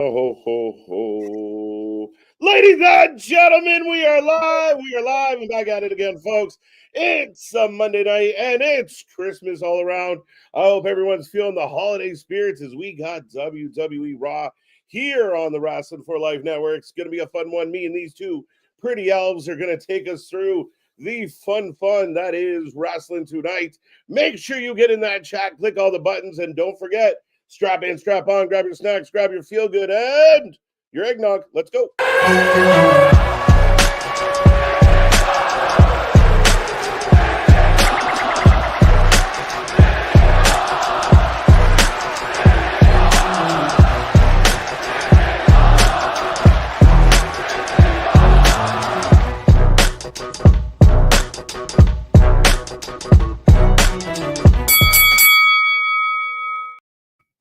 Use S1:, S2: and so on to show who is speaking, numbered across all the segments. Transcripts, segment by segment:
S1: Ho, ho, ho. Ladies and gentlemen, we are live. We are live and back at it again, folks. It's a Monday night and it's Christmas all around. I hope everyone's feeling the holiday spirits as we got WWE RAW here on the Wrestling for Life Network. It's going to be a fun one. Me and these two pretty elves are going to take us through the fun that is wrestling tonight. Make sure you get in that chat, click all the buttons, and don't forget, strap in, strap on, grab your snacks, grab your feel good, and your eggnog. Let's go.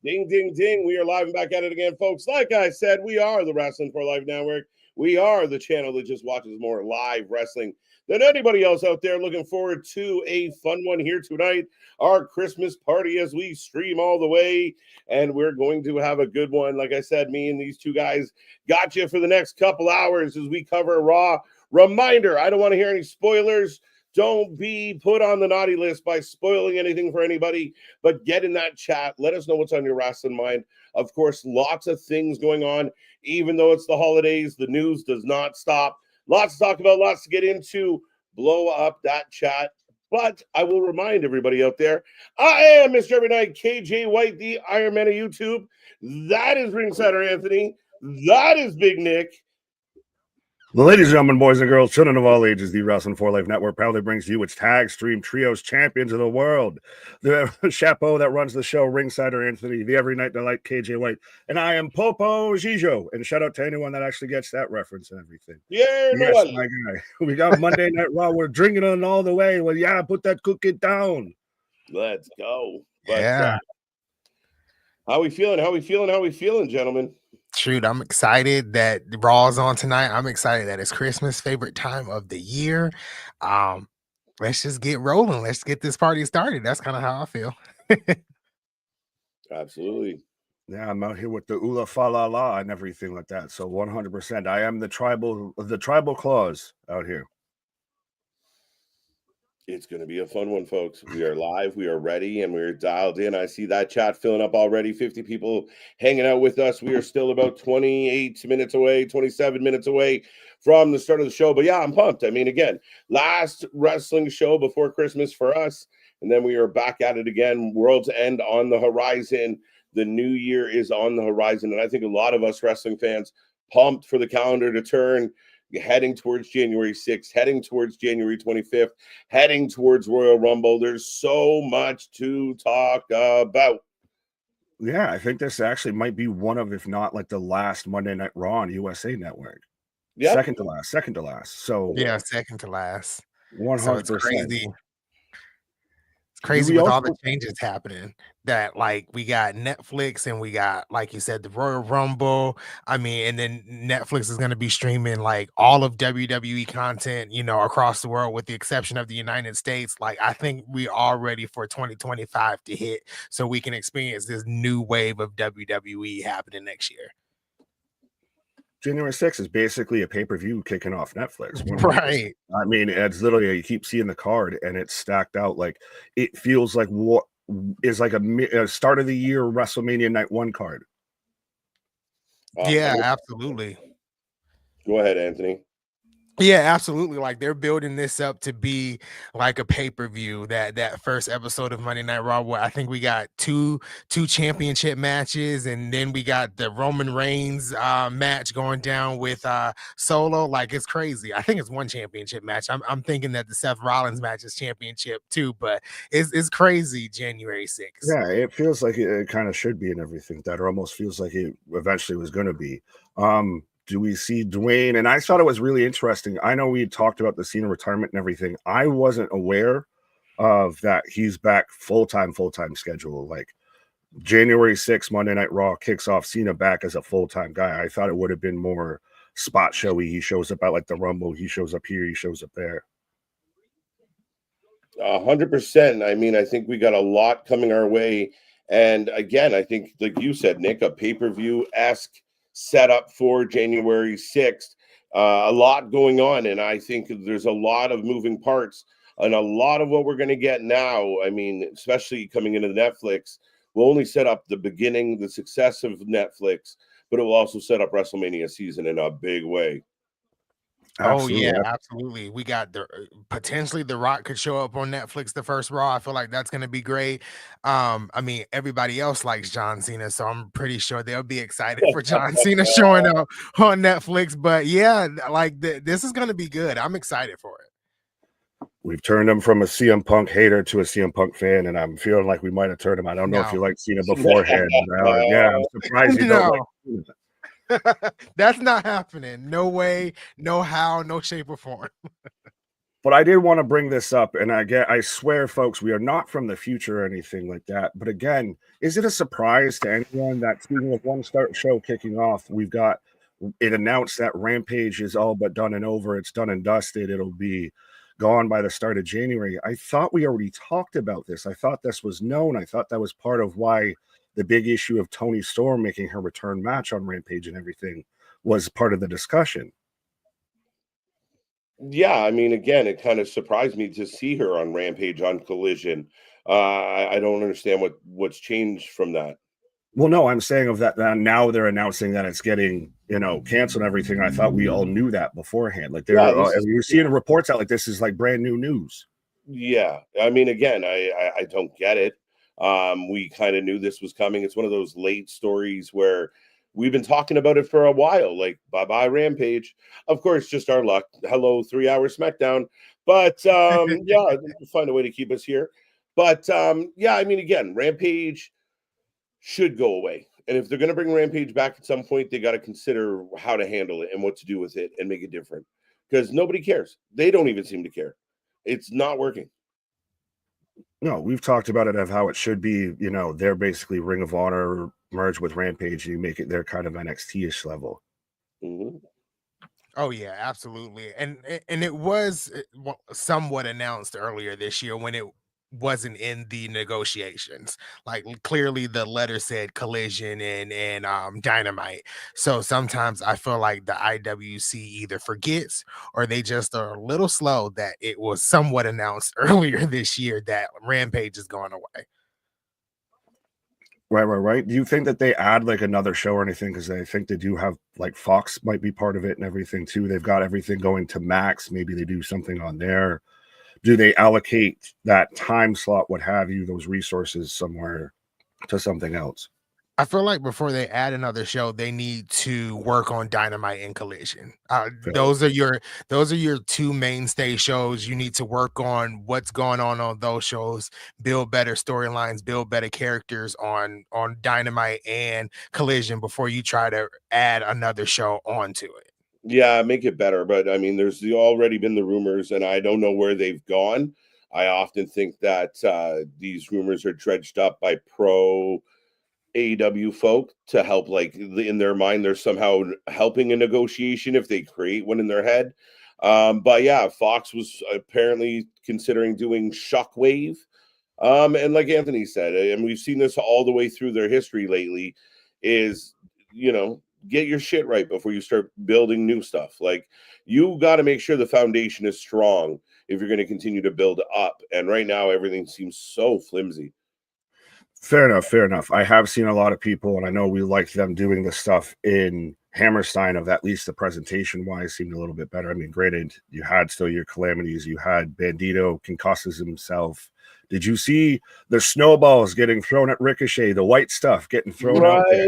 S1: Ding, ding, ding. We are live and back at it again, folks. Like I said, we are the Wrestling for Life Network. We are the channel that just watches more live wrestling than anybody else out there. Looking forward to a fun one here tonight. Our Christmas party as we stream all the way. And we're going to have a good one. Like I said, me and these two guys got you for the next couple hours as we cover Raw. Reminder, I don't want to hear any spoilers. Don't be put on the naughty list by spoiling anything for anybody, but get in that chat. Let us know what's on your wrestling mind. Of course, lots of things going on. Even though it's the holidays, the news does not stop. Lots to talk about, lots to get into. Blow up that chat. But I will remind everybody out there, I am Mr. Every Night, KJ White, the Iron Man of YouTube. That is Ringsider Anthony. That is Big Nick.
S2: Ladies and gentlemen, boys and girls, children of all ages, the Wrestling for Life Network proudly brings you its tag stream trios champions of the world. The chapeau that runs the show, Ringsider Anthony, the Every Night Delight, KJ White, and I am Popo Gijo. And shout out to anyone that actually gets that reference and everything.
S1: Yeah,
S2: yes, my guy. We got Monday Night Raw. We're drinking it all the way. Well, yeah, put that cookie down.
S1: Let's go. But, how we feeling? How we feeling, gentlemen?
S3: Shoot, I'm excited that Raw's on tonight. I'm excited that it's Christmas, favorite time of the year. Let's just get rolling. Let's get this party started. That's kind of how I feel.
S1: Absolutely.
S2: Yeah, I'm out here with the Ula Fa La La and everything like that. So 100%. I am the tribal clause out here.
S1: It's going to be a fun one, folks. We are live, we are ready, and we're dialed in. I see that chat filling up already. 50 people hanging out with us. We are still about 28 minutes away, 27 minutes away from the start of the show. But yeah, I'm pumped. I mean, again, last wrestling show before Christmas for us, and then we are back at it again. World's End on the horizon. The new year is on the horizon, and I think a lot of us wrestling fans pumped for the calendar to turn, heading towards January 6th, heading towards January 25th, heading towards Royal Rumble. There's so much to talk about.
S2: Yeah, I think this actually might be one of, if not like the last Monday Night Raw on USA Network. Yeah, second to last. So
S3: yeah, second to last.
S2: 100%.
S3: So it's crazy. It's crazy with all the changes happening that, like, we got Netflix and we got, like you said, the Royal Rumble. I mean, and then Netflix is going to be streaming like all of WWE content, you know, across the world with the exception of the United States. Like, I think we are ready for 2025 to hit so we can experience this new wave of WWE happening next year.
S2: January 6th is basically a pay-per-view kicking off Netflix.
S3: 100%. Right.
S2: I mean, it's literally, you keep seeing the card and it's stacked out. Like, it feels like what is like a start of the year WrestleMania Night 1 card.
S3: Yeah, absolutely.
S1: Go ahead, Anthony.
S3: Yeah, absolutely. Like, they're building this up to be like a pay-per-view. That first episode of Monday Night Raw, where I think we got two championship matches, and then we got the Roman Reigns match going down with Solo. Like, it's crazy. I think it's one championship match. I'm thinking that the Seth Rollins match is championship too, but it's crazy. January 6th.
S2: Yeah, it feels like it kind of should be and everything. That almost feels like it eventually was going to be. Do we see Dwayne? And I thought it was really interesting. I know we talked about the Cena retirement and everything. I wasn't aware of that. He's back full-time schedule. Like, January 6th, Monday Night Raw kicks off, Cena back as a full-time guy. I thought it would have been more spot showy. He shows up at like the Rumble. He shows up here. He shows up there.
S1: 100%. I mean, I think we got a lot coming our way. And again, I think, like you said, Nick, a pay-per-view-esque set up for January 6th. A lot going on, and I think there's a lot of moving parts, and a lot of what we're going to get now, I mean, especially coming into Netflix, will only set up the beginning, the success of Netflix, but it will also set up WrestleMania season in a big way.
S3: Absolutely. Oh yeah, absolutely. We got the potentially The Rock could show up on Netflix the first Raw. I feel like that's going to be great. I mean, everybody else likes John Cena, so I'm pretty sure they'll be excited for John Cena showing up on Netflix. But yeah, like this is going to be good. I'm excited for it.
S2: We've turned him from a CM Punk hater to a CM Punk fan, and I'm feeling like we might have turned him. I don't know if you liked Cena beforehand. Yeah, I'm surprised you don't like Cena.
S3: That's not happening. No way, no how, no shape or form.
S2: But I did want to bring this up, and I swear, folks, we are not from the future or anything like that. But again, is it a surprise to anyone that, speaking of one start show kicking off, we've got it announced that Rampage is all but done and over. It's done and dusted. It'll be gone by the start of January. I thought we already talked about this. I thought this was known. I thought that was part of why the big issue of Toni Storm making her return match on Rampage and everything was part of the discussion.
S1: Yeah, I mean, again, it kind of surprised me to see her on Rampage on Collision. I don't understand what's changed from that.
S2: Well, no, I'm saying of that now they're announcing that it's getting, canceled and everything. I thought we all knew that beforehand. Like you're seeing reports out like this is like brand new news.
S1: Yeah, I mean, again, I don't get it. We kind of knew this was coming. It's one of those late stories where we've been talking about it for a while, like bye-bye Rampage. Of course, just our luck. Hello, 3-hour SmackDown. But yeah, find a way to keep us here. But yeah, I mean, again, Rampage should go away. And if they're going to bring Rampage back at some point, they got to consider how to handle it and what to do with it and make it different. Because nobody cares. They don't even seem to care. It's not working.
S2: No, we've talked about it of how it should be. They're basically Ring of Honor merged with Rampage, and you make it their kind of NXT-ish level.
S1: Mm-hmm.
S3: Oh yeah, absolutely. And it was somewhat announced earlier this year when it wasn't in the negotiations. Like clearly the letter said Collision and Dynamite. So sometimes I feel like the IWC either forgets or they just are a little slow that it was somewhat announced earlier this year that Rampage is going away.
S2: Right. Do you think that they add like another show or anything? Because I think they do have like Fox might be part of it and everything too. They've got everything going to Max. Maybe they do something on there. Do they allocate that time slot, what have you, those resources somewhere to something else?
S3: I feel like before they add another show, they need to work on Dynamite and Collision. Those are your two mainstay shows. You need to work on what's going on those shows, build better storylines, build better characters on Dynamite and Collision before you try to add another show onto it.
S1: Yeah, make it better. But I mean, there's already been the rumors, and I don't know where they've gone. I often think that these rumors are dredged up by pro AEW folk to help, like in their mind, they're somehow helping a negotiation if they create one in their head. But yeah, Fox was apparently considering doing Shockwave. And like Anthony said, and we've seen this all the way through their history lately, is, get your shit right before you start building new stuff. Like, you got to make sure the foundation is strong if you're going to continue to build up. And right now, everything seems so flimsy.
S2: Fair enough. I have seen a lot of people, and I know we like them doing the stuff in Hammerstein of at least the presentation wise seemed a little bit better. I mean, granted, you had still your calamities. You had Bandido concusses himself. Did you see the snowballs getting thrown at Ricochet, the white stuff getting thrown out there?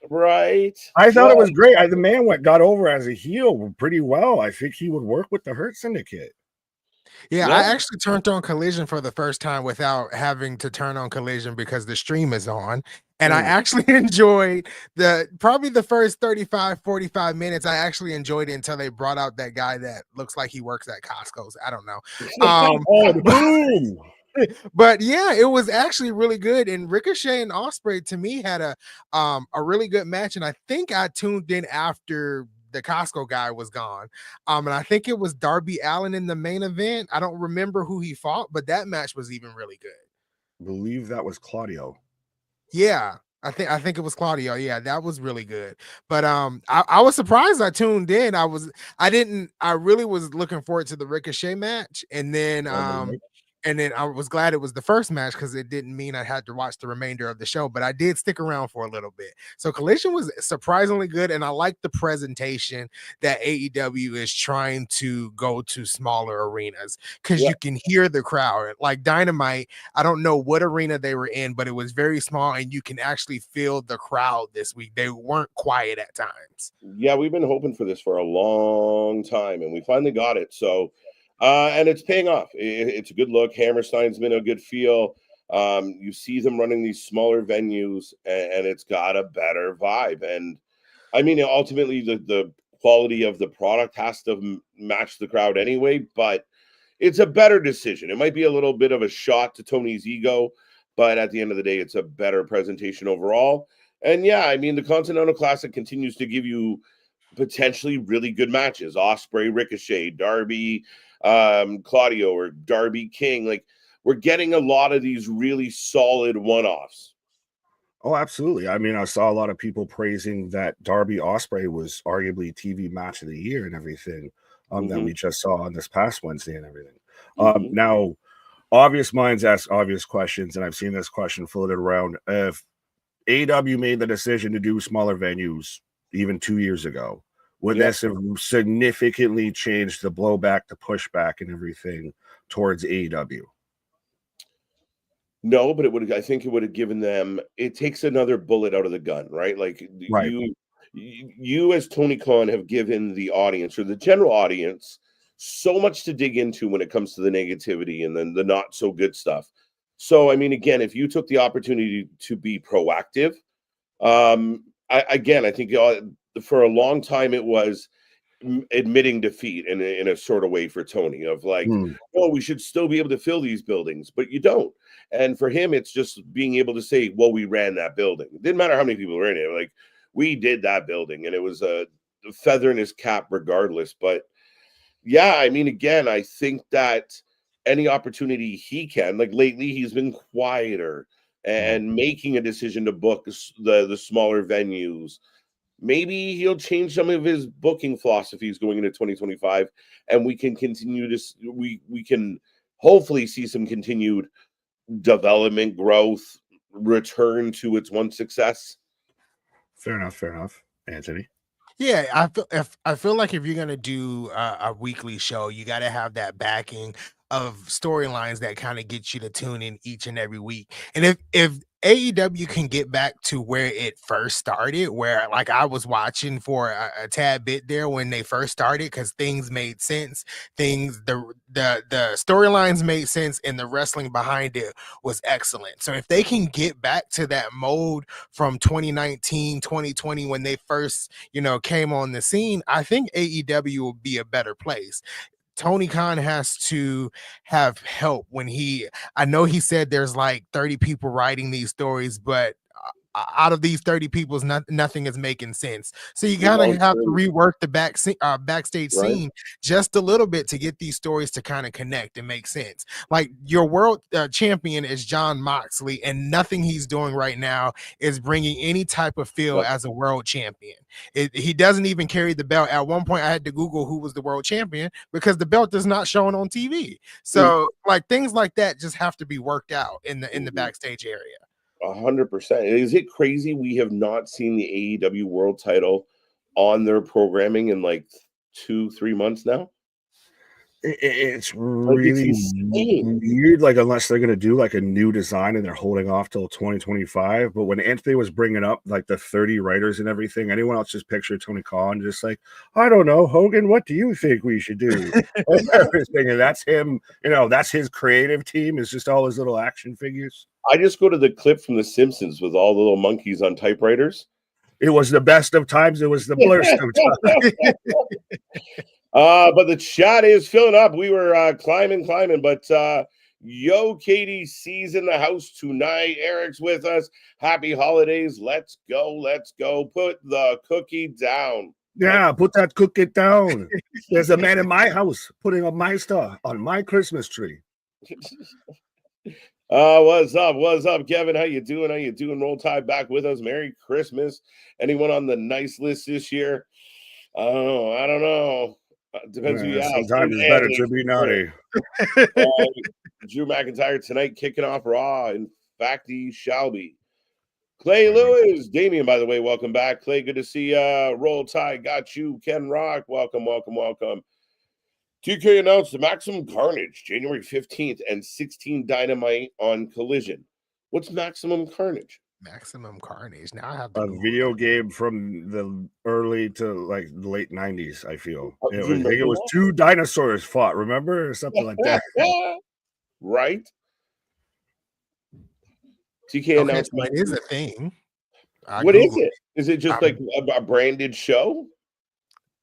S1: Right.
S2: I thought it was great. The man got over as a heel pretty well. I think he would work with the Hurt Syndicate.
S3: Yeah, I actually turned on Collision for the first time without having to turn on Collision because the stream is on. And I actually enjoyed probably the first 35-45 minutes. I actually enjoyed it until they brought out that guy that looks like he works at Costco's. I don't know.
S2: Boom.
S3: But yeah, it was actually really good. And Ricochet and Ospreay to me had a really good match. And I think I tuned in after the Costco guy was gone. And I think it was Darby Allin in the main event. I don't remember who he fought, but that match was even really good.
S2: I believe that was Claudio.
S3: Yeah. I think it was Claudio. Yeah, that was really good. But I was surprised I tuned in. I really was looking forward to the Ricochet match, and then I was glad it was the first match because it didn't mean I had to watch the remainder of the show, but I did stick around for a little bit. So Collision was surprisingly good, and I like the presentation that AEW is trying to go to smaller arenas because you can hear the crowd. Like Dynamite, I don't know what arena they were in, but it was very small, and you can actually feel the crowd this week. They weren't quiet at times.
S1: Yeah, we've been hoping for this for a long time, and we finally got it. So, and it's paying off. It's a good look. Hammerstein's been a good feel. You see them running these smaller venues, and it's got a better vibe. And I mean, ultimately, the quality of the product has to match the crowd anyway, but it's a better decision. It might be a little bit of a shot to Tony's ego, but at the end of the day, it's a better presentation overall. And yeah, I mean, the Continental Classic continues to give you potentially really good matches. Osprey, Ricochet, Darby, Claudio, or Darby King. Like, we're getting a lot of these really solid one-offs.
S2: Oh, absolutely. I mean, I saw a lot of people praising that Darby Osprey was arguably TV match of the year and everything that we just saw on this past Wednesday and everything. Now, obvious minds ask obvious questions, and I've seen this question floated around. If AEW made the decision to do smaller venues even 2 years ago, would this have significantly changed the blowback, the pushback, and everything towards AEW?
S1: No, but it would. I think it would have given them. It takes another bullet out of the gun, right? Like you as Tony Khan have given the audience or the general audience so much to dig into when it comes to the negativity and then the not so good stuff. So, I mean, again, if you took the opportunity to be proactive, I think for a long time it was admitting defeat in a sort of way for Tony of like, oh, we should still be able to fill these buildings, but you don't. And for him, it's just being able to say, well, we ran that building. It didn't matter how many people were in it. Like, we did that building, and it was a feather in his cap regardless. But yeah, I mean, again, I think that any opportunity he can, like lately, he's been quieter and making a decision to book the smaller venues. Maybe he'll change some of his booking philosophies going into 2025, and we can continue to we can hopefully see some continued development, growth, return to its one success.
S2: Fair enough. Anthony?
S3: Yeah, I feel like if you're gonna do a weekly show, you got to have that backing of storylines that kind of get you to tune in each and every week. And if AEW can get back to where it first started, where like I was watching for a tad bit there when they first started, because things made sense, the storylines made sense, and the wrestling behind it was excellent. So if they can get back to that mode from 2019, 2020 when they first, came on the scene, I think AEW will be a better place. Tony Khan has to have help I know he said there's like 30 people writing these stories, but out of these 30 people, nothing is making sense. So you kind of have to rework the backstage scene just a little bit to get these stories to kind of connect and make sense. Like your world champion is Jon Moxley, and nothing he's doing right now is bringing any type of feel as a world champion. He doesn't even carry the belt. At one point, I had to Google who was the world champion because the belt is not shown on TV. So like things like that just have to be worked out in the backstage area.
S1: 100%. Is it crazy we have not seen the AEW world title on their programming in like 2-3 months now?
S2: It's really weird, like unless they're going to do like a new design and they're holding off till 2025. But when Anthony was bringing up like the 30 writers and everything, anyone else just picture Tony Khan just like, I don't know, Hogan, what do you think we should do? Everything. And that's him, that's his creative team, is just all his little action figures.
S1: I just go to the clip from The Simpsons with all the little monkeys on typewriters.
S2: It was the best of times. It was the blurst of times.
S1: But the chat is filling up. We were climbing, but yo, Katie C's in the house tonight. Eric's with us. Happy holidays. Let's go. Put the cookie down.
S2: Yeah, put that cookie down. There's a man in my house putting up my star on my Christmas tree.
S1: What's up? What's up, Kevin? How you doing? How you doing? Roll Tide back with us. Merry Christmas. Anyone on the nice list this year? I don't know. Depends who you ask.
S2: Sometimes it's better to be naughty.
S1: Drew McIntyre tonight kicking off Raw. In fact, he shall be. Clay Lewis, Damian, by the way, welcome back. Clay, good to see you. Roll Tide, got you. Ken Rock, welcome. TK announced the Maximum Carnage, January 15th, and 16 Dynamite on Collision. What's Maximum Carnage?
S3: Maximum Carnage. Now I have to
S2: A video game from the early to like the late 90s, I feel. I think it was two dinosaurs fought, remember? Or something like that.
S1: Right? TK announced
S3: it is a thing.
S1: What is it? Is it just like a branded show?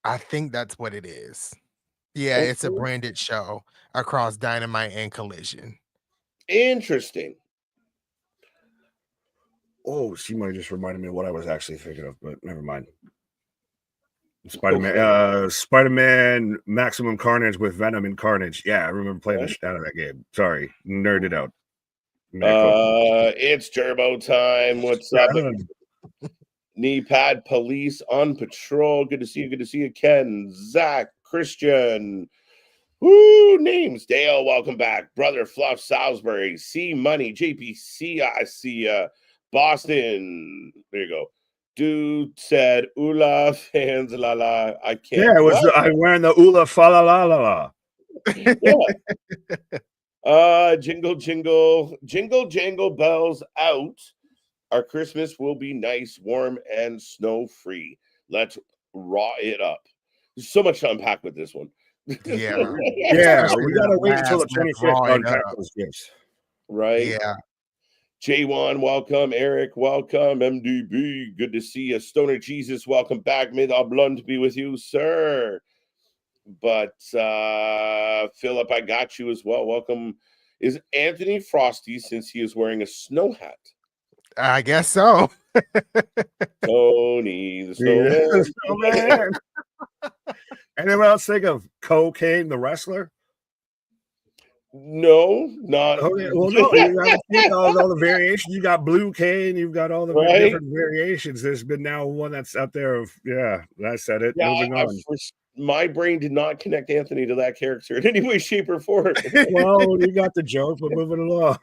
S3: I think that's what it is. Yeah, it's a branded show across Dynamite and Collision.
S1: Interesting.
S2: Oh, she might just reminded me of what I was actually thinking of, but never mind. Spider-Man Maximum Carnage with Venom and Carnage. Yeah, I remember playing the shit out of that game. Sorry, nerded out.
S1: It's Turbo time. What's up? Knee pad police on patrol. Good to see you. Good to see you, Ken, Zach, Christian. Woo, names. Dale, welcome back. Brother Fluff, Salisbury, C Money, JPC. I see Boston. There you go. Dude said, "Ula fans, la la." I can't.
S2: Yeah, it was. I'm wearing the Ula fa la la la.
S1: Yeah. Jingle, jingle, jingle, jangle bells out. Our Christmas will be nice, warm, and snow-free. Let's raw it up. There's so much to unpack with this one.
S3: Yeah.
S2: We gotta wait until the 25th to unpack those gifts.
S1: Right?
S2: Yeah.
S1: J1, welcome. Eric, welcome. MDB, good to see you. Stoner Jesus, welcome back. May the blunt be with you, sir. But Philip, I got you as well. Welcome. Is Anthony Frosty, since he is wearing a snow hat?
S3: I guess so.
S1: Tony, the snowman.
S2: Anyone else think of Cocaine, the wrestler?
S1: No, not.
S2: Okay, well, no, you got all the variations. You got Blue Cane. You've got all the different variations. There's been now one that's out there of, I said it.
S1: Yeah,
S2: moving on.
S1: My brain did not connect Anthony to that character in any way, shape, or form.
S2: Well, you got the joke, but moving along.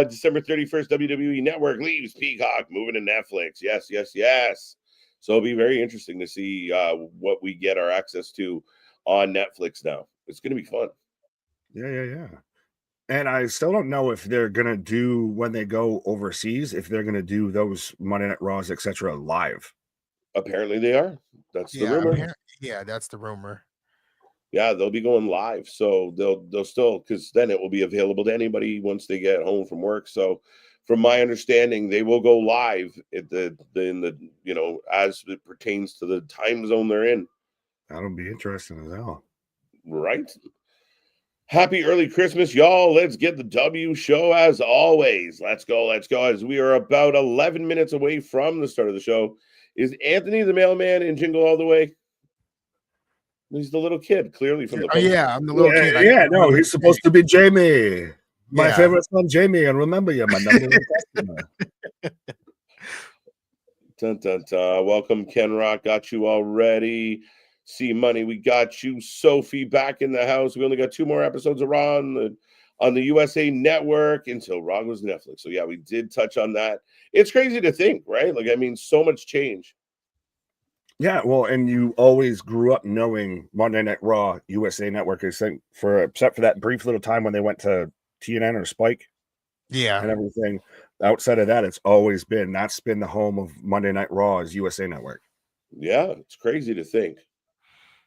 S1: December 31st, WWE Network leaves Peacock, moving to Netflix. Yes. So it'll be very interesting to see what we get our access to on Netflix now. It's going to be fun.
S2: Yeah. And I still don't know if they're going to do, when they go overseas, if they're going to do those Monday Night Raws, etc. live.
S1: Apparently they are. That's the rumor.
S3: Yeah, that's the rumor.
S1: Yeah, they'll be going live. So they'll still, because then it will be available to anybody once they get home from work. So from my understanding, they will go live at in the as it pertains to the time zone they're in.
S2: That'll be interesting as hell.
S1: Right? Happy early Christmas, y'all. Let's get the W show as always. Let's go. As we are about 11 minutes away from the start of the show. Is Anthony the mailman in Jingle All the Way? He's the little kid, clearly from the.
S3: I'm the little kid.
S2: No, he's supposed to be Jamie. My favorite son, Jamie, and remember you, my number one customer.
S1: Dun, dun, dun. Welcome, Ken Rock. Got you already. C Money, we got you. Sophie back in the house. We only got 2 more episodes of Raw on the USA Network until Raw goes to Netflix. So yeah, we did touch on that. It's crazy to think, right? Like, I mean, so much change.
S2: Yeah, well, and you always grew up knowing Monday Night Raw, USA Network, except for that brief little time when they went to TNN or Spike.
S3: Yeah.
S2: And everything. Outside of that, that's been the home of Monday Night Raw is USA Network.
S1: Yeah, it's crazy to think.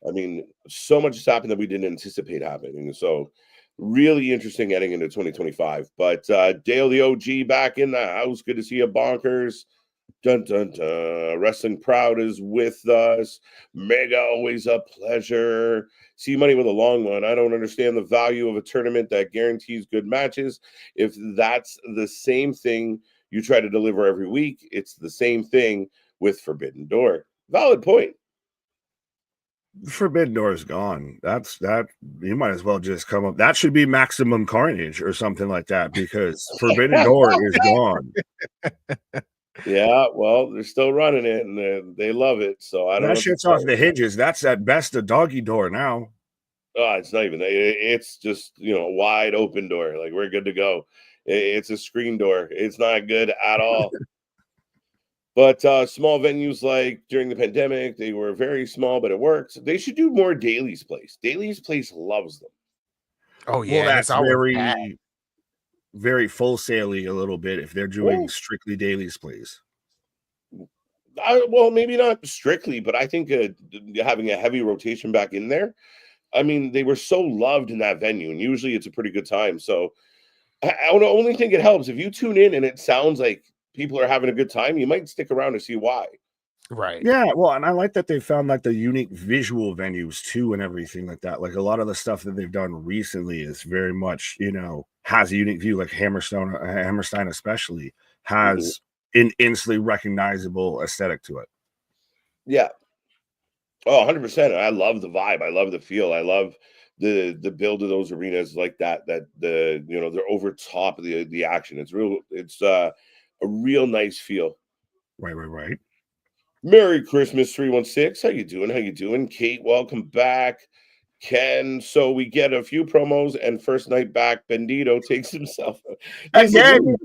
S1: I mean, so much has happened that we didn't anticipate happening. So really interesting heading into 2025. But Dale the OG back in the house. Good to see you, Bonkers. Dun, dun, dun. Wrestling Proud is with us. Mega, always a pleasure. See Money with a long one. I don't understand the value of a tournament that guarantees good matches. If that's the same thing you try to deliver every week, it's the same thing with Forbidden Door. Valid point.
S2: Forbidden Door is gone. That's that. You might as well just come up. That should be Maximum Carnage or something like that, because Forbidden Door is gone.
S1: Yeah, well, they're still running it, and they love it. So I don't know.
S2: That shit's off the hinges. That's at best a doggy door now.
S1: It's not even. It's just, a wide open door. Like, we're good to go. It's a screen door. It's not good at all. But small venues, like during the pandemic, they were very small, but it worked. They should do more Daly's Place. Daly's Place loves them.
S3: Oh yeah,
S2: well, that's very, very full saley a little bit if they're doing strictly Daly's Place.
S1: Well, maybe not strictly, but I think having a heavy rotation back in there. I mean, they were so loved in that venue, and usually it's a pretty good time. So I only think it helps if you tune in and it sounds like people are having a good time. You might stick around to see why.
S3: Right.
S2: Yeah. Well, and I like that they found like the unique visual venues too, and everything like that. Like a lot of the stuff that they've done recently is very much, has a unique view. Like Hammerstein especially has an instantly recognizable aesthetic to it.
S1: Yeah. Oh, 100%. I love the vibe. I love the feel. I love the build of those arenas like that they're over top of the action. It's a real nice feel.
S2: Right.
S1: Merry Christmas, 316. How you doing? Kate, welcome back. Ken, so we get a few promos, and first night back, Bandido takes himself
S2: again.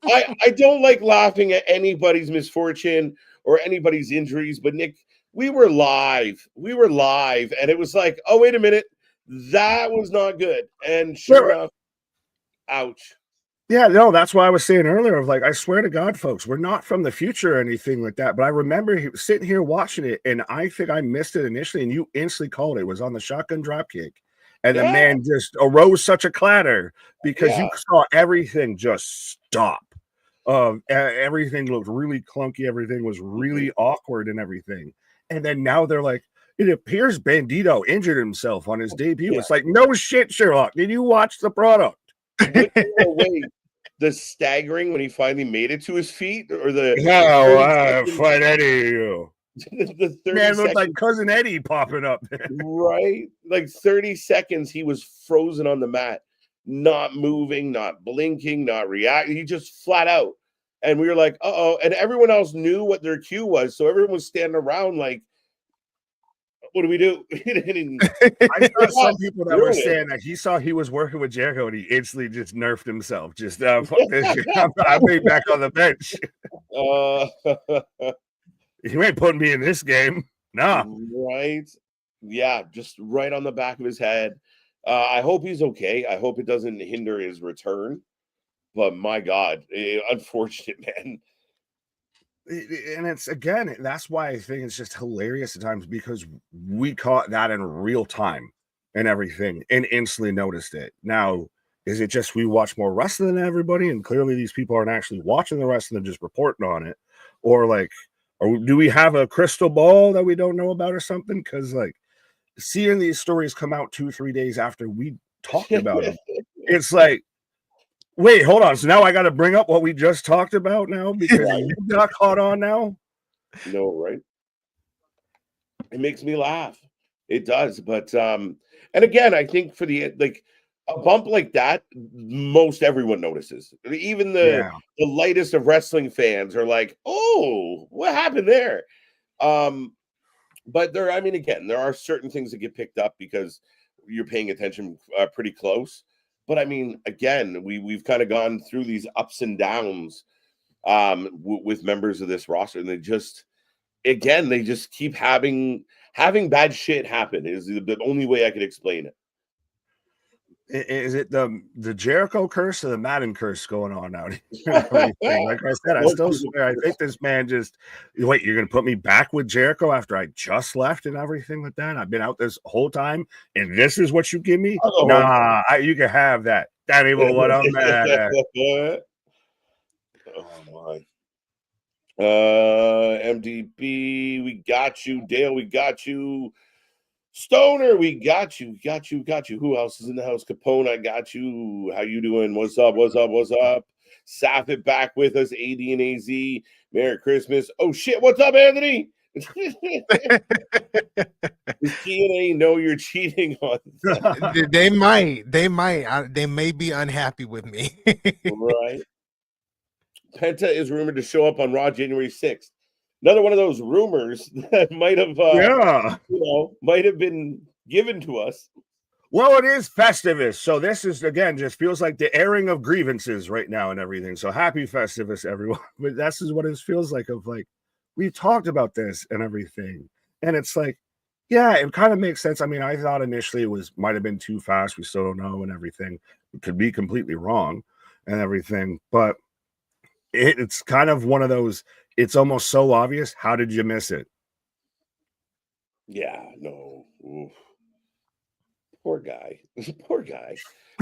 S1: I don't like laughing at anybody's misfortune or anybody's injuries, but Nick, we were live, and it was like, oh, wait a minute, that was not good. And sure enough, ouch.
S2: Yeah, no, that's why I was saying earlier, of like, I swear to God, folks, we're not from the future or anything like that. But I remember sitting here watching it, and I think I missed it initially, and you instantly called it. It was on the shotgun drop kick. And the man just arose such a clatter because you saw everything just stop. Everything looked really clunky. Everything was really awkward and everything. And then now they're like, it appears Bandido injured himself on his debut. It's like, no shit, Sherlock. Did you watch the product?
S1: The staggering when he finally made it to his feet, or
S2: fight Eddie.
S1: The 30
S2: man looked like Cousin Eddie popping up.
S1: Right? Like 30 seconds, he was frozen on the mat, not moving, not blinking, not reacting. He just flat out. And we were like, uh-oh. And everyone else knew what their cue was. So everyone was standing around like, what do we do?
S2: I saw some people that were saying that he was working with Jericho and he instantly just nerfed himself. Just fuck this shit. I'm being back on the bench. You ain't putting me in this game. Nah.
S1: Right. Yeah, just right on the back of his head. I hope he's okay. I hope it doesn't hinder his return. But my God, unfortunate, man.
S2: And it's, again, that's why I think it's just hilarious at times, because we caught that in real time and everything and instantly noticed it. Now, is it just we watch more wrestling than everybody, and clearly these people aren't actually watching the wrestling and just reporting on it? Or like, or do we have a crystal ball that we don't know about or something? Because like seeing these stories come out 2-3 days after we talked about them, it's like, wait, hold on. So now I got to bring up what we just talked about now because you got caught on now?
S1: No, right? It makes me laugh. It does. But and again, I think for the a bump like that, most everyone notices. Even the lightest of wrestling fans are like, oh, what happened there? But there are certain things that get picked up because you're paying attention pretty close. But I mean, again, we've kind of gone through these ups and downs with members of this roster, and they just keep having bad shit happen. Is the only way I could explain it.
S2: Is it the Jericho curse or the Madden curse going on now? Like I said, I still swear, I think this man just, wait, you're going to put me back with Jericho after I just left and everything like that? I've been out this whole time, and this is what you give me? Nah, you can have that. That ain't what I'm mad at.
S1: Oh, my. MDB, we got you. Dale, we got you. Stoner, we got you. Who else is in the house? Capone, I got you. How you doing? What's up? Saf it back with us. AD and AZ. Merry Christmas. Oh shit, what's up, Anthony? Does TNA know you're cheating on them?
S3: They might. They may be unhappy with me.
S1: Right. Penta is rumored to show up on Raw January 6th. Another one of those rumors that might have, might have been given to us.
S2: Well, it is Festivus, so this is again just feels like the airing of grievances right now and everything. So happy Festivus, everyone! But this is what it feels like. Of like we've talked about this and everything, and it's like, yeah, it kind of makes sense. I mean, I thought initially it might have been too fast. We still don't know and everything. It could be completely wrong and everything, but it's kind of one of those. It's almost so obvious. How did you miss it?
S1: Yeah, no. Oof. Poor guy. Poor guy.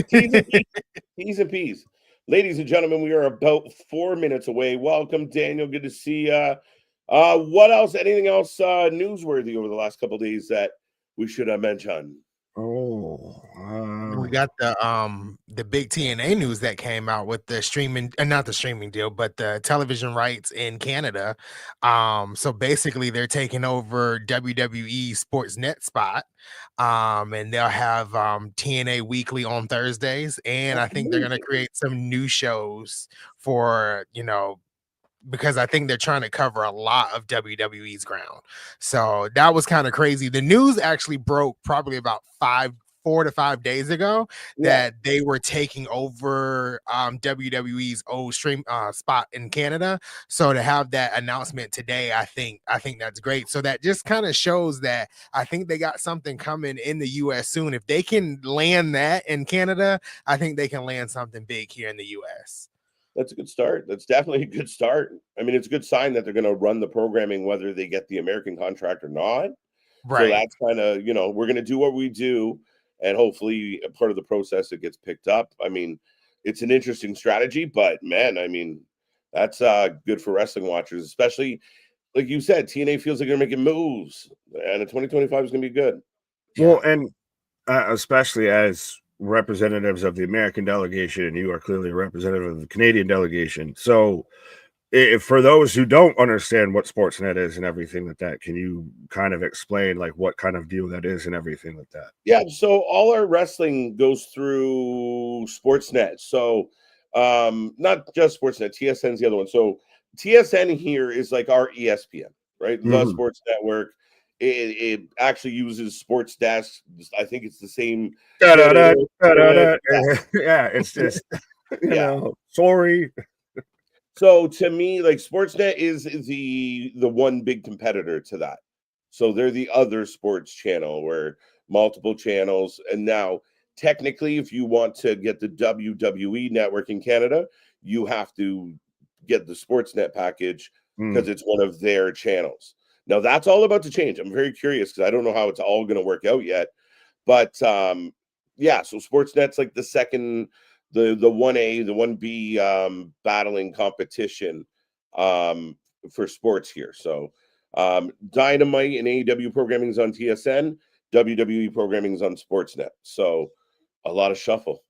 S1: T's and P's. Ladies and gentlemen, we are about 4 minutes away. Welcome, Daniel. Good to see you. What else? Anything else newsworthy over the last couple of days that we should mention?
S3: We got the big TNA news that came out with the streaming, not the streaming deal, but the television rights in Canada. So basically they're taking over WWE Sportsnet spot. And they'll have TNA Weekly on Thursdays, and I think they're gonna create some new shows for, because I think they're trying to cover a lot of WWE's ground. So that was kind of crazy. The news actually broke probably about 4 to 5 days ago that they were taking over WWE's old stream spot in Canada. So to have that announcement today, I think that's great. So that just kind of shows that I think they got something coming in the US soon. If they can land that in Canada, I think they can land something big here in the US.
S1: That's a good start. That's definitely a good start. I mean, it's a good sign that they're going to run the programming whether they get the American contract or not.
S3: Right.
S1: So that's kind of, we're going to do what we do, and hopefully a part of the process it gets picked up. I mean, it's an interesting strategy, but man, I mean, that's good for wrestling watchers, especially like you said, TNA feels like they're making moves, and in 2025 is going to be good.
S2: Well, and especially as representatives of the American delegation, and you are clearly a representative of the Canadian delegation. So for those who don't understand what Sportsnet is and everything like that, can you kind of explain like what kind of deal that is and everything like that?
S1: Yeah, so all our wrestling goes through Sportsnet. So not just Sportsnet, TSN's the other one. So TSN here is like our ESPN, right? The Sports Network. It actually uses Sports Desk. I think it's the same.
S2: Yeah, it's just sorry.
S1: So to me, like Sportsnet is the one big competitor to that. So they're the other sports channel where multiple channels. And now technically, if you want to get the WWE network in Canada, you have to get the Sportsnet package because it's one of their channels. Now that's all about to change. I'm very curious because I don't know how it's all going to work out yet. But so Sportsnet's like the second, the 1A, the 1B battling competition for sports here. So Dynamite and AEW programming is on TSN, WWE programming is on Sportsnet. So a lot of shuffle.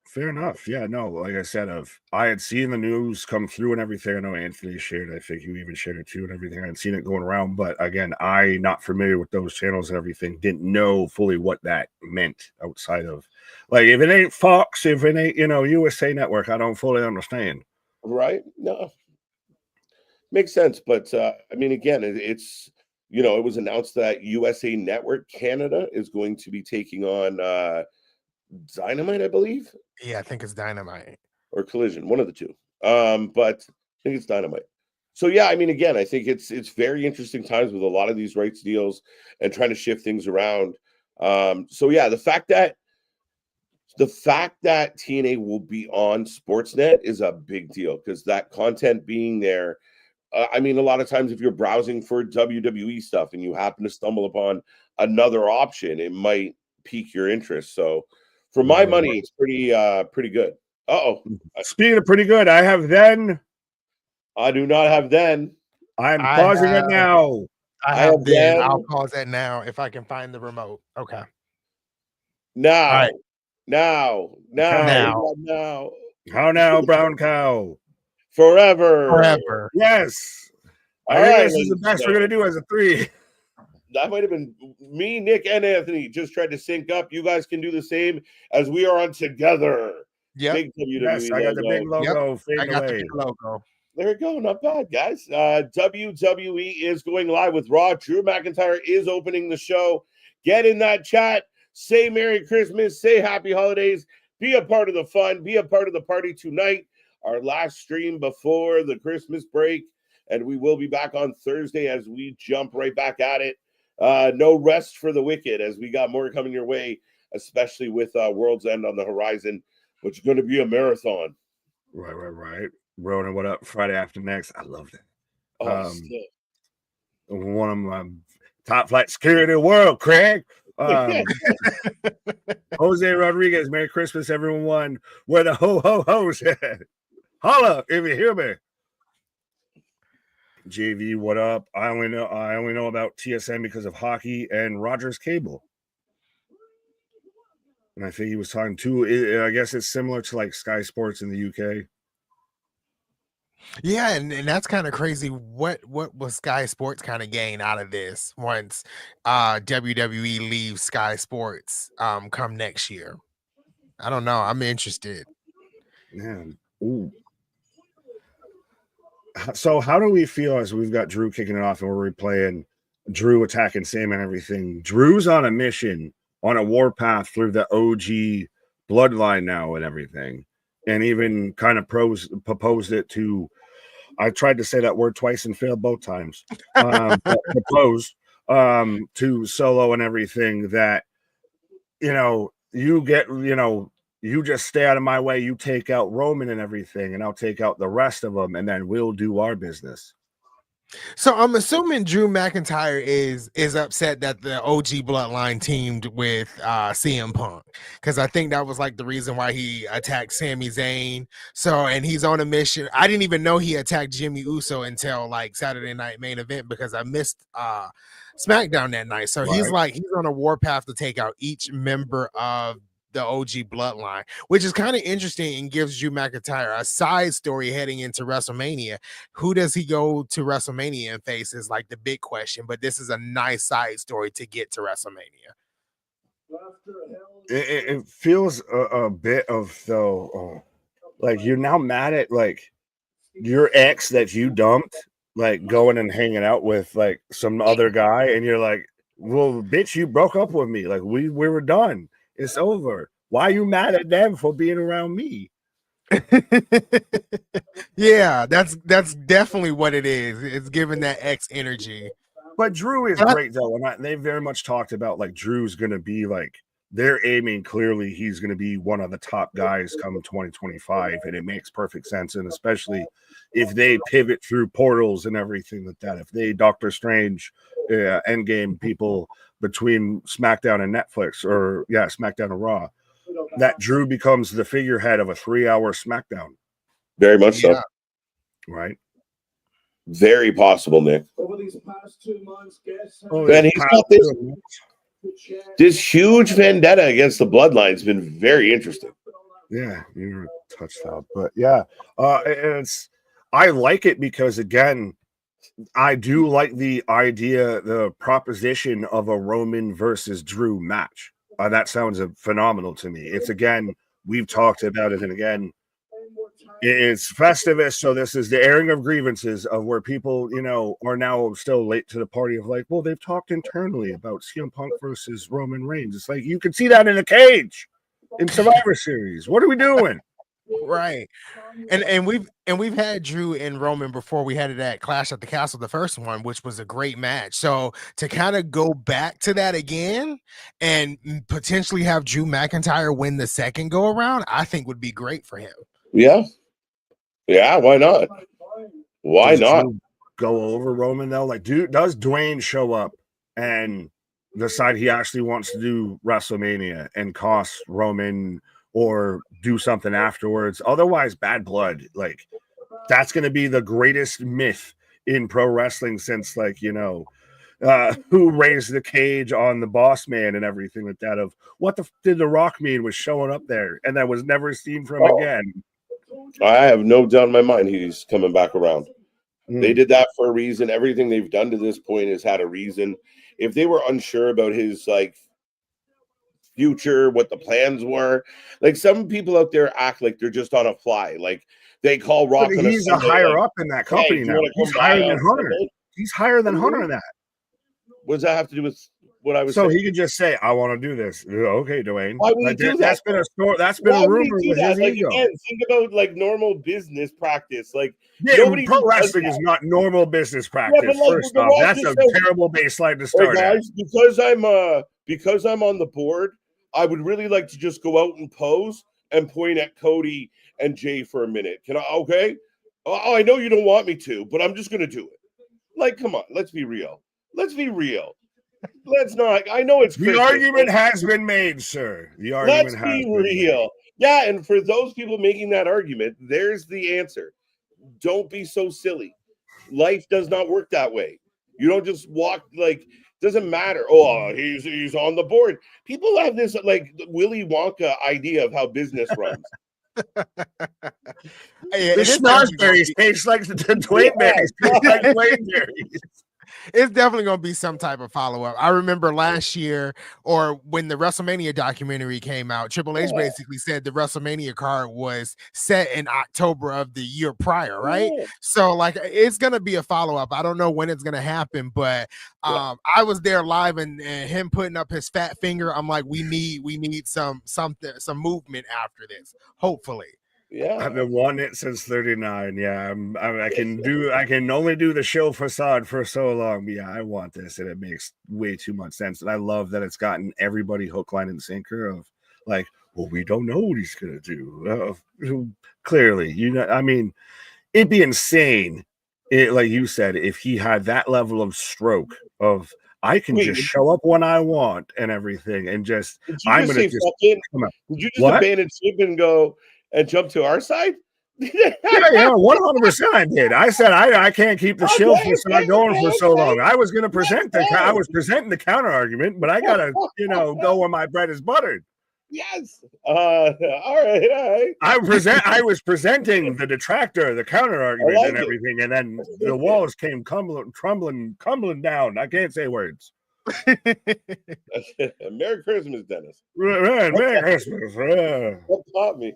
S2: Fair enough. Yeah, no, like I said, I had seen the news come through and everything. I know Anthony shared, I think you even shared it too and everything. I had seen it going around, but again, I'm not familiar with those channels and everything. Didn't know fully what that meant outside of like if it ain't Fox, if it ain't, USA Network, I don't fully understand.
S1: Right? No. Makes sense. But I mean, again, it's it was announced that USA Network Canada is going to be taking on Dynamite, I believe.
S3: Yeah, I think it's Dynamite
S1: or Collision, one of the two. But I think it's Dynamite. So yeah, I mean, again, I think it's very interesting times with a lot of these rights deals and trying to shift things around. So yeah, the fact that TNA will be on Sportsnet is a big deal because that content being there. I mean, a lot of times if you're browsing for WWE stuff and you happen to stumble upon another option, it might pique your interest. So for my money, it's pretty good.
S2: Speaking of pretty good, I have then.
S1: I do not have then.
S2: I'm pausing it now.
S3: I have then. I'll pause that now if I can find the remote. Okay.
S1: Now.
S3: Right.
S1: Now.
S2: How now, brown cow?
S1: Forever.
S2: Yes. I think this is the best we're gonna do as a 3.
S1: that might have been me, Nick, and Anthony just tried to sync up. You guys can do the same as we are on together.
S3: Yep.
S1: Big WWE
S2: Yes, I got the big logo fading
S3: I got
S2: away.
S3: the big logo.
S1: There you go. Not bad, guys. WWE is going live with Raw. Drew McIntyre is opening the show. Get in that chat. Say Merry Christmas. Say Happy Holidays. Be a part of the fun. Be a part of the party tonight. Our last stream before the Christmas break. And we will be back on Thursday as we jump right back at it. No rest for the wicked as we got more coming your way, especially with World's End on the horizon, which is going to be a marathon.
S2: Right. Ronan, what up? Friday after next. I love that.
S1: Oh,
S2: one of my top flight security in the world, Craig. Jose Rodriguez, Merry Christmas, everyone. Where the ho-ho-ho's at? Holla if you hear me. JV, what up? I only know about TSN because of hockey and Rogers Cable. And I think he was talking too. I guess it's similar to like Sky Sports in the UK.
S3: Yeah, and that's kind of crazy. What was Sky Sports kind of gain out of this once WWE leaves Sky Sports come next year? I don't know. I'm interested.
S2: Yeah. Ooh. So how do we feel as we've got Drew kicking it off and we're replaying Drew attacking Sam and everything? Drew's on a mission, on a warpath through the OG bloodline now and everything. And even kind of proposed it to, I tried to say that word twice and failed both times. Proposed to Solo and everything that, you just stay out of my way. You take out Roman and everything, and I'll take out the rest of them, and then we'll do our business.
S3: So I'm assuming Drew McIntyre is upset that the OG bloodline teamed with CM Punk, because I think that was like the reason why he attacked Sami Zayn. So, and he's on a mission. I didn't even know he attacked Jimmy Uso until like Saturday Night Main Event because I missed SmackDown that night. So he's on a warpath to take out each member of the OG bloodline, which is kind of interesting and gives Drew McIntyre a side story heading into WrestleMania. Who does he go to WrestleMania and face is like the big question, but this is a nice side story to get to WrestleMania.
S2: It feels a bit of though, like you're now mad at like your ex that you dumped, like going and hanging out with like some other guy, and you're like, well, bitch, you broke up with me. Like we were done. It's over. Why are you mad at them for being around me?
S3: Yeah, that's definitely what it is. It's giving that X energy.
S2: But Drew is great though, and they very much talked about like Drew's going to be like they're aiming clearly. He's going to be one of the top guys come 2025, and it makes perfect sense. And especially if they pivot through portals and everything like that, if they Doctor Strange, Endgame people between SmackDown and Netflix, or SmackDown and Raw, that Drew becomes the figurehead of a 3-hour SmackDown.
S1: Very much so.
S2: Right.
S1: Very possible, Nick.
S4: Over these past 2 months,
S1: and he's got this huge vendetta against the Bloodline. It's been very interesting.
S2: Yeah, you were touched out, but I like it because again, I do like the idea, the proposition of a Roman versus Drew match. That sounds phenomenal to me. It's again, we've talked about it, and again, it's Festivus, so this is the airing of grievances of where people, are now still late to the party of like, well, they've talked internally about CM Punk versus Roman Reigns. It's like you can see that in a cage in Survivor Series. What are we doing?
S3: Right. And we've had Drew and Roman before. We had it at Clash at the Castle, the first one, which was a great match. So to kind of go back to that again and potentially have Drew McIntyre win the second go around, I think would be great for him.
S1: Yeah, why not? Why not
S2: go over Roman though? Like, does Dwayne show up and decide he actually wants to do WrestleMania and cost Roman or do something afterwards? Otherwise, bad blood. Like, that's going to be the greatest myth in pro wrestling since, like, who raised the cage on the Boss Man and everything like that. Of what did The Rock mean was showing up there and that was never seen from again.
S1: I have no doubt in my mind he's coming back around. They did that for a reason. Everything they've done to this point has had a reason. if they were unsure about his like future, what the plans were. Like some people out there act like they're just on a fly. Like they call Rock on
S2: he's a
S1: Sunday,
S2: higher
S1: like,
S2: up in that
S1: hey,
S2: company now. He's higher than Hunter. He's higher than Hunter in that.
S1: What does that have to do with what I was
S2: so
S1: saying?
S2: He could just say, I want to do this. Okay, Dwayne.
S1: Why would he do that?
S2: That's been a story. That's been a rumor with his
S1: like,
S2: ego.
S1: Again, think about like normal business practice. Like
S2: nobody pro wrestling is not normal business practice. Yeah, first off, that's a terrible baseline to start
S1: guys, at. Because I'm on the board, I would really like to just go out and pose and point at Cody and Jay for a minute. Can I? Okay. Oh, I know you don't want me to, but I'm just gonna do it. Like, come on, let's be real. Let's be real. Let's not. I know it's
S2: the argument has been made, sir. The argument has been real.
S1: Yeah, and for those people making that argument, there's the answer. Don't be so silly. Life does not work that way. You don't just walk like doesn't matter. Oh, he's on the board. People have this like Willy Wonka idea of how business runs.
S2: The schnozberries taste like the Dwayne berries. Taste like Dwayne berries.
S3: It's definitely going to be some type of follow-up. I remember last year, or when the WrestleMania documentary came out, Triple H basically said the WrestleMania card was set in October of the year prior, right? So, like, it's going to be a follow-up. I don't know when it's going to happen, but I was there live, and him putting up his fat finger. I'm like, we need some movement after this, hopefully.
S1: Yeah,
S2: I've been wanting it since '39. Yeah, I can only do the show facade for so long. But yeah, I want this, and it makes way too much sense. And I love that it's gotten everybody hook, line, and sinker of like, well, we don't know what he's gonna do. Clearly, I mean, it'd be insane. Like you said, if he had that level of stroke of I can just show up when I want and everything, and just I'm gonna just come out.
S1: Did you just abandon ship and go? And jump to our side?
S2: yeah, 100% I did. I said I can't keep the shield facade going for so long. I was going to present I was presenting the counter argument, but I got to, go where my bread is buttered.
S1: Yes. All right.
S2: I was presenting the detractor, the counter argument and everything, and then the walls came crumbling down. I can't say words.
S1: Merry Christmas, Dennis.
S2: Merry Christmas.
S1: What taught me?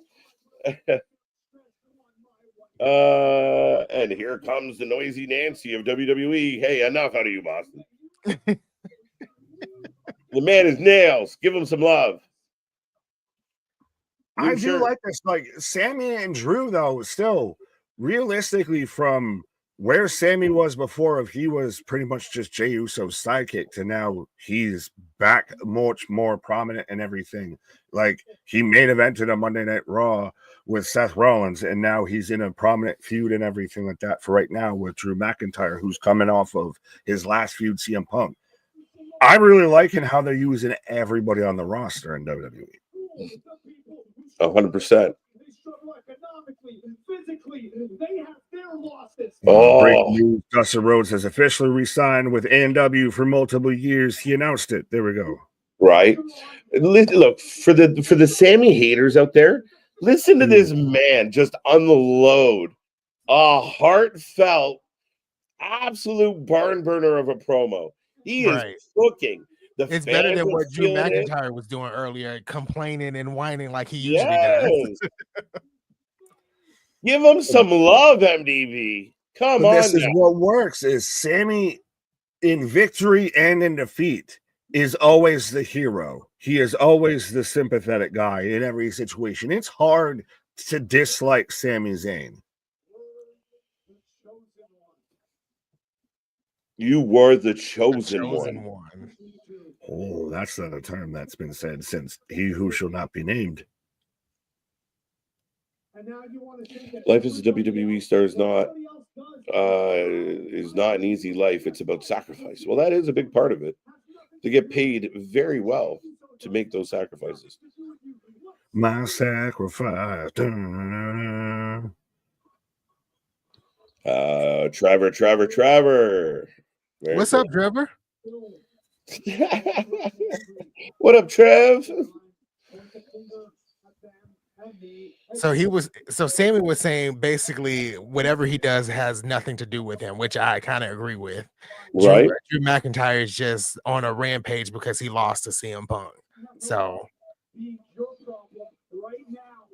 S1: And here comes the noisy Nancy of WWE. Hey, enough out of you, Boston. The man is nails. Give him some love.
S2: I do like this. Like Sammy and Drew, though, still realistically from where Sammy was before, if he was pretty much just Jey Uso's sidekick, to now he's back much more prominent and everything. Like he main evented a Monday Night Raw with Seth Rollins, and now he's in a prominent feud and everything like that for right now with Drew McIntyre, who's coming off of his last feud, CM Punk. I'm really liking how they're using everybody on the roster in WWE.
S1: 100%.
S2: Breaking news: Dustin Rhodes has officially re-signed with AEW for multiple years. He announced it. There we go.
S1: Right. Look, for the Sammy haters out there, listen to this man just unload a heartfelt, absolute barn burner of a promo. He is cooking.
S3: It's better than what Drew McIntyre was doing earlier, complaining and whining like he usually does.
S1: Give him some love, MDV. Come on.
S2: This is what works: is Sammy in victory and in defeat is always the hero. He is always the sympathetic guy in every situation. It's hard to dislike Sami Zayn.
S1: You were the chosen one.
S2: Oh, that's not a term that's been said since He Who Shall Not Be Named.
S1: Life as a WWE star is not an easy life. It's about sacrifice. Well, that is a big part of it. To get paid very well to make those sacrifices.
S2: My sacrifice.
S1: Trevor.
S3: What's up, Trevor?
S1: What up, Trev?
S3: So Sammy was saying basically whatever he does has nothing to do with him, which I kind of agree with.
S1: Right.
S3: Drew McIntyre is just on a rampage because he lost to CM Punk. So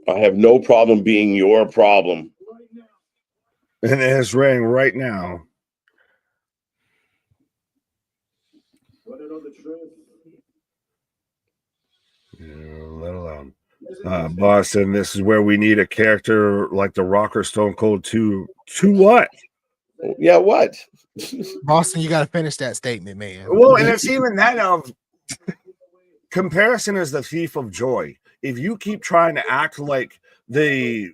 S1: I have no problem being your problem.
S2: And it's raining right now. Yeah, let alone. Boston, this is where we need a character like The Rock or Stone Cold to what?
S1: Yeah, what?
S3: Boston, you got to finish that statement, man.
S2: Well, and it's even that of comparison is the thief of joy. If you keep trying to act like the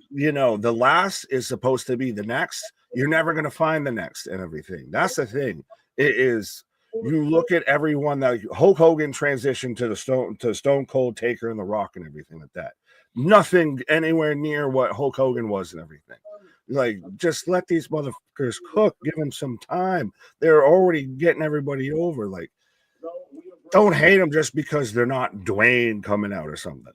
S2: last is supposed to be the next, you're never going to find the next and everything. That's the thing. It is. You look at everyone that Hulk Hogan transitioned to Stone Cold, Taker, and The Rock and everything like that. Nothing anywhere near what Hulk Hogan was and everything. Like, just let these motherfuckers cook. Give them some time. They're already getting everybody over. Like, don't hate them just because they're not Dwayne coming out or something.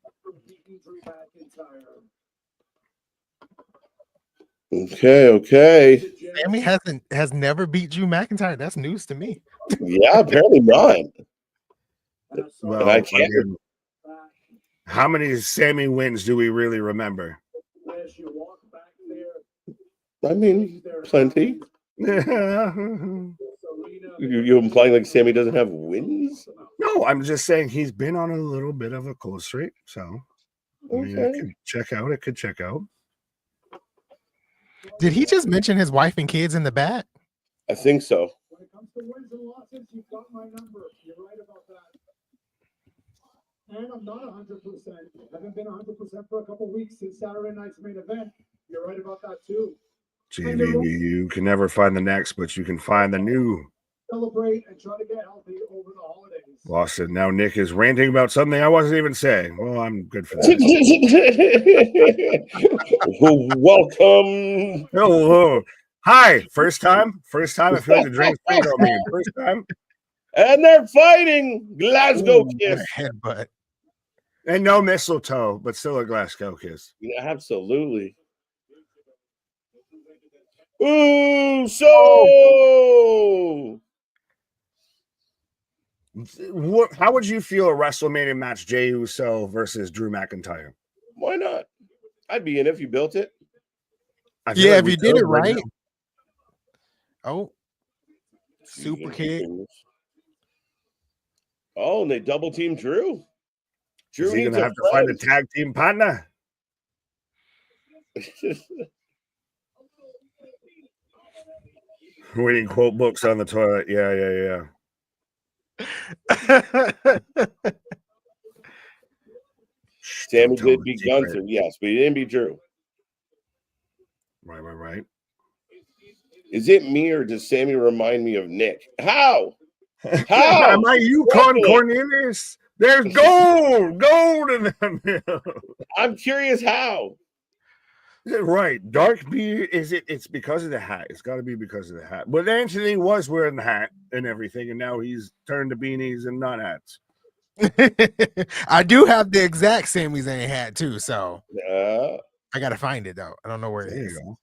S1: Okay.
S3: Sammy has never beat Drew McIntyre. That's news to me.
S1: Yeah, apparently not.
S2: Well, again, how many Sammy wins do we really remember?
S1: I mean, plenty. You implying like Sammy doesn't have wins?
S2: No, I'm just saying he's been on a little bit of a close streak. So, I mean, it could check out. It could check out.
S3: Did he just mention his wife and kids in the back?
S1: I think so.
S4: When it comes to wins and losses, you've got my number. You're right about that. And I'm not 100%. Haven't been 100% for a couple weeks since Saturday night's main event. You're right about that too.
S2: JV, you can never find the next, but you can find the new.
S4: Celebrate and try to get healthy over the holidays.
S2: Boston. Now Nick is ranting about something I wasn't even saying. Well, I'm good for that.
S1: Welcome.
S2: Hello. Hi. First time. I feel like the drink's playing on me. First time.
S1: And they're fighting. Glasgow kiss.
S3: Headbutt.
S2: And no mistletoe, but still a Glasgow kiss.
S1: Yeah, absolutely. Ooh, so
S2: how would you feel a WrestleMania match, Jey Uso versus Drew McIntyre?
S1: Why not? I'd be in if you built it.
S3: Yeah, if you did it right. Oh, super kick.
S1: Oh, and they double team Drew.
S2: Is he gonna have to find a tag team partner? Reading quote books on the toilet. Yeah.
S1: Sammy did beat Gunther, yes, but he didn't beat Drew.
S2: Right.
S1: Is it me or does Sammy remind me of Nick? How?
S2: Am I Yukon Cornelius? There's gold in them.
S1: I'm curious how.
S2: Right, dark beard. It's because of the hat. It's got to be because of the hat. But Anthony was wearing the hat and everything, and now he's turned to beanies and not hats.
S3: I do have the exact Sami Zayn hat too, so I gotta find it though. I don't know where it is.
S2: Go.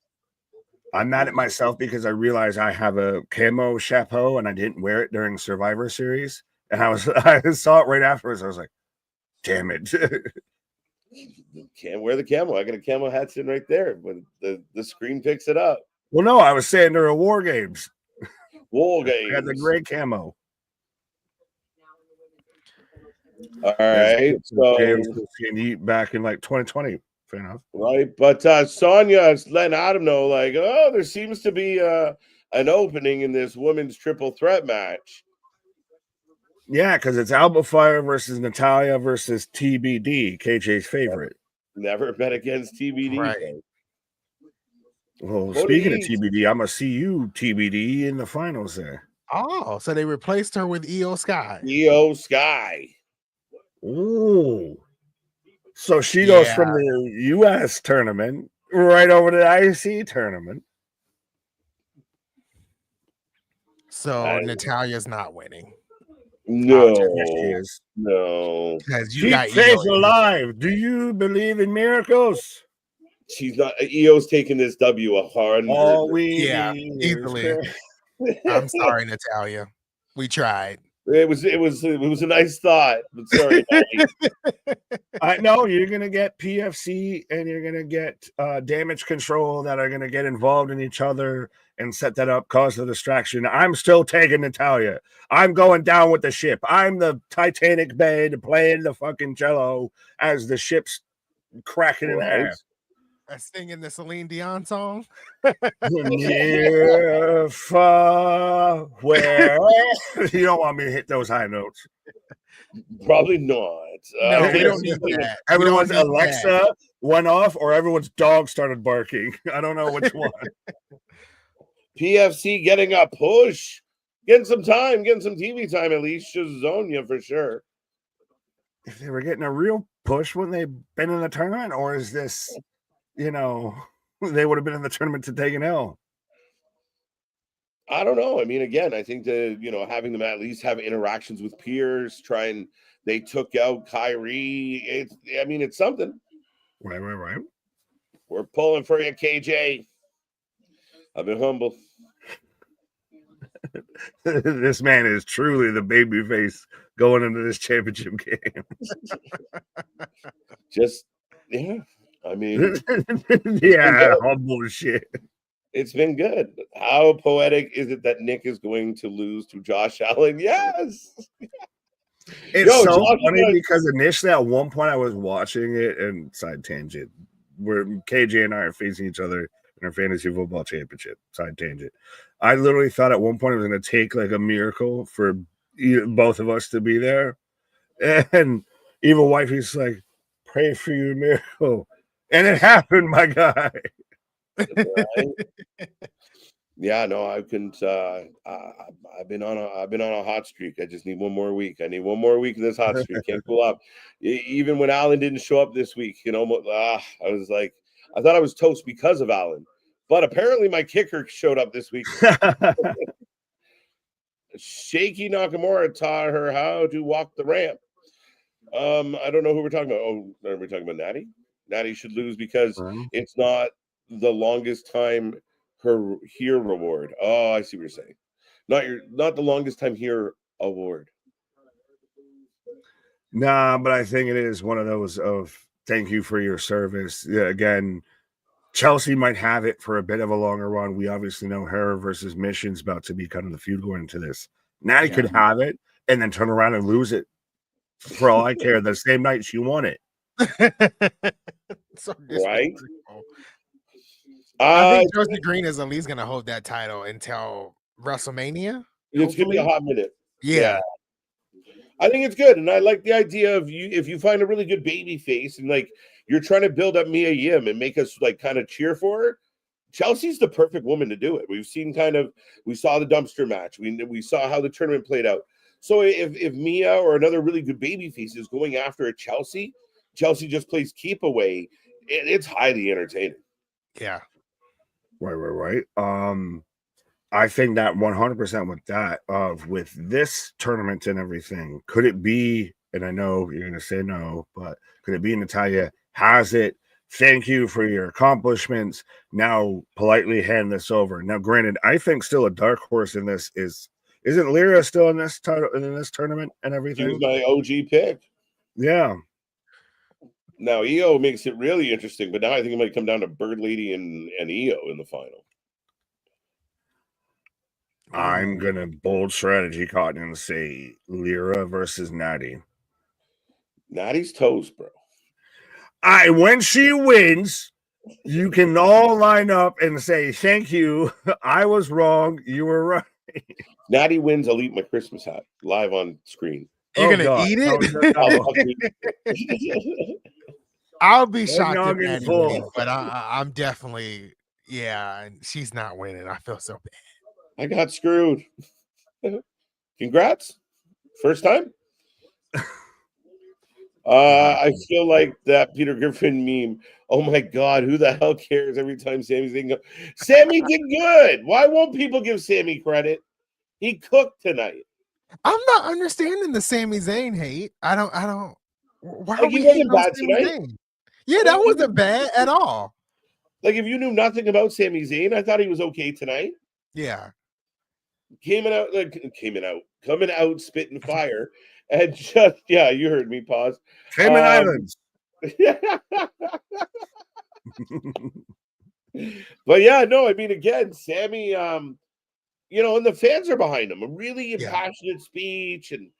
S2: I'm mad at myself because I realized I have a camo chapeau and I didn't wear it during Survivor Series, and I saw it right afterwards. I was like, "Damn it."
S1: Can't wear the camo. I got a camo hat sitting right there, but the screen picks it up.
S2: Well, no, I was saying there are War Games.
S1: War Games.
S2: I had the gray camo.
S1: All right. So
S2: eat back in like 2020. Fair enough.
S1: Right. But Sonya is letting Adam know, like, oh, there seems to be an opening in this women's triple threat match.
S2: Yeah, because it's Alba Fire versus Natalia versus TBD, KJ's favorite.
S1: Never bet against TBD.
S3: Right.
S2: Well, speaking of TBD, I'm going to see you, TBD, in the finals there.
S3: Oh, so they replaced her with Io Sky.
S1: Io Sky.
S2: Ooh. So she goes from the U.S. tournament right over to the IC tournament.
S3: So Natalia's not winning.
S1: No,
S2: she is.
S1: No.
S2: Keep faith alive. Do you believe in miracles?
S1: She's not. EO's taking this W 100.
S2: All we
S3: Yeah,
S2: need
S3: easily.
S2: is
S3: I'm sorry, Natalia. We tried.
S1: It was a nice thought, but sorry, Natty.
S2: I know you're gonna get PFC and you're gonna get damage control that are gonna get involved in each other and set that up, cause the distraction. I'm still taking Natalia. I'm going down with the ship. I'm the Titanic bed playing the fucking cello as the ship's cracking in half.
S3: Singing the Celine Dion song.
S2: Near, far, where you don't want me to hit those high notes.
S1: Probably not.
S3: No, we don't need that.
S2: Everyone's Alexa went off, or everyone's dog started barking. I don't know which one.
S1: PFC getting a push, getting some time, getting some TV time at least. Just zone you for sure.
S2: If they were getting a real push, wouldn't they been in the tournament, or is this, you know, they would have been in the tournament to take an L?
S1: I don't know. I mean, again, I think having them at least have interactions with peers, they took out Kyrie. It's something.
S2: Right.
S1: We're pulling for you, KJ. I've been humble.
S2: This man is truly the baby face going into this championship game.
S1: I mean,
S2: yeah, humble shit.
S1: It's been good. How poetic is it that Nick is going to lose to Josh Allen? Yes.
S2: It's so funny because initially at one point I was watching it, and side tangent, where KJ and I are facing each other in our fantasy football championship. Side tangent. I literally thought at one point it was going to take like a miracle for both of us to be there. And Evil Wifey's like, pray for your miracle. And it happened, my guy.
S1: Right? Yeah, no, I couldn't. I've been on a hot streak. I just need one more week. I need one more week of this hot streak. Can't cool up. Even when Allen didn't show up this week, I was like, I thought I was toast because of Allen, but apparently my kicker showed up this week. Shaky Nakamura taught her how to walk the ramp. I don't know who we're talking about. Oh, are we talking about Natty? Natty should lose because it's not the longest time her here reward. Oh, I see what you're saying. Not the longest time here award.
S2: Nah, but I think it is one of those of thank you for your service. Yeah, again, Chelsea might have it for a bit of a longer run. We obviously know her versus Mission's about to be kind of the feud going into this. Natty could have it and then turn around and lose it. For all I care, the same night she won it.
S3: So
S1: right?
S3: I think Josie Green is at least going to hold that title until WrestleMania.
S1: It's going to be a hot minute.
S3: Yeah.
S1: I think it's good. And I like the idea of if you find a really good baby face and like you're trying to build up Mia Yim and make us like kind of cheer for her, Chelsea's the perfect woman to do it. We saw the dumpster match. We saw how the tournament played out. So if Mia or another really good baby face is going after a Chelsea just plays keep away. It's highly entertaining.
S3: Yeah.
S2: Right. I think that 100% with that with this tournament and everything, could it be, and I know you're going to say no, but could it be Natalia has it? Thank you for your accomplishments. Now politely hand this over. Now, granted, I think still a dark horse in this isn't Lyra still in this title in this tournament and everything?
S1: She was my OG pick.
S2: Yeah.
S1: Now EO makes it really interesting, but now I think it might come down to Bird Lady and EO in the final.
S2: I'm gonna bold strategy, Cotton, and say Lyra versus Natty.
S1: Natty's toast, bro.
S2: When she wins, you can all line up and say thank you. I was wrong. You were right.
S1: Natty wins. I'll eat my Christmas hat live on screen.
S3: You're gonna eat it? I'll be shocked if Natty wins, but I'm definitely she's not winning. I feel so bad.
S1: I got screwed. Congrats. First time. I feel like that Peter Griffin meme. Oh my God, who the hell cares every time Sami Zayn goes? Sami did good. Why won't people give Sami credit? He cooked tonight.
S3: I'm not understanding the Sami Zayn hate. I don't. Why are
S1: Like,
S3: we hating on Sami Zayn? Yeah, that wasn't bad at all.
S1: Like, if you knew nothing about Sami Zayn, I thought he was okay tonight.
S3: Yeah.
S1: Coming out, spitting fire, and just you heard me pause.
S2: Cayman Islands.
S1: But yeah, no, I mean, again, Sammy, and the fans are behind him. A really impassionate speech, and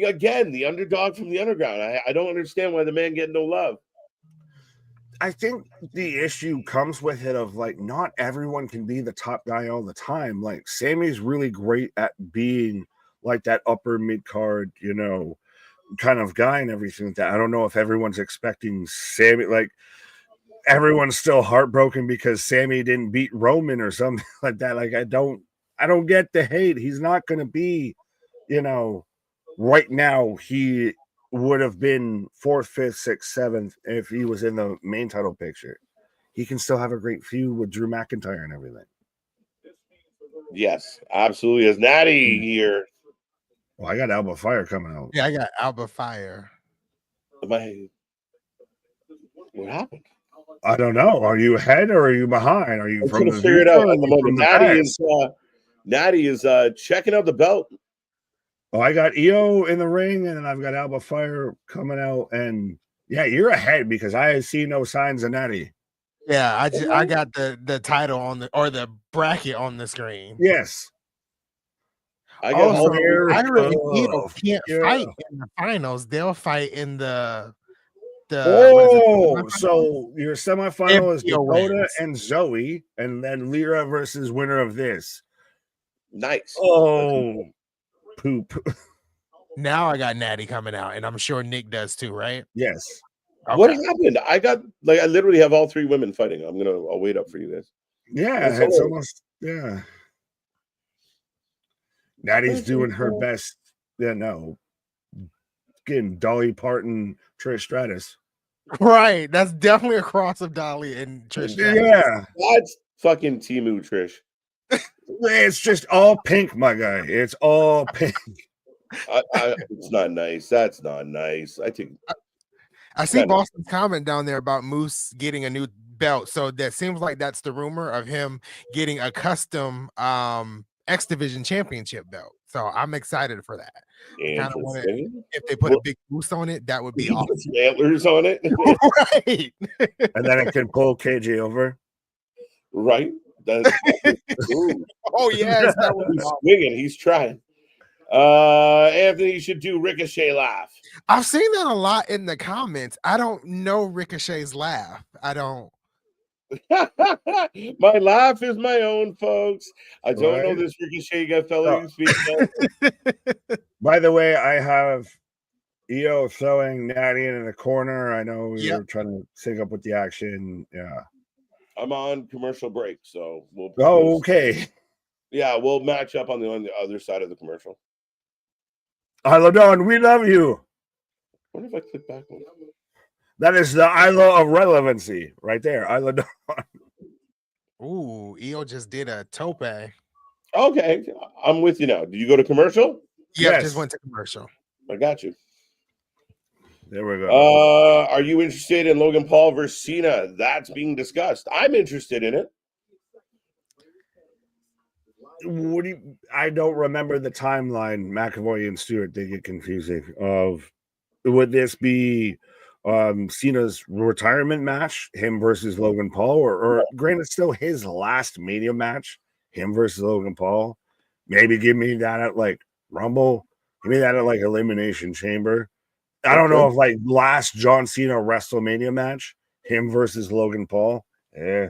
S1: again, the underdog from the underground. I don't understand why the man getting no love.
S2: I think the issue comes with it of like not everyone can be the top guy all the time. Like Sammy's really great at being like that upper mid card, kind of guy and everything like that. I don't know if everyone's expecting Sammy, like everyone's still heartbroken because Sammy didn't beat Roman or something like that. Like I don't get the hate. He's not going to be, right now he would have been 4th, 5th, 6th, 7th if he was in the main title picture. He can still have a great feud with Drew McIntyre and everything.
S1: Yes, absolutely. Is Natty here?
S2: Well, I got Alba Fire coming out.
S3: Yeah, I got Alba Fire.
S1: What happened?
S2: I don't know. Are you ahead or are you behind? Are you
S1: I'm
S2: from
S1: trying
S2: the
S1: to figure it out at the moment.
S2: past?
S1: Natty is checking out the belt.
S2: Oh, I got EO in the ring, and then I've got Alba Fire coming out, and you're ahead because I see no signs of Natty.
S3: Yeah, I got the title on the bracket on the screen.
S2: Yes.
S3: I heard if EO can't fight in the finals, they'll fight in the
S2: so your semifinal is Dakota
S3: wins.
S2: and Zoe, and then Lyra versus winner of this.
S1: Nice.
S2: Oh, poop.
S3: Now I got Natty coming out, and I'm sure Nick does too, right?
S2: Yes.
S1: Okay. What happened? I literally have all 3 women fighting. I'll wait up for you guys.
S2: Yeah, it's almost Natty's doing her best. Yeah, no. Getting Dolly Parton, Trish Stratus.
S3: Right. That's definitely a cross of Dolly and Trish Stratus.
S2: Yeah.
S1: That's fucking Timu Trish.
S2: It's just all pink, my guy. It's all pink.
S1: It's not nice. That's not nice.
S3: I see Boston's comment down there about Moose getting a new belt. So that seems like that's the rumor of him getting a custom X Division championship belt. So I'm excited for that. If they put a big Moose on it, that would be awesome.
S1: Antlers on it.
S3: Right.
S2: And then it can pull KJ over.
S1: Right.
S3: Oh, yes. That would
S1: he's swinging. He's trying. Anthony, you should do Ricochet laugh.
S3: I've seen that a lot in the comments. I don't know Ricochet's laugh. I don't.
S1: My laugh is my own, folks. I don't know this Ricochet fellow you speak of.
S2: By the way, I have EO throwing Natty in the corner. I know you're trying to sync up with the action. Yeah.
S1: I'm on commercial break, so we'll.
S2: Oh, okay.
S1: Yeah, we'll match up on the other side of the commercial.
S2: Isla Dawn, we love you.
S1: What if I click back one?
S2: That is the Isla of relevancy right there. Isla Dawn.
S3: Ooh, EO just did a tope.
S1: Okay, I'm with you now. Did you go to commercial?
S3: Yeah, yes. Just went to commercial.
S1: I got you.
S2: There we go.
S1: Are you interested in Logan Paul versus Cena? That's being discussed. I'm interested in it.
S2: I don't remember the timeline. McAvoy and Stewart, they get confusing. Would this be Cena's retirement match, him versus Logan Paul, or granted, still his last Mania match, him versus Logan Paul? Maybe give me that at like Rumble. Give me that at like Elimination Chamber. I don't know if like last John Cena WrestleMania match, him versus Logan Paul. Yeah.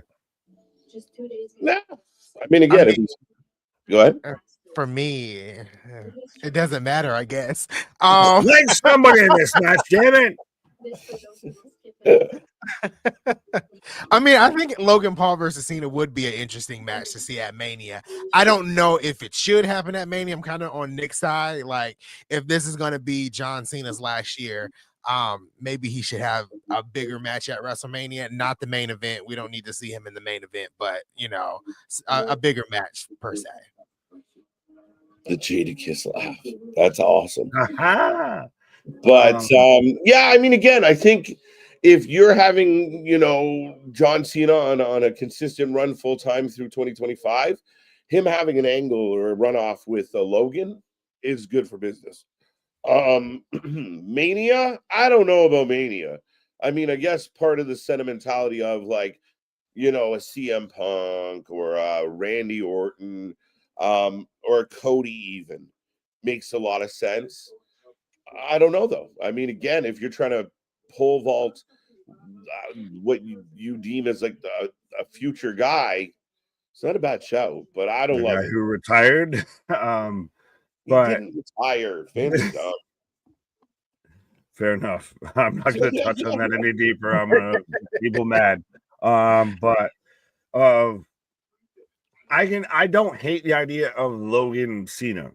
S5: Just 2 days.
S1: Yeah. I mean, again, go ahead.
S3: For me, it doesn't matter, I guess.
S2: Like somebody in this match, damn it.
S3: I mean, I think Logan Paul versus Cena would be an interesting match to see at Mania. I don't know if it should happen at Mania. I'm kind of on Nick's side. Like, if this is going to be John Cena's last year, maybe he should have a bigger match at WrestleMania, not the main event. We don't need to see him in the main event, but, a bigger match per se.
S1: The Jada Kiss laugh. That's awesome.
S2: Uh-huh.
S1: But, I mean, again, I think if you're having, John Cena on a consistent run full time through 2025, him having an angle or a runoff with Logan is good for business. Mania, I don't know about Mania. I mean, I guess part of the sentimentality of like, a CM Punk or a Randy Orton, or a Cody even makes a lot of sense. I don't know though. I mean, again, if you're trying to pole vault what you deem as like a future guy, it's not a bad show, but I don't
S2: The
S1: love
S2: guy
S1: it.
S2: who retired.
S1: He
S2: But
S1: didn't retire. Fans are dumb.
S2: fair enough. I'm not going to touch on that any deeper. I'm going to people mad. But I don't hate the idea of Logan Cena.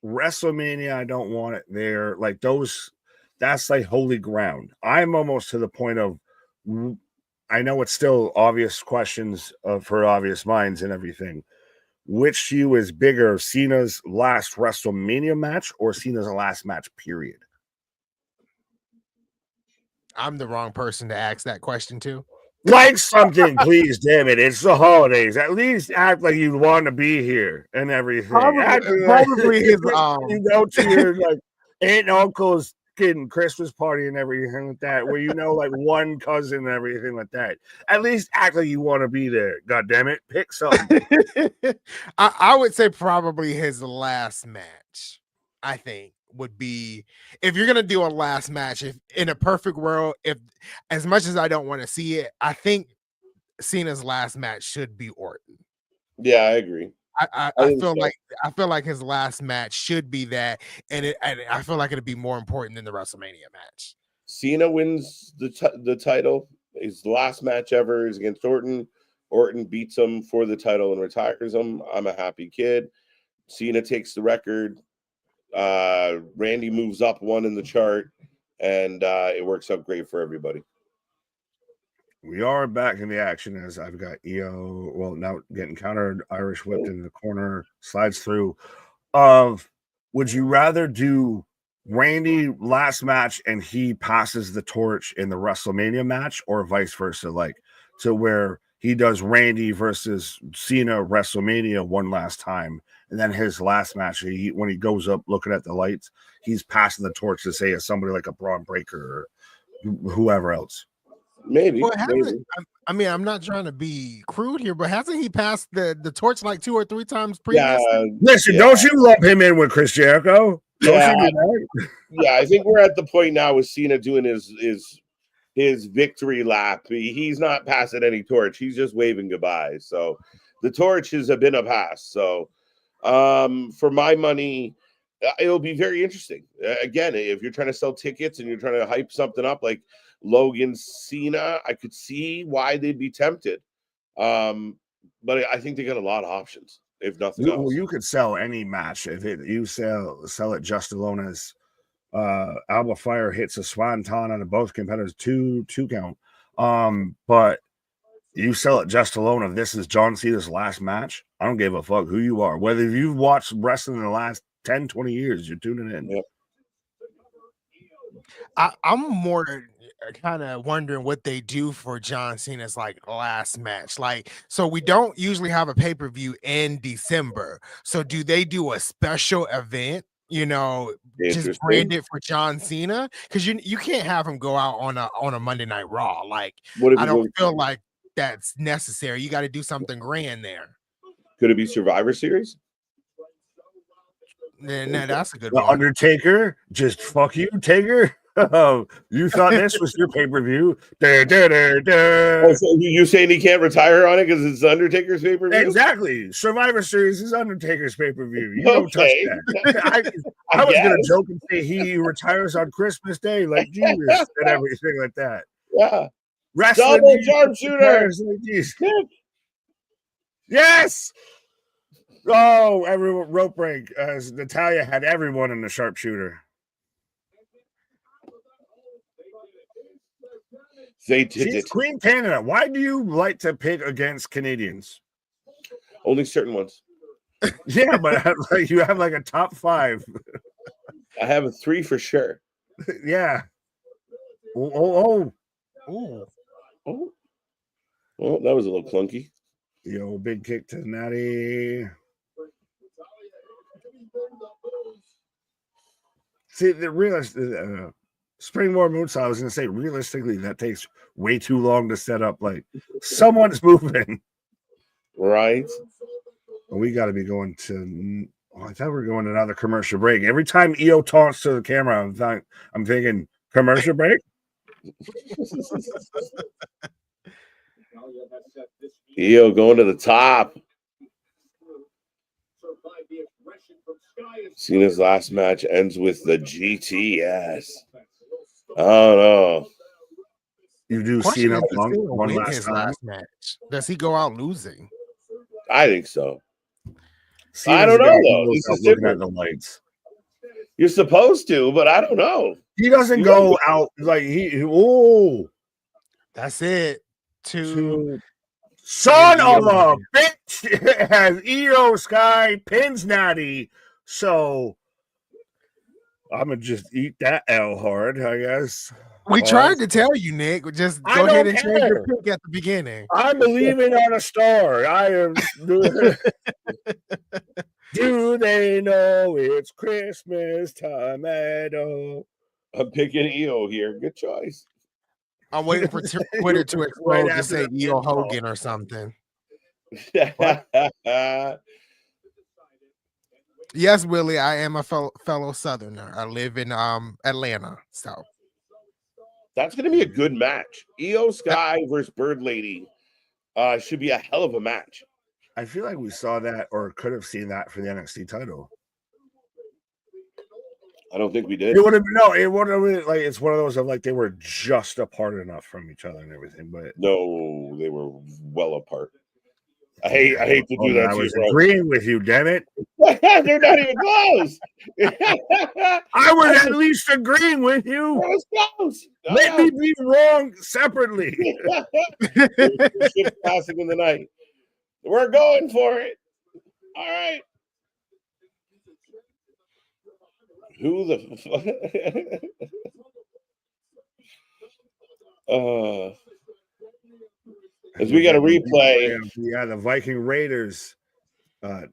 S2: WrestleMania, I don't want it there. Like those, that's like holy ground. I'm almost to the point of, I know it's still obvious questions for obvious minds and everything. Which to you is bigger, Cena's last WrestleMania match or Cena's last match, period?
S3: I'm the wrong person to ask that question to.
S2: Like something, please, damn it. It's the holidays. At least act like you want to be here and everything.
S3: Probably his
S2: you go to your like aunt and uncle's kid Christmas party and everything like that, where like one cousin and everything like that. At least act like you want to be there. God damn it. Pick something.
S3: I would say probably his last match, I think, would be, if you're gonna do a last match, if in a perfect world, if as much as I don't want to see it, I think Cena's last match should be Orton.
S1: Yeah, I agree.
S3: I feel like his last match should be that, and I feel like it'd be more important than the WrestleMania match.
S1: Cena wins the title. His last match ever is against Orton. Orton beats him for the title and retires him. I'm a happy kid. Cena takes the record. Randy moves up one in the chart, and it works out great for everybody.
S2: We are back in the action as I've got EO, well, now getting countered, Irish whipped in the corner, slides through. Would you rather do Randy last match and he passes the torch in the WrestleMania match, or vice versa, like to where he does Randy versus Cena WrestleMania one last time, and then his last match, when he goes up looking at the lights, he's passing the torch to say somebody like a Braun Breaker or whoever else?
S1: Maybe.
S3: Well, I mean, I'm not trying to be crude here, but hasn't he passed the torch like 2 or 3 times previously?
S1: Yeah.
S2: Listen, don't you lump him in with Chris Jericho?
S1: Yeah, I think we're at the point now with Cena doing his victory lap. He's not passing any torch. He's just waving goodbye. So the torch has been a pass. So for my money, it'll be very interesting. Again, if you're trying to sell tickets and you're trying to hype something up like Logan Cena, I could see why they'd be tempted. But I think they got a lot of options, if nothing else.
S2: Well, you could sell any match if you sell it just alone as Alba Fire hits a swanton on both competitors, two count. But you sell it just alone if this is John Cena's last match. I don't give a fuck who you are. Whether you've watched wrestling in the last 10, 20 years, you're tuning in.
S1: Yep.
S3: I'm more kind of wondering what they do for John Cena's like last match. Like, so we don't usually have a pay-per-view in December. So do they do a special event, just branded for John Cena? Because you can't have him go out on a Monday Night Raw. Like, I don't feel like that's necessary. You got to do something grand there.
S1: Could it be Survivor Series?
S3: No, that's a good
S2: one. Undertaker, just fuck you, Taker. Oh, you thought this was your pay-per-view?
S1: Oh, so you saying he can't retire on it because it's Undertaker's pay-per-view?
S2: Exactly. Survivor Series is Undertaker's pay-per-view. You don't touch that. I was going to joke and say he retires on Christmas Day like Jesus and everything like that.
S1: Yeah.
S2: Wrestling
S1: double sharpshooter.
S2: Yes. Oh, everyone rope break. As Natalia had everyone in the sharpshooter.
S1: They did
S2: She's
S1: it.
S2: Queen Canada. Why do you like to pick against Canadians?
S1: Only certain ones.
S2: Yeah, but you have like a top 5.
S1: I have a 3 for sure.
S2: Yeah. Oh.
S3: Ooh.
S1: Oh, well, that was a little clunky.
S2: Yo, big kick to Natty. See, the Springboard moonsault, I was going to say, realistically, that takes way too long to set up. Like, someone's moving.
S1: Right.
S2: We got to be going to. Oh, I thought we were going to another commercial break. Every time EO talks to the camera, I'm thinking commercial break.
S1: EO going to the top. Cena's last match ends with the GTS. Oh no.
S2: You do Cena one last time.
S3: Last match. Does he go out losing?
S1: I think so.
S2: Cena's
S1: I don't know though.
S2: This is looking at the lights.
S1: You're supposed to, but I don't know.
S2: He doesn't go out like he. Oh,
S3: that's it. To
S2: son of a bitch has EO Sky pins Natty. So I'm gonna just eat that L hard, I guess.
S3: We tried to tell you, Nick. Just go ahead and change your pick at the beginning.
S2: I'm believing on a star. I am. Do they know it's Christmas time at all?
S1: I'm picking EO here. Good choice.
S3: I'm waiting for Twitter to explode to say EO Hogan or something. Yes, Willie, I am a fellow Southerner. I live in Atlanta, so
S1: that's gonna be a good match. EO Sky versus Bird Lady should be a hell of a match.
S2: I feel like we saw that or could have seen that for the NXT title.
S1: I don't think we did.
S2: It would have been like it's one of those of like they were just apart enough from each other and everything, but
S1: no, they were well apart. I hate to do that.
S2: I was agreeing with you, damn it.
S1: They're not even close.
S2: I was at least agreeing with you.
S1: That was close.
S2: Let me be wrong separately.
S1: Passing in the night. We're going for it. All right. Who the as we got a replay.
S2: Yeah, the Viking Raiders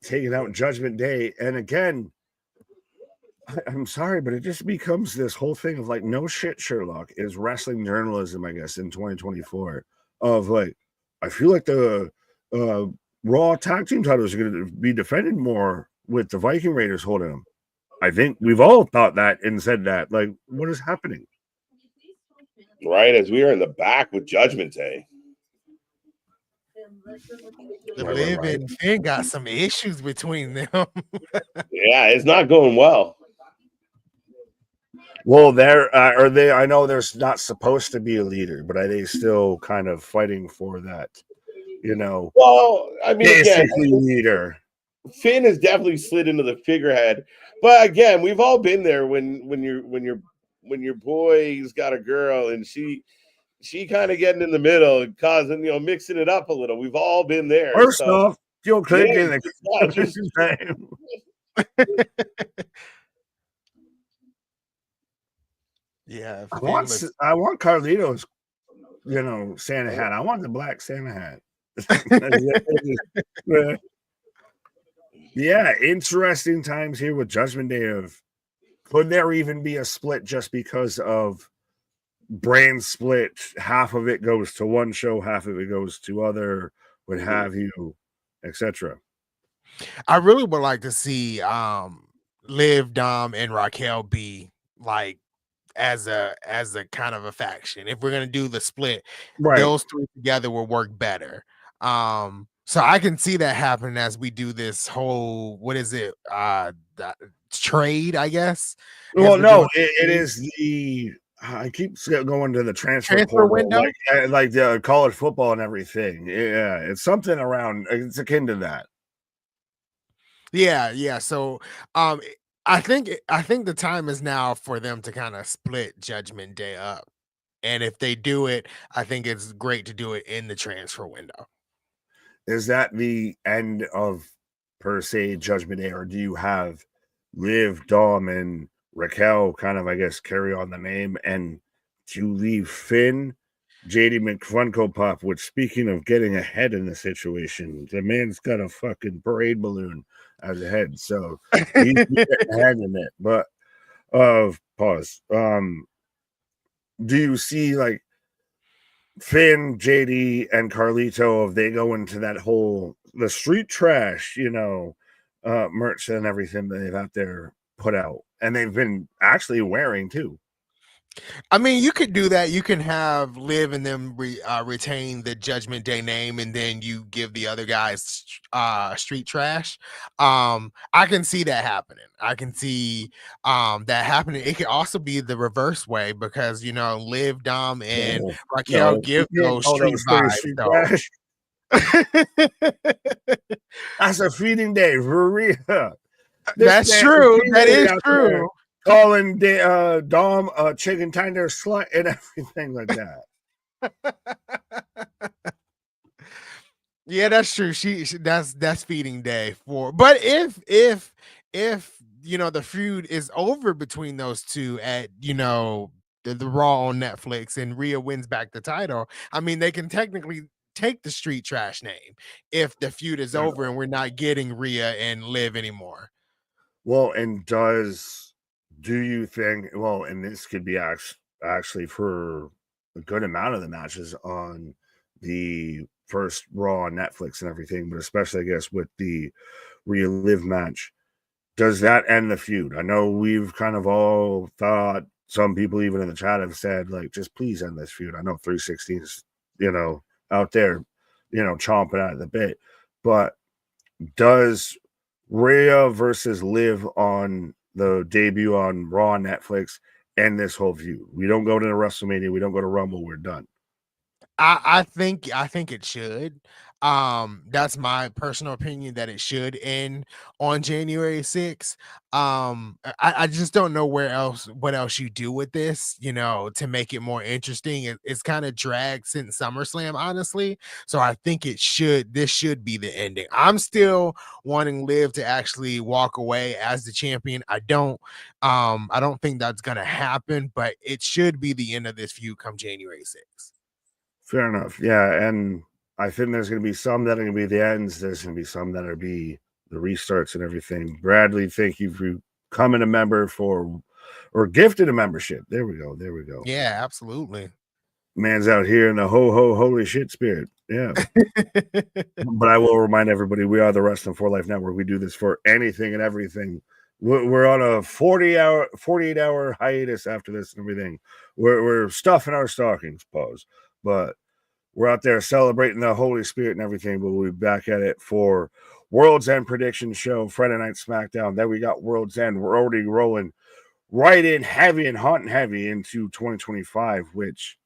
S2: taking out Judgment Day. And again, I'm sorry, but it just becomes this whole thing of like, no shit, Sherlock is wrestling journalism, I guess, in 2024. Of like, I feel like the Raw tag team titles are going to be defended more with the Viking Raiders holding them. I think we've all thought that and said that. Like, what is happening?
S1: Right, as we are in the back with Judgment Day.
S3: The Liv and Finn got some issues between them.
S1: Yeah, it's not going well.
S2: Well, are they? I know there's not supposed to be a leader, but are they still kind of fighting for that? You know,
S1: well, I mean,
S2: basically leader.
S1: Finn has definitely slid into the figurehead, but again, we've all been there when your boy's got a girl and she kind of getting in the middle and causing, mixing it up a little. We've all been there.
S2: First off, you'll click in the
S3: yeah.
S2: I want Carlito's, Santa hat. I want the black Santa hat. Yeah, interesting times here with Judgment Day. Could there even be a split just because of brand split? Half of it goes to one show, half of it goes to other, what have you, etc.
S3: I really would like to see Liv, Dom, and Raquel be like as a kind of a faction. If we're gonna do the split,
S2: right,
S3: those three together will work better. So I can see that happening as we do this whole trade, I guess.
S2: Well, no, it is the I keep going to the transfer
S3: window,
S2: like the college football and everything. Yeah, it's something around. It's akin to that.
S3: Yeah. So, I think the time is now for them to kind of split Judgment Day up, and if they do it, I think it's great to do it in the transfer window.
S2: Is that the end of per se Judgment Day, or do you have Liv, Dom, and Raquel kind of, I guess, carry on the name, and do you leave Finn JD McFunko Pop, which speaking of getting ahead in the situation, the man's got a fucking parade balloon as a head. So he's getting ahead in it. But pause. Do you see like Finn, JD, and Carlito, if they go into that whole the street trash, merch and everything that they've out there put out, and they've been actually wearing too.
S3: I mean, you could do that. You can have Liv and them retain the Judgment Day name, and then you give the other guys street trash. I can see that happening. I can see that happening. It could also be the reverse way because Liv, Dom, and Raquel give those street vibes.
S2: That's a feeding day for Rhea.
S3: That's true. That is true.
S2: Calling Dom a chicken tender slut and everything like that.
S3: Yeah, that's true. That's feeding day for. But if the feud is over between those two at the Raw on Netflix and Rhea wins back the title, I mean they can technically take the street trash name if the feud is over and we're not getting Rhea and Liv anymore.
S2: Well, and do you think, and this could be actually for a good amount of the matches on the first Raw on Netflix and everything, but especially, I guess, with the Rhea Liv match, does that end the feud? I know we've kind of all thought, some people even in the chat have said, like, just please end this feud. I know 316 is, out there, chomping at the bit, but does Rhea versus Liv on the debut on Raw on Netflix end this whole feud? We don't go to the WrestleMania, we don't go to Rumble, we're done.
S3: I think it should. That's my personal opinion that it should end on January 6th. I just don't know what else you do with this, to make it more interesting. It's kind of dragged since SummerSlam, honestly. So I think this should be the ending. I'm still wanting Liv to actually walk away as the champion. I don't think that's gonna happen, but it should be the end of this feud come January 6th.
S2: Fair enough. Yeah, and I think there's going to be some that are going to be the ends. There's going to be some that are be the restarts and everything. Bradley, thank you for becoming a member or gifted a membership. There we go.
S3: Yeah, absolutely.
S2: Man's out here in the holy shit spirit. Yeah. But I will remind everybody, we are the Wrestling for Life Network. We do this for anything and everything. We're on a 48-hour hiatus after this and everything. We're stuffing our stockings, pause. But we're out there celebrating the Holy Spirit and everything. But we'll be back at it for World's End Prediction Show, Friday Night SmackDown. Then we got World's End. We're already rolling right in heavy and hot and heavy into 2025, which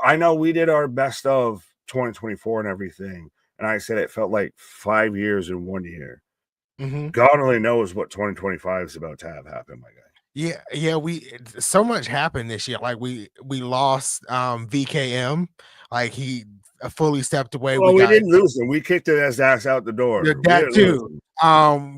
S2: I know we did our best of 2024 and everything. And I said it felt like 5 years in 1 year.
S3: Mm-hmm.
S2: God only knows what 2025 is about to have happen, my guy.
S3: Yeah, so much happened this year. Like we lost VKM, like he fully stepped away.
S2: Well, we didn't lose him. We kicked his ass out the door.
S3: That too.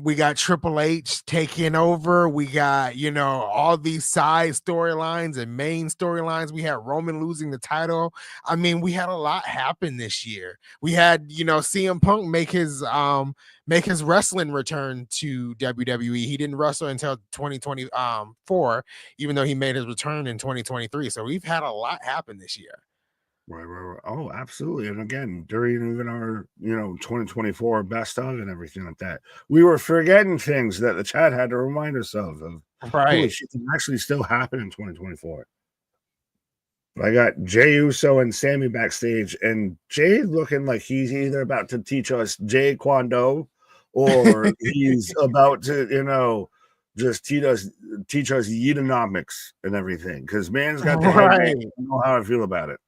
S3: We got Triple H taking over. We got all these side storylines and main storylines. We had Roman losing the title. I mean, we had a lot happen this year. We had CM Punk make his wrestling return to WWE. He didn't wrestle until 2024, even though he made his return in 2023. So we've had a lot happen this year.
S2: Right. Oh, absolutely. And again, during even our 2024 best of and everything like that, we were forgetting things that the chat had to remind us of.
S3: Right.
S2: Holy shit, can actually still happen in 2024. I got Jey Uso and Sami backstage, and Jey looking like he's either about to teach us Jay Kwon or he's about to, just teach us Yeedonomics and everything. Because man's got the head. I don't know how I feel about it.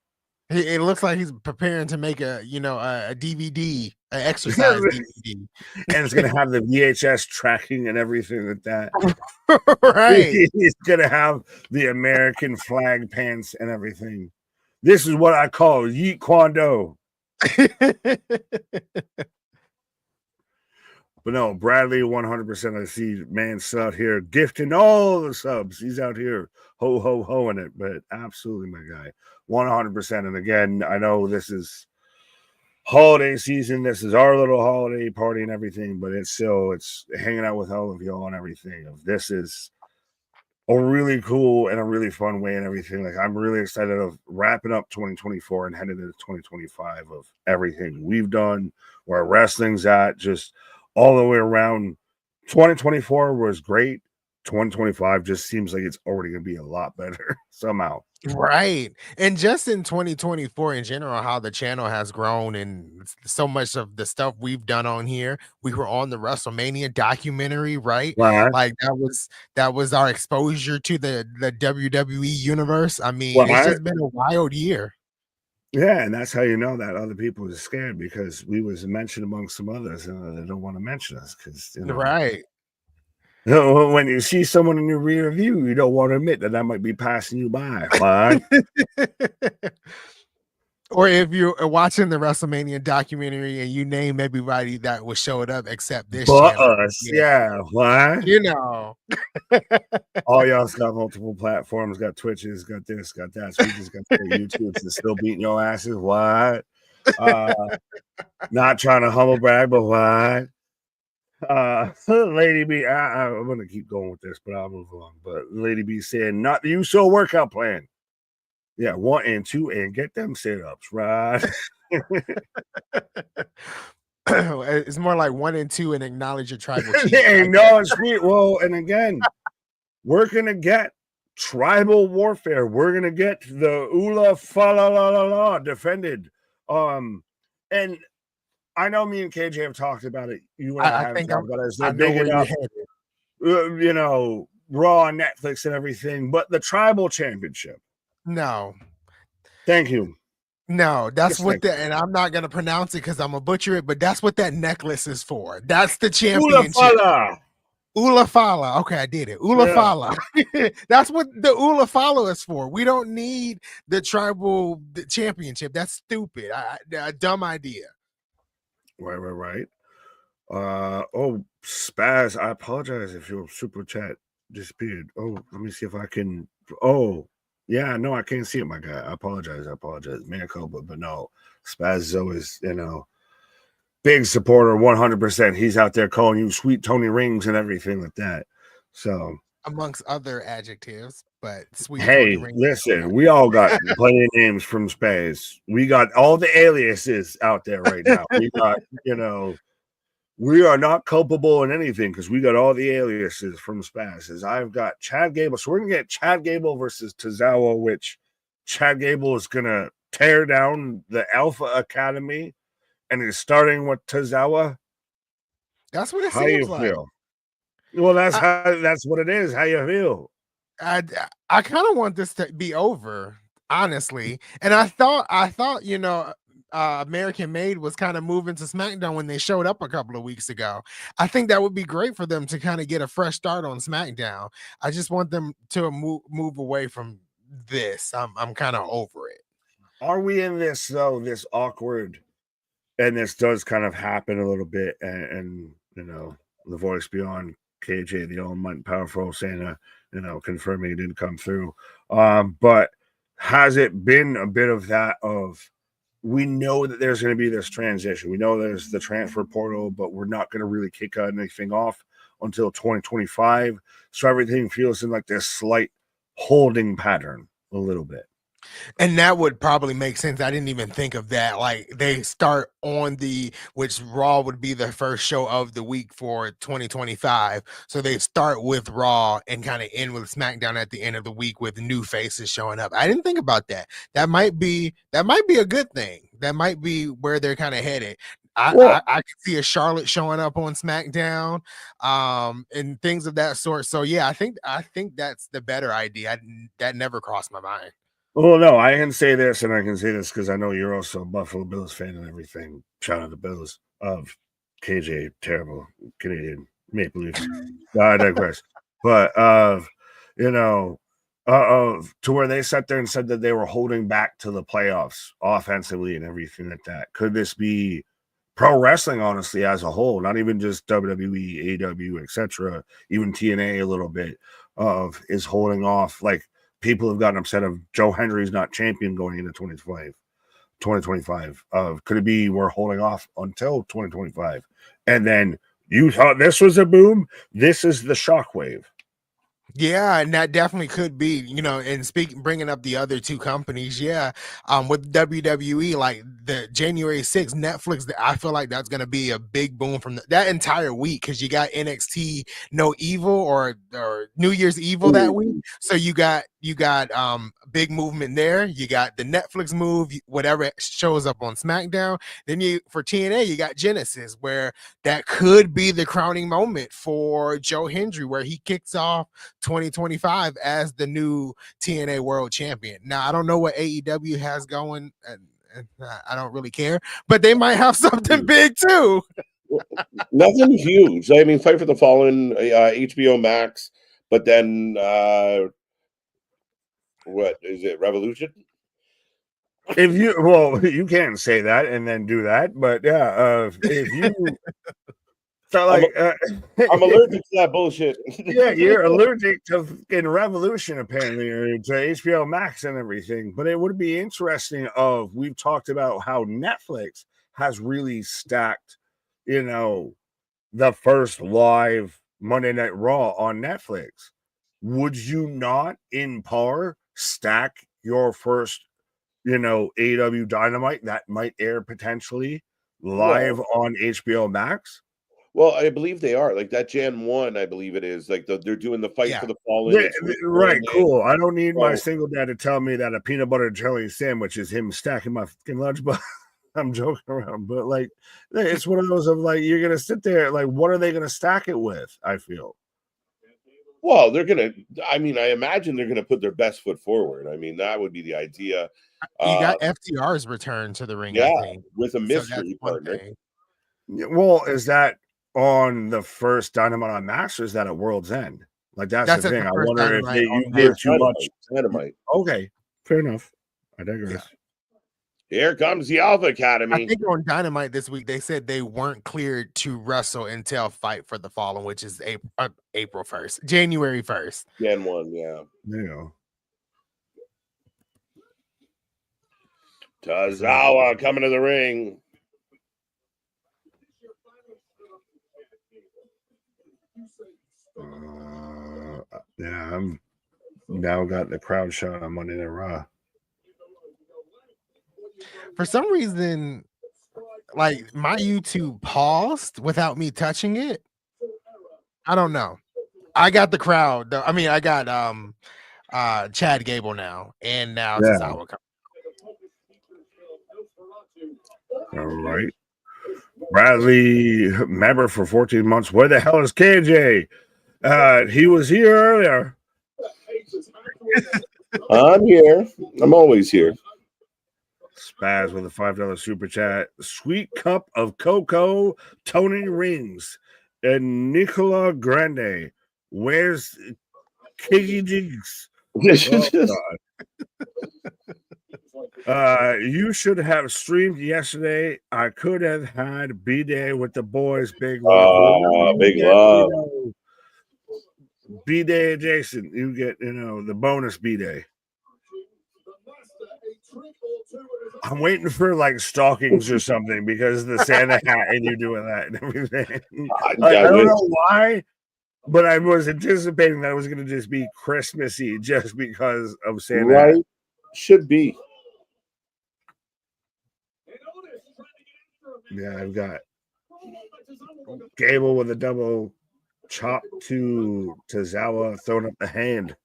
S3: It looks like he's preparing to make a DVD, an exercise DVD,
S2: and it's gonna have the VHS tracking and everything like that.
S3: Right?
S2: He's gonna have the American flag pants and everything. This is what I call Yeet Kwon Do. But no, Bradley 100%. I see Man's out here gifting all the subs. He's out here ho ho hoing it, but absolutely my guy, 100%. And again, I know this is holiday season. This is our little holiday party and everything, but it's hanging out with all of y'all and everything. This is a really cool and a really fun way and everything. Like, I'm really excited of wrapping up 2024 and heading into 2025 of everything we've done, where wrestling's at, just all the way around. 2024 was great. 2025 just seems like it's already going to be a lot better somehow.
S3: Right. And just in 2024 in general, how the channel has grown and so much of the stuff we've done on here. We were on the WrestleMania documentary, right?
S2: Right.
S3: Like that was our exposure to the WWE universe. I mean, it's
S2: Right.
S3: just been a wild year.
S2: Yeah, and that's how you know that other people are scared, because we was mentioned among some others and they don't want to mention us because
S3: Right.
S2: When you see someone in your rear view, you don't want to admit that I might be passing you by. Right?
S3: Or if you're watching the WrestleMania documentary and you name everybody that was showed up except this
S2: But
S3: channel.
S2: us, yeah. What?
S3: You know.
S2: All y'all's got multiple platforms, got Twitches, got this, got that. So we just got YouTube's and still beating your asses. What? Not trying to humble brag, but what? Lady B, I'm gonna keep going with this, but I'll move along. But Lady B said, not the usual workout plan. Yeah, 1 and 2, and get them sit-ups, right?
S3: It's more like 1 and 2 and acknowledge your tribal chief.
S2: And no, it's sweet. Well, and again, we're gonna get tribal warfare. We're gonna get the Ula fa la la la la defended. And I know me and KJ have talked about it. You and I haven't talked about it. They're bigging up, Raw on Netflix and everything, but the tribal championship.
S3: No.
S2: Thank you.
S3: No, that's what and I'm not gonna pronounce it because I'm gonna butcher it, but that's what that necklace is for. That's the championship. Ula Fala. Okay, I did it. Ula Fala. That's what the Ula Fala is for. We don't need the tribal championship. That's stupid. A dumb idea.
S2: Right. Oh, Spaz, I apologize if your super chat disappeared. Oh, let me see if I can. Oh, yeah, no, I can't see it, my guy. I apologize. Man, but no, Spaz is always, big supporter, 100%. He's out there calling you sweet Tony Rings and everything like that. So,
S3: amongst other adjectives, but sweet.
S2: Hey,
S3: Tony Rings,
S2: listen, we all got plenty of names from Spaz. We got all the aliases out there right now. We got, we are not culpable in anything because we got all the aliases from Spaz. I've got Chad Gable. So we're going to get Chad Gable versus Tozawa, which Chad Gable is going to tear down the Alpha Academy and is starting with Tozawa.
S3: That's what it
S2: How
S3: seems
S2: you
S3: like.
S2: feel? Well, that's what it is. How you feel?
S3: I kind of want this to be over, honestly. And I thought, American Made was kind of moving to SmackDown when they showed up a couple of weeks ago. I think that would be great for them to kind of get a fresh start on SmackDown. I just want them to move away from this. I'm kind of over it.
S2: Are we in this though? This awkward, and this does kind of happen a little bit, and the voice beyond KJ, the all-mighty powerful Cena, confirming it didn't come through. But has it been a bit of that of, we know that there's going to be this transition. We know there's the transfer portal, but we're not going to really kick anything off until 2025. So everything feels in like this slight holding pattern a little bit.
S3: And that would probably make sense. I didn't even think of that. Like, they start on which Raw would be the first show of the week for 2025. So they start with Raw and kind of end with SmackDown at the end of the week with new faces showing up. I didn't think about that. That might be a good thing. That might be where they're kind of headed. I could see a Charlotte showing up on SmackDown, and things of that sort. So yeah, I think that's the better idea. That never crossed my mind.
S2: Well, no, I can say this, and I can say this because I know you're also a Buffalo Bills fan and everything. Shout out to Bills of KJ, terrible Canadian Maple Leafs. I digress. But to where they sat there and said that they were holding back to the playoffs offensively and everything like that. Could this be pro wrestling, honestly, as a whole, not even just WWE, AW, etc., even TNA a little bit of is holding off. Like people have gotten upset of Joe Hendry's not champion going into 2025. Could it be we're holding off until 2025? And then you thought this was a boom. This is the shockwave.
S3: Yeah, and that definitely could be, and bringing up the other two companies, with WWE, like the January 6th Netflix, I feel like that's going to be a big boom from that entire week, because you got NXT No Evil or New Year's Evil that week, so you got big movement there. You got the Netflix move, whatever shows up on SmackDown. Then for TNA, you got Genesis, where that could be the crowning moment for Joe Hendry, where he kicks off 2025 as the new TNA World Champion. Now, I don't know what AEW has going, and I don't really care, but they might have something big too.
S1: Nothing huge. I mean, Fight for the Fallen, HBO Max, but then what is it? Revolution?
S2: If you can't say that and then do that, but if you so like
S1: I'm allergic to that bullshit.
S2: Yeah, you're allergic to fucking Revolution apparently, or to HBO Max and everything. But it would be interesting we've talked about how Netflix has really stacked, the first live Monday Night Raw on Netflix. Would you not in par stack your first AEW Dynamite that might air potentially live on HBO Max?
S1: Well, I believe they are, like that Jan 1, I believe it is. Like they're doing the Fight for the Fallen.
S2: Yeah, right, cool. I don't need my single dad to tell me that a peanut butter and jelly sandwich is him stacking my fucking lunch, but I'm joking around. But like, it's one of those of like, you're gonna sit there, like, what are they gonna stack it with? I feel.
S1: Well, I imagine they're gonna put their best foot forward. I mean, that would be the idea.
S3: You got FTR's return to the ring,
S1: yeah,
S3: I think,
S1: with a mystery partner.
S2: Well, is that on the first Dynamite on Max, or is that at World's End? Like that's the thing. I wonder if you give too much
S1: Dynamite.
S2: Okay, fair enough. I digress.
S1: Yeah. Here comes the Alpha Academy.
S3: I think on Dynamite this week they said they weren't cleared to wrestle until Fight for the Fallen, which is April 1st, January 1st.
S1: Jan 1, yeah.
S2: There you go.
S1: Tozawa coming to the ring.
S2: I'm now got the crowd shot on Monday Night Raw.
S3: For some reason, like my YouTube paused without me touching it. I don't know. I got the crowd though. I mean, I got Chad Gable now, and now Tozawa coming.
S2: All right. Bradley, member for 14 months. Where the hell is KJ? He was here earlier.
S1: I'm here. I'm always here.
S2: Spaz with a $5 super chat. Sweet cup of cocoa, Tony Rings, and Nicola Grande. Where's Kiggy Jigs? Oh, you should have streamed yesterday. I could have had B-Day with the boys. Big love.
S1: Big love.
S2: B-Day adjacent. You get, the bonus B-Day. I'm waiting for like stockings or something because the Santa hat and you doing that and everything. I don't know why, but I was anticipating that it was going to just be Christmassy just because of Santa.
S1: Right? Hat. Should be.
S2: Yeah, I've got Gable with a double chop to Tozawa throwing up the hand.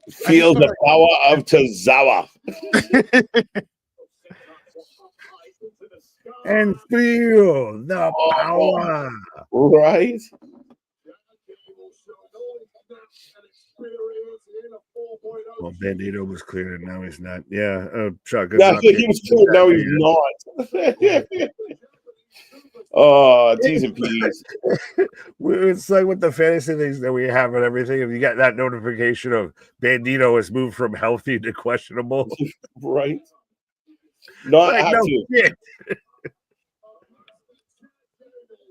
S1: Feel the power of Tozawa.
S2: And feel the power.
S1: Right?
S2: Well, Bandido was clear and now he's not. Yeah, Chuck.
S1: Yeah, he was clear. Now he's not. Oh, T's and P's.
S2: It's like with the fantasy things that we have and everything. If you get that notification of Bandido has moved from healthy to questionable,
S1: Right? Not
S2: like, no
S1: to.
S2: shit.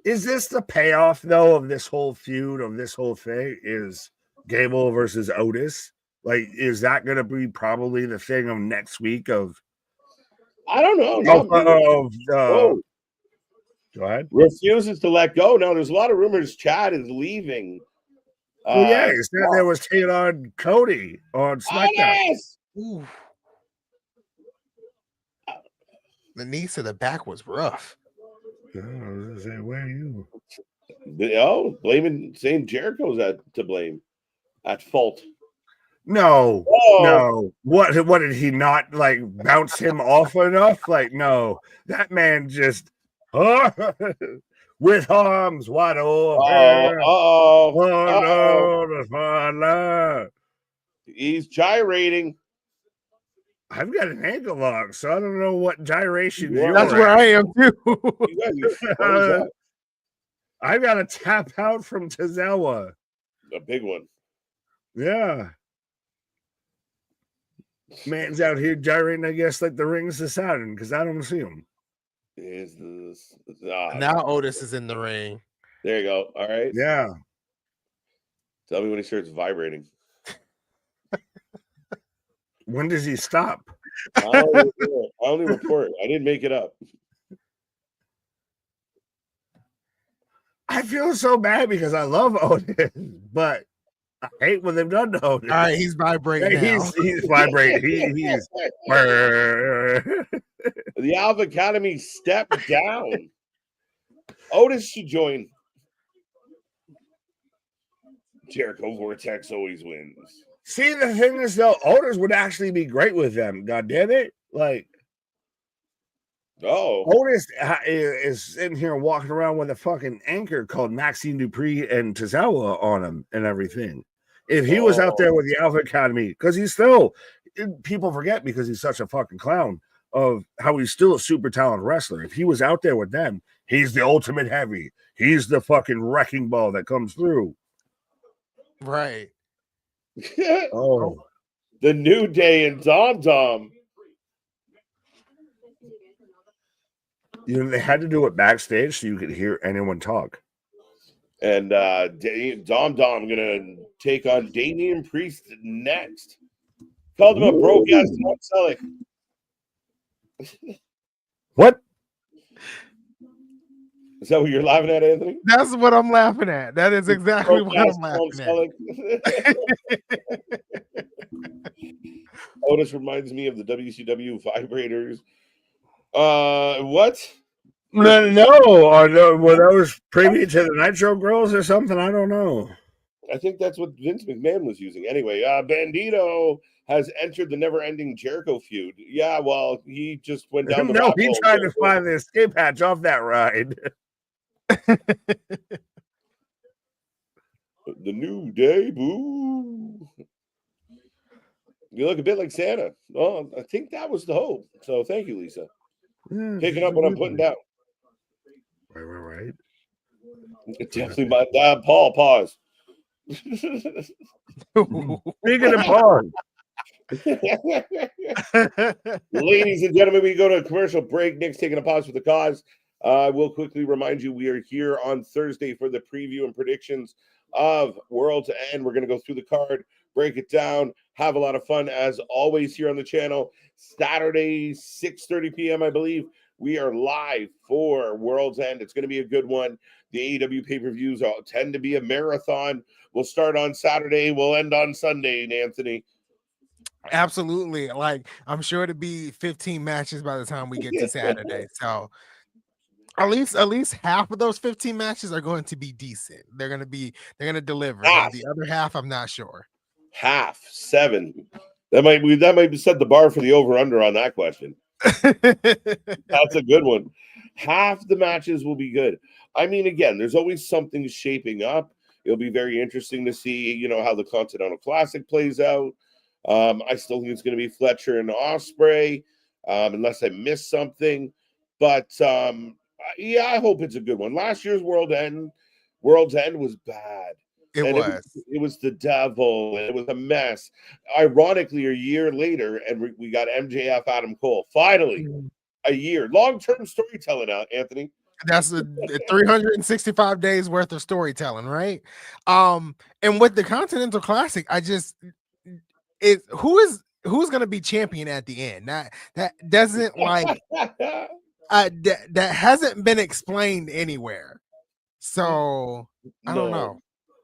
S2: Is this the payoff though of this whole feud, of this whole thing? Is Gable versus Otis? Like, is that going to be probably the thing of next week? Of
S1: I don't know.
S2: Go ahead.
S1: Refuses to let go. Now, there's a lot of rumors Chad is leaving.
S2: Well, yeah, he said there was taking on Cody on SmackDown.
S3: Ooh. The knees to the back was rough.
S2: Oh, I was gonna say, where are you?
S1: Saying Jericho's to blame, at fault.
S2: No. What did he not like bounce him off enough? Like, no, that man just with arms wide open.
S1: He's gyrating.
S2: I've got an ankle lock, so I don't know what gyrations you're
S3: That's where I am too.
S2: I got a tap out from Tozawa.
S1: A big one.
S2: Yeah. Man's out here gyrating, I guess, like the rings of Saturn, because I don't see him.
S1: Is this
S3: now Otis is in the ring.
S1: There you go. All right.
S2: Yeah.
S1: Tell me when he starts vibrating.
S2: When does he stop?
S1: I only report. I didn't make it up.
S2: I feel so bad because I love Otis, but I hate what they've done to Otis.
S3: All right, he's vibrating now.
S2: He's vibrating. He's
S1: The Alpha Academy stepped down. Otis should join. Jericho Vortex always wins.
S2: See, the thing is, though, Otis would actually be great with them. God damn it. Like, Otis is sitting here walking around with a fucking anchor called Maxine Dupree and Tozawa on him and everything. If he was out there with the Alpha Academy, because he's still, people forget because he's such a fucking clown of how he's still a super talented wrestler. If he was out there with them, he's the ultimate heavy. He's the fucking wrecking ball that comes through.
S3: Right.
S1: The New Day and Dom Dom.
S2: You know, they had to do it backstage so you could hear anyone talk.
S1: And Dom Dom gonna take on Damian Priest next. Called him a broke ass not selling.
S2: What?
S1: Is that what you're laughing at, Anthony?
S3: That's what I'm laughing at. That is exactly what I'm laughing at.
S1: Otis reminds me of the WCW vibrators. What?
S2: No. Were those privy to the Nitro Girls or something? I don't know.
S1: I think that's what Vince McMahon was using. Anyway, Bandido has entered the never-ending Jericho feud. Yeah, well, he just went down the
S2: No, he tried to find the escape hatch off that ride.
S1: The New Day, boo. You look a bit like Santa. Oh, I think that was the hope. So thank you, Lisa. Picking up what I'm putting down.
S2: Right.
S1: Definitely my dad. Paul, pause.
S2: Speaking of pause.
S1: Ladies and gentlemen, we go to a commercial break. Nick's taking a pause for the cause. We'll quickly remind you we are here on Thursday for the preview and predictions of World's End. We're going to go through the card, break it down, have a lot of fun as always here on the channel. Saturday, 6:30 p.m., I believe. We are live for World's End. It's going to be a good one. The AEW pay-per-views tend to be a marathon. We'll start on Saturday. We'll end on Sunday, Anthony.
S3: Absolutely. Like, I'm sure it'll be 15 matches by the time we get to Saturday. So at least half of those 15 matches are going to be decent. They're going to deliver. The other half, I'm not sure.
S1: Half 7. That might set the bar for the over-under on that question. That's a good one. Half the matches will be good. I mean, again, there's always something shaping up. It'll be very interesting to see, how the Continental Classic plays out. I still think it's going to be Fletcher and Ospreay, unless I miss something. But Yeah, I hope it's a good one. Last year's World's End was bad.
S3: It
S1: And
S3: was.
S1: it was the devil. It was a mess. Ironically, a year later, and we got MJF Adam Cole. Finally, a year. Long-term storytelling, Anthony.
S3: That's a 365 days worth of storytelling, right? And with the Continental Classic, who's gonna be champion at the end? That doesn't like that hasn't been explained anywhere. So I don't know.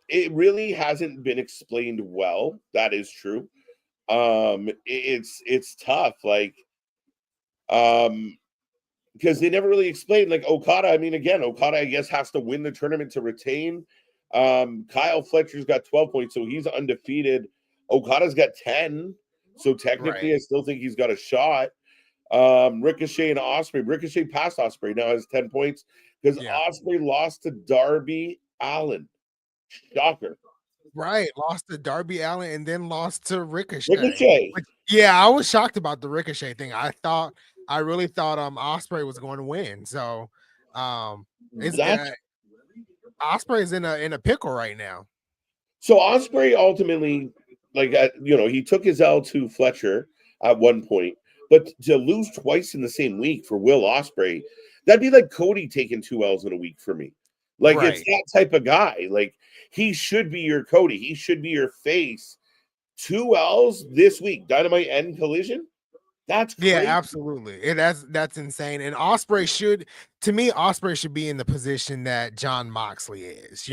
S1: It really hasn't been explained well. That is true. It's tough, like because they never really explained, like Okada. I mean, again, Okada, I guess, has to win the tournament to retain. Kyle Fletcher's got 12 points, so he's undefeated. Okada's got 10, so technically,
S3: Right.
S1: I still think he's got a shot. Ricochet and Ospreay. Ricochet passed Ospreay, now has 10 points because Ospreay lost to Darby Allin. Shocker.
S3: Right, lost to Darby Allin and then lost to Ricochet.
S1: Ricochet.
S3: Yeah, I was shocked about the Ricochet thing. I really thought Ospreay was going to win. So Ospreay is in a pickle right now.
S1: So Ospreay ultimately, like, he took his L to Fletcher at one point, but to lose twice in the same week for Will Ospreay, that'd be like Cody taking 2 L's in a week for me. Like, it's that type of guy. Like, he should be your Cody. He should be your face. 2 L's this week, Dynamite and Collision. That's crazy.
S3: Yeah, absolutely. That's insane. And Ospreay should be in the position that John Moxley is.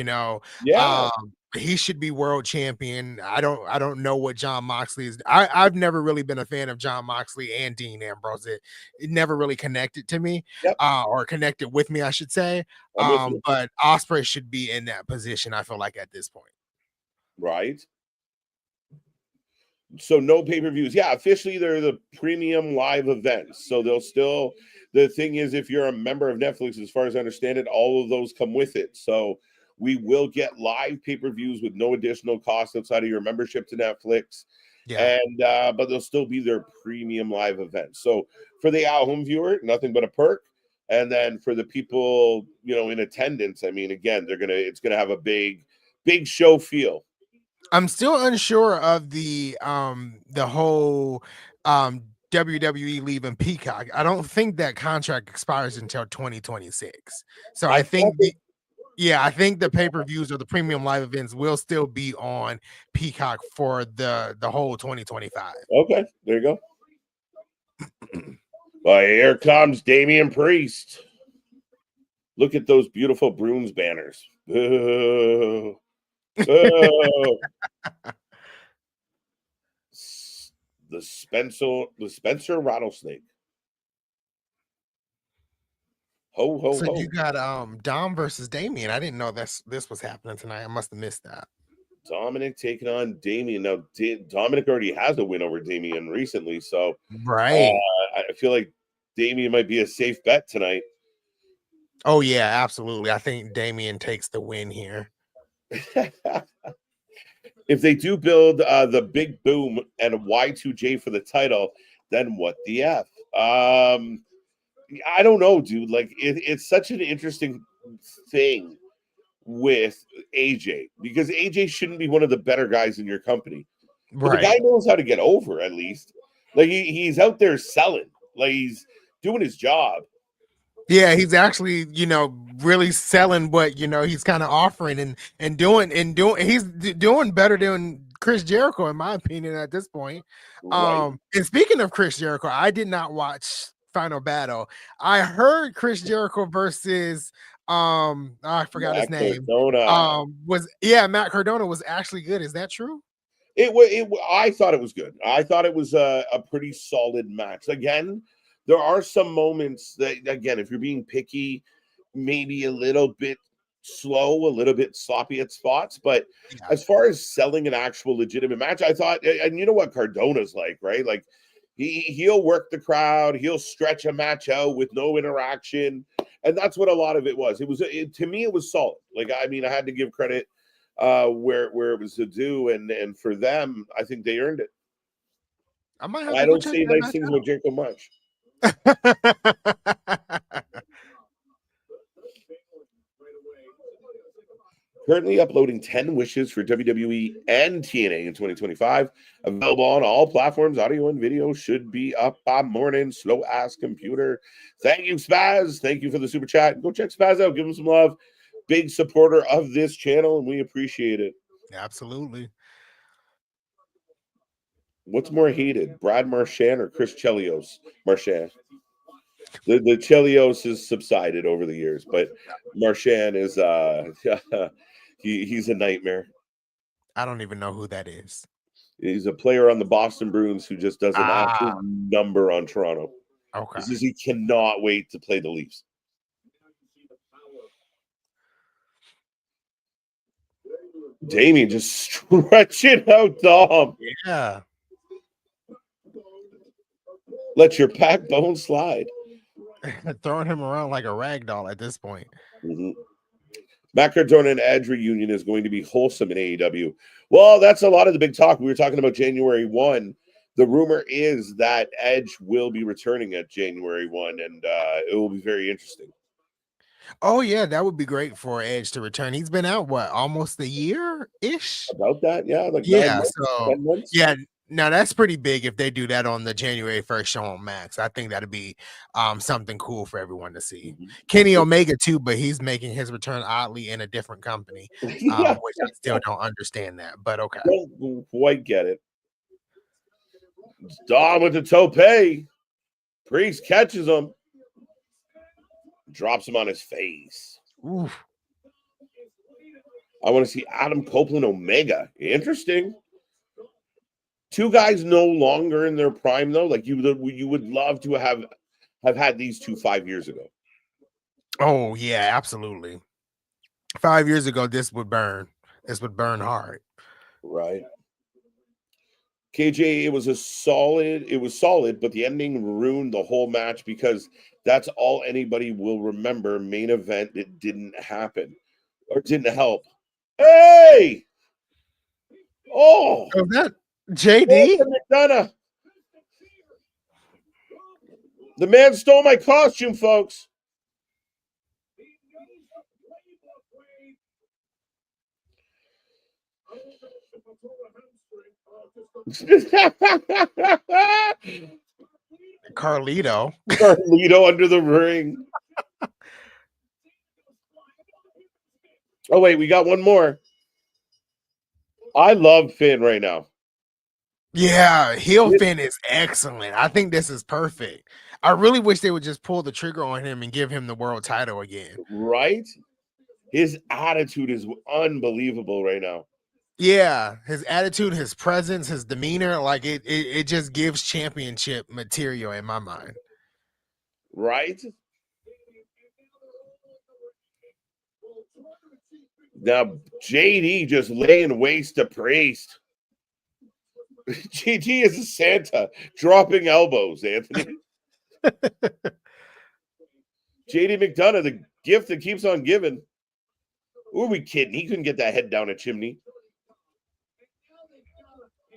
S3: He should be world champion. I don't know what John Moxley is. I've never really been a fan of John Moxley and Dean Ambrose. It never really connected to me, or connected with me, I should say. But Ospreay should be in that position, I feel like, at this point.
S1: Right. So no pay-per-views. Yeah, officially they're the premium live events. So they'll still, the thing is, if you're a member of Netflix, as far as I understand it, all of those come with it. So we will get live pay-per-views with no additional cost outside of your membership to Netflix. Yeah. And but they'll still be their premium live events. So for the at-home viewer, nothing but a perk. And then for the people, in attendance, I mean, again, it's gonna have a big show feel.
S3: I'm still unsure of the whole WWE leaving Peacock. I don't think that contract expires until 2026. So I think the pay-per-views or the premium live events will still be on Peacock for the whole 2025.
S1: Okay, there you go. Well, here comes Damian Priest. Look at those beautiful Bruins banners. Oh. The Spencer rattlesnake. Ho ho
S3: so
S1: ho.
S3: You got Dom versus Damian. I didn't know this was happening tonight. I must have missed that.
S1: Dominic taking on Damian. Now Dominic already has a win over Damian recently, so
S3: right.
S1: I feel like Damian might be a safe bet tonight.
S3: Oh yeah, absolutely. I think Damian takes the win here.
S1: If they do build the big boom and Y2J for the title, then what the F? I don't know, dude. Like, it's such an interesting thing with AJ, because AJ shouldn't be one of the better guys in your company. But the guy knows how to get over, at least. Like, he's out there selling. Like, he's doing his job.
S3: Yeah, he's actually, really selling what, he's kind of offering and doing he's doing better than Chris Jericho, in my opinion, at this point. Right. And speaking of Chris Jericho, I did not watch Final Battle. I heard Chris Jericho versus I forgot his name. Matt Cardona was actually good. Is that true?
S1: I thought it was good. I thought it was a pretty solid match. Again, there are some moments that, again, if you're being picky, maybe a little bit slow, a little bit sloppy at spots. But as far as selling an actual legitimate match, I thought, and you know what Cardona's like, right? Like, he'll work the crowd, he'll stretch a match out with no interaction, and that's what a lot of it was. To me, it was solid. Like, I mean, I had to give credit where it was due, and for them, I think they earned it. I don't say nice things about Jericho much. Currently uploading 10 wishes for WWE and TNA in 2025. Available on all platforms. Audio and video should be up by morning. Slow ass computer. Thank you, Spaz. Thank you for the super chat. Go check Spaz out. Give him some love. Big supporter of this channel, and we appreciate it.
S3: Absolutely.
S1: What's more hated, Brad Marchand or Chris Chelios? Marchand. The Chelios has subsided over the years, but Marchand is he's a nightmare.
S3: I don't even know who that is.
S1: He's a player on the Boston Bruins who just does an absolute number on Toronto.
S3: Okay.
S1: He cannot wait to play the Leafs. Damien just stretching out Dom.
S3: Yeah.
S1: Let your backbone slide.
S3: Throwing him around like a rag doll at this point.
S1: Mm-hmm. Matt Cardona and Edge reunion is going to be wholesome in AEW. Well, that's a lot of the big talk. We were talking about January 1. The rumor is that Edge will be returning at January 1, and it will be very interesting.
S3: Oh, yeah, that would be great for Edge to return. He's been out, what, almost a year-ish?
S1: About that, yeah. Like
S3: 9
S1: months,
S3: so
S1: 10 months?
S3: yeah, now that's pretty big if they do that on the January 1st show on Max. I think that'd be something cool for everyone to see.
S1: Mm-hmm.
S3: Kenny Omega too, but he's making his return oddly in a different company, which I still don't understand that, but okay.
S1: Don't quite get it. Dom with the tope. Priest catches him. Drops him on his face.
S3: Oof.
S1: I want to see Adam Copeland Omega. Interesting. Two guys no longer in their prime, though. Like you would love to have had these two 5 years ago.
S3: Oh, yeah, absolutely. 5 years ago, this would burn. This would burn hard.
S1: Right. KJ, it was solid, but the ending ruined the whole match because that's all anybody will remember. Main event, it didn't happen or didn't help. Hey! Oh!
S3: Was that JD?
S1: McDonough. The man stole my costume, folks.
S3: Carlito
S1: under the ring. Oh, wait, we got one more. I love Finn right now.
S3: Yeah, heel Finn is excellent. I think this is perfect. I really wish they would just pull the trigger on him and give him the world title again.
S1: Right? His attitude is unbelievable right now.
S3: Yeah, his attitude, his presence, his demeanor, like it just gives championship material in my mind.
S1: Right? Now, JD just laying waste to Priest. GG is a Santa dropping elbows, Anthony. JD McDonough, the gift that keeps on giving. Who are we kidding? He couldn't get that head down a chimney.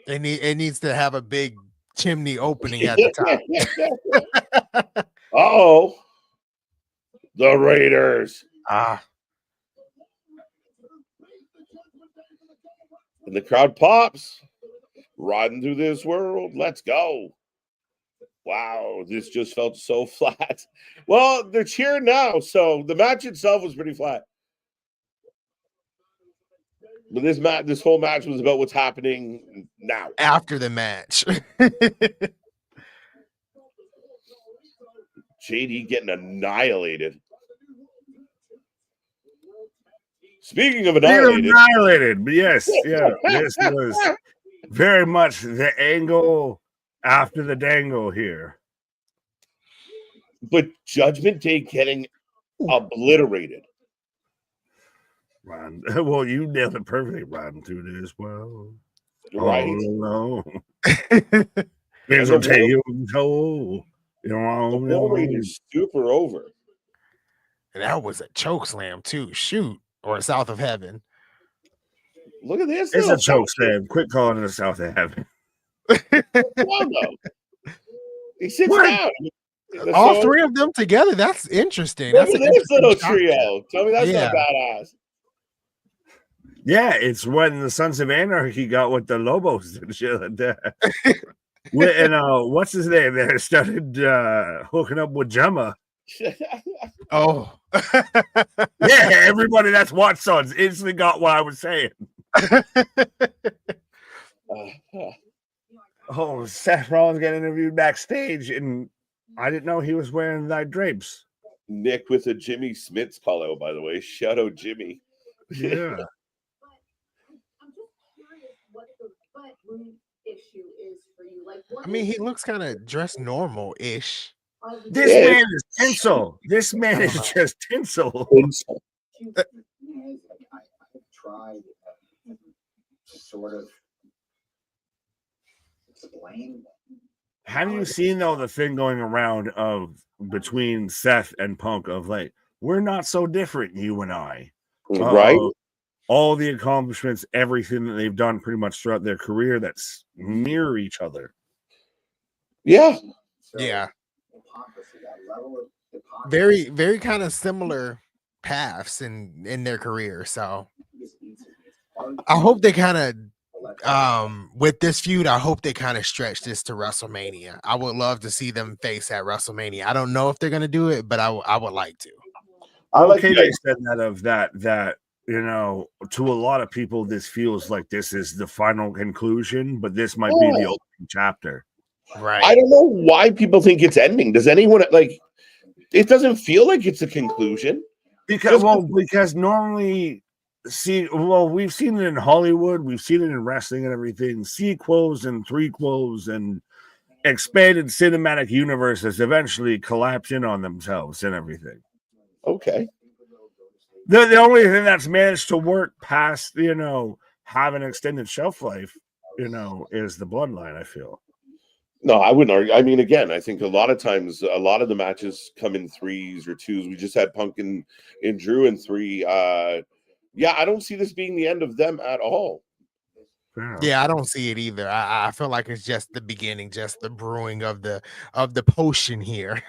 S3: It needs to have a big chimney opening at the top.
S1: Oh, the Raiders. And the crowd pops. Riding through this world. Let's go. Wow, this just felt so flat. Well, they're cheering now, so the match itself was pretty flat. But this whole match was about what's happening now.
S3: After the match.
S1: JD getting annihilated. Speaking of annihilated.
S2: Yes, yeah. This was very much the angle after the dangle here.
S1: But Judgment Day getting obliterated.
S2: Ron, well, you nailed it perfectly. Riding through this world.
S1: Right.
S2: Oh, no. Things will take you control. The
S1: Raid is super over.
S3: And that was a choke slam, too. Shoot. Or South of Heaven.
S1: Look at this.
S2: It's a choke slam. Quit calling it a South of Heaven.
S1: He sits down.
S3: All three of them together. That's interesting.
S1: Look
S3: That's
S1: at this little trio. Tell me that's not badass.
S2: Yeah, it's when the Sons of Anarchy got with the Lobos and shit like that. And what's his name? They started hooking up with Gemma.
S3: Oh,
S2: Yeah, everybody that's watched Sons instantly got what I was saying. Oh, Seth Rollins got interviewed backstage, and I didn't know he was wearing that drapes.
S1: Nick with a Jimmy Smith's call out, by the way. Shout out Jimmy.
S2: Yeah.
S5: I'm just curious what the butt room issue is for you. Like, what
S3: I mean, he looks kind of dressed normal-ish.
S2: This
S1: Yeah.
S2: man is tinsel. This man is just tinsel.
S4: I've tried to sort of explain.
S2: Have you seen though the thing going around of between Seth and Punk of like, we're not so different, you and I.
S1: Right?
S2: All the accomplishments, everything that they've done pretty much throughout their career that's mirror each other.
S1: Yeah.
S3: Yeah. Very, very kind of similar paths in their career. So I hope they kind of with this feud, I hope they kind of stretch this to WrestleMania. I would love to see them face at WrestleMania. I don't know if they're gonna do it, but I would like to.
S2: Okay, they said that you know, to a lot of people, this feels like this is the final conclusion, but this might be the opening chapter.
S3: Right.
S1: I don't know why people think it's ending. Does anyone like? It doesn't feel like it's a conclusion.
S2: Because normally, we've seen it in Hollywood, we've seen it in wrestling and everything. Sequels and threequels and expanded cinematic universes eventually collapse in on themselves and everything.
S1: Okay.
S2: The only thing that's managed to work past, you know, have an extended shelf life, you know, is the Bloodline, I feel.
S1: No, I wouldn't argue. I mean, again, I think a lot of times, a lot of the matches come in 3s or 2s. We just had Punk and Drew in 3. Yeah, I don't see this being the end of them at all.
S3: Yeah, I don't see it either. I feel like it's just the beginning, just the brewing of the potion here.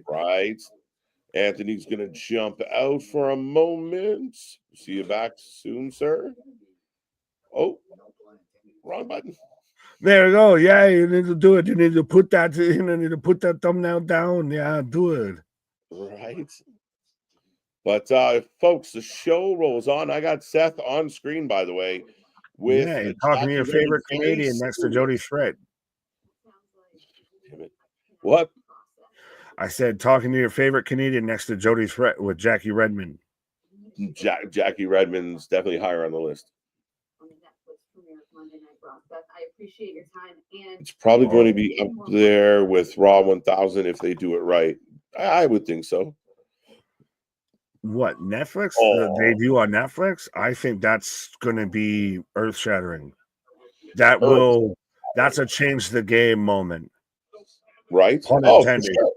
S1: Right. Anthony's gonna jump out for a moment. See you back soon, sir. Oh, wrong button.
S2: There you go. Yeah, you need to do it. You need to put that. You need to put that thumbnail down. Yeah, do it.
S1: Right. But folks, the show rolls on. I got Seth on screen, by the way. With
S2: you're talking to your favorite Canadian next to Jody Threat.
S1: What?
S2: I said talking to your favorite Canadian next to Jody Threat with Jackie Redmond.
S1: Jackie Redmond's definitely higher on the list.
S5: I appreciate your time. And
S1: it's probably going to be up there with Raw 1000 if they do it right. I would think so.
S2: What, Netflix? The debut on Netflix? I think that's going to be earth-shattering. That's a change the game moment.
S1: Right? Oh, for sure.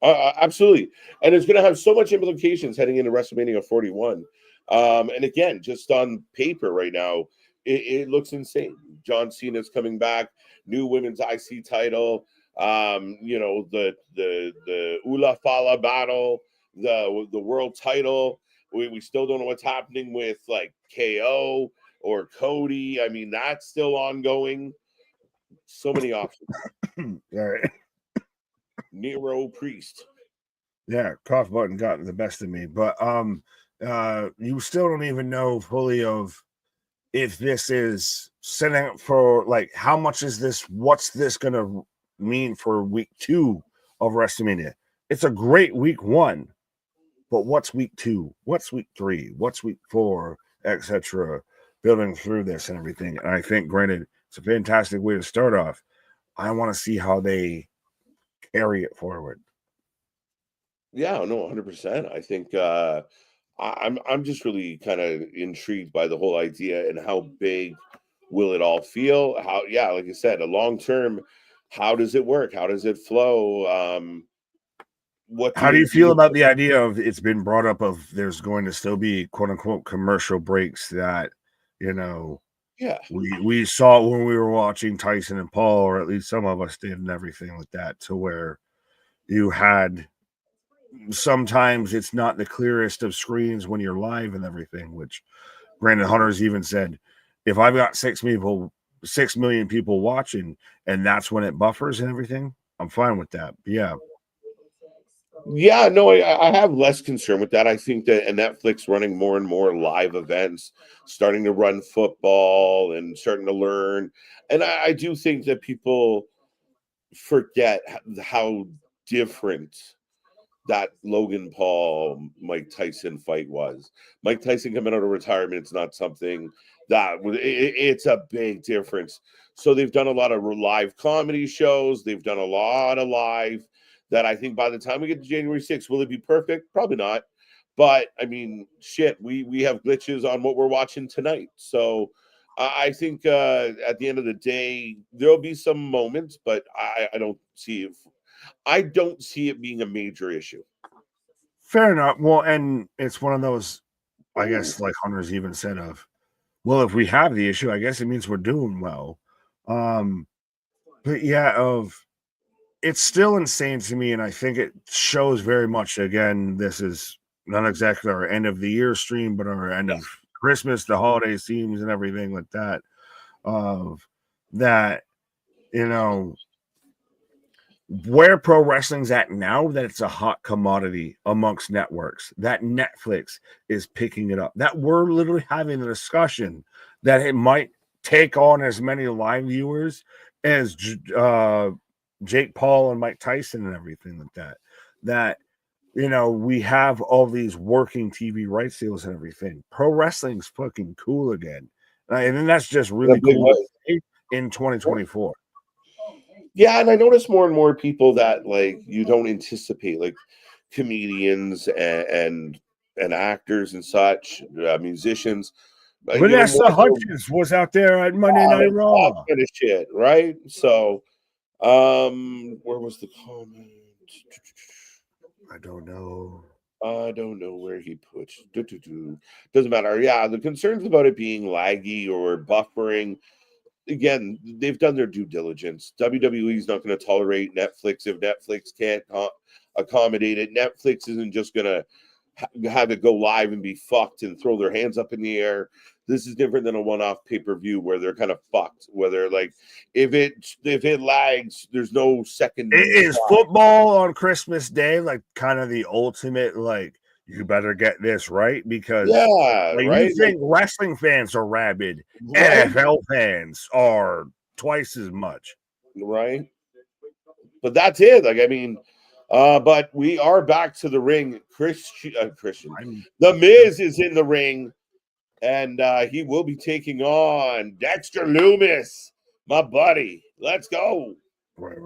S1: Absolutely. And it's going to have so much implications heading into WrestleMania 41. And again, just on paper right now, it looks insane. John Cena's coming back, new women's IC title, you know, the Ula Fala battle, the world title. We still don't know what's happening with like KO or Cody. I mean, that's still ongoing. So many options.
S2: All right.
S1: Nero Priest.
S2: Yeah, cough button got the best of me. But you still don't even know fully of if this is setting up for like how much is this, what's this gonna mean for week 2 of WrestleMania? It's a great week 1, but what's week 2? What's week 3? What's week 4, etc. Building through this and everything. And I think, granted, it's a fantastic way to start off. I want to see how they carry it forward.
S1: Yeah, no, 100%. I think I'm just really kind of intrigued by the whole idea and how big will it all feel? How, yeah, like I said, a long term, how does it work? How does it flow?
S2: How do you feel about the idea of it's been brought up of there's going to still be quote unquote commercial breaks that, you know,
S1: yeah,
S2: we saw when we were watching Tyson and Paul, or at least some of us did, and everything like that, to where you had sometimes it's not the clearest of screens when you're live and everything, which Granted, Hunter's even said, if I've got 6 million people watching, and that's when it buffers and everything, I'm fine with that. Yeah.
S1: Yeah, no, I have less concern with that. I think that and Netflix running more and more live events, starting to run football and starting to learn. And I do think that people forget how different that Logan Paul Mike Tyson fight was. Mike Tyson coming out of retirement, it's not something that it's a big difference. So they've done a lot of live comedy shows, they've done a lot of live that I think by the time we get to January 6th, will it be perfect? Probably not. But I mean, shit, we have glitches on what we're watching tonight. So I think at the end of the day, there'll be some moments, but I don't see it. I don't see it being a major issue.
S2: Fair enough. Well, and it's one of those, I guess, like Hunter's even said of, well, if we have the issue, I guess it means we're doing well. But yeah, it's still insane to me, and I think it shows very much. Again, this is not exactly our end of the year stream, but our end of Christmas, the holiday themes, and everything like that. Of that, where pro wrestling's at now, that it's a hot commodity amongst networks, that Netflix is picking it up, that we're literally having a discussion that it might take on as many live viewers as Jake Paul and Mike Tyson and everything like that. That, we have all these working TV rights deals and everything. Pro wrestling's fucking cool again. And then that's just really cool in 2024.
S1: Yeah, and I notice more and more people that like you don't anticipate, like comedians and actors and such, musicians.
S2: Vanessa Hudgens was out there at Monday Night Raw.
S1: Kind of shit, right? So, where was the comment?
S2: I don't know.
S1: I don't know where he puts. Doesn't matter. Yeah, the concerns about it being laggy or buffering. Again, they've done their due diligence. WWE is not going to tolerate Netflix if Netflix can't accommodate it. Netflix isn't just going to have it go live and be fucked and throw their hands up in the air. This is different than a one-off pay-per-view where they're kind of fucked. Whether like if it lags, there's no second.
S2: Is football on Christmas Day like kind of the ultimate like? You better get this right because
S1: right.
S2: You think wrestling fans are rabid, right? NFL fans are twice as much,
S1: right? But that's it. Like I mean, but we are back to the ring. Christian, the Miz is in the ring, and he will be taking on Dexter Lumis, my buddy. Let's go.
S2: Right.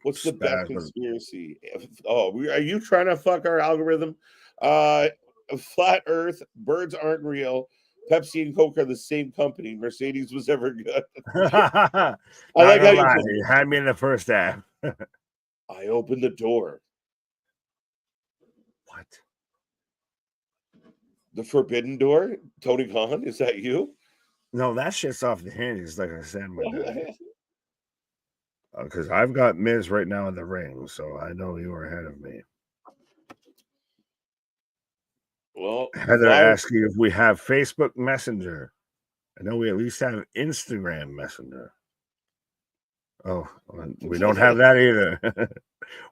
S1: What's the best conspiracy? Oh, are you trying to fuck our algorithm? Flat Earth, birds aren't real. Pepsi and Coke are the same company. Mercedes was ever good.
S2: I like how you had me in the first half.
S1: I opened the door.
S2: What?
S1: The forbidden door? Tony Khan, is that you?
S2: No, that shit's off the hinges, like I said, my guy. Because I've got Miz right now in the ring, so I know you're ahead of me.
S1: Well,
S2: Heather asking if we have Facebook Messenger. I know we at least have Instagram Messenger. Oh, we don't have that either.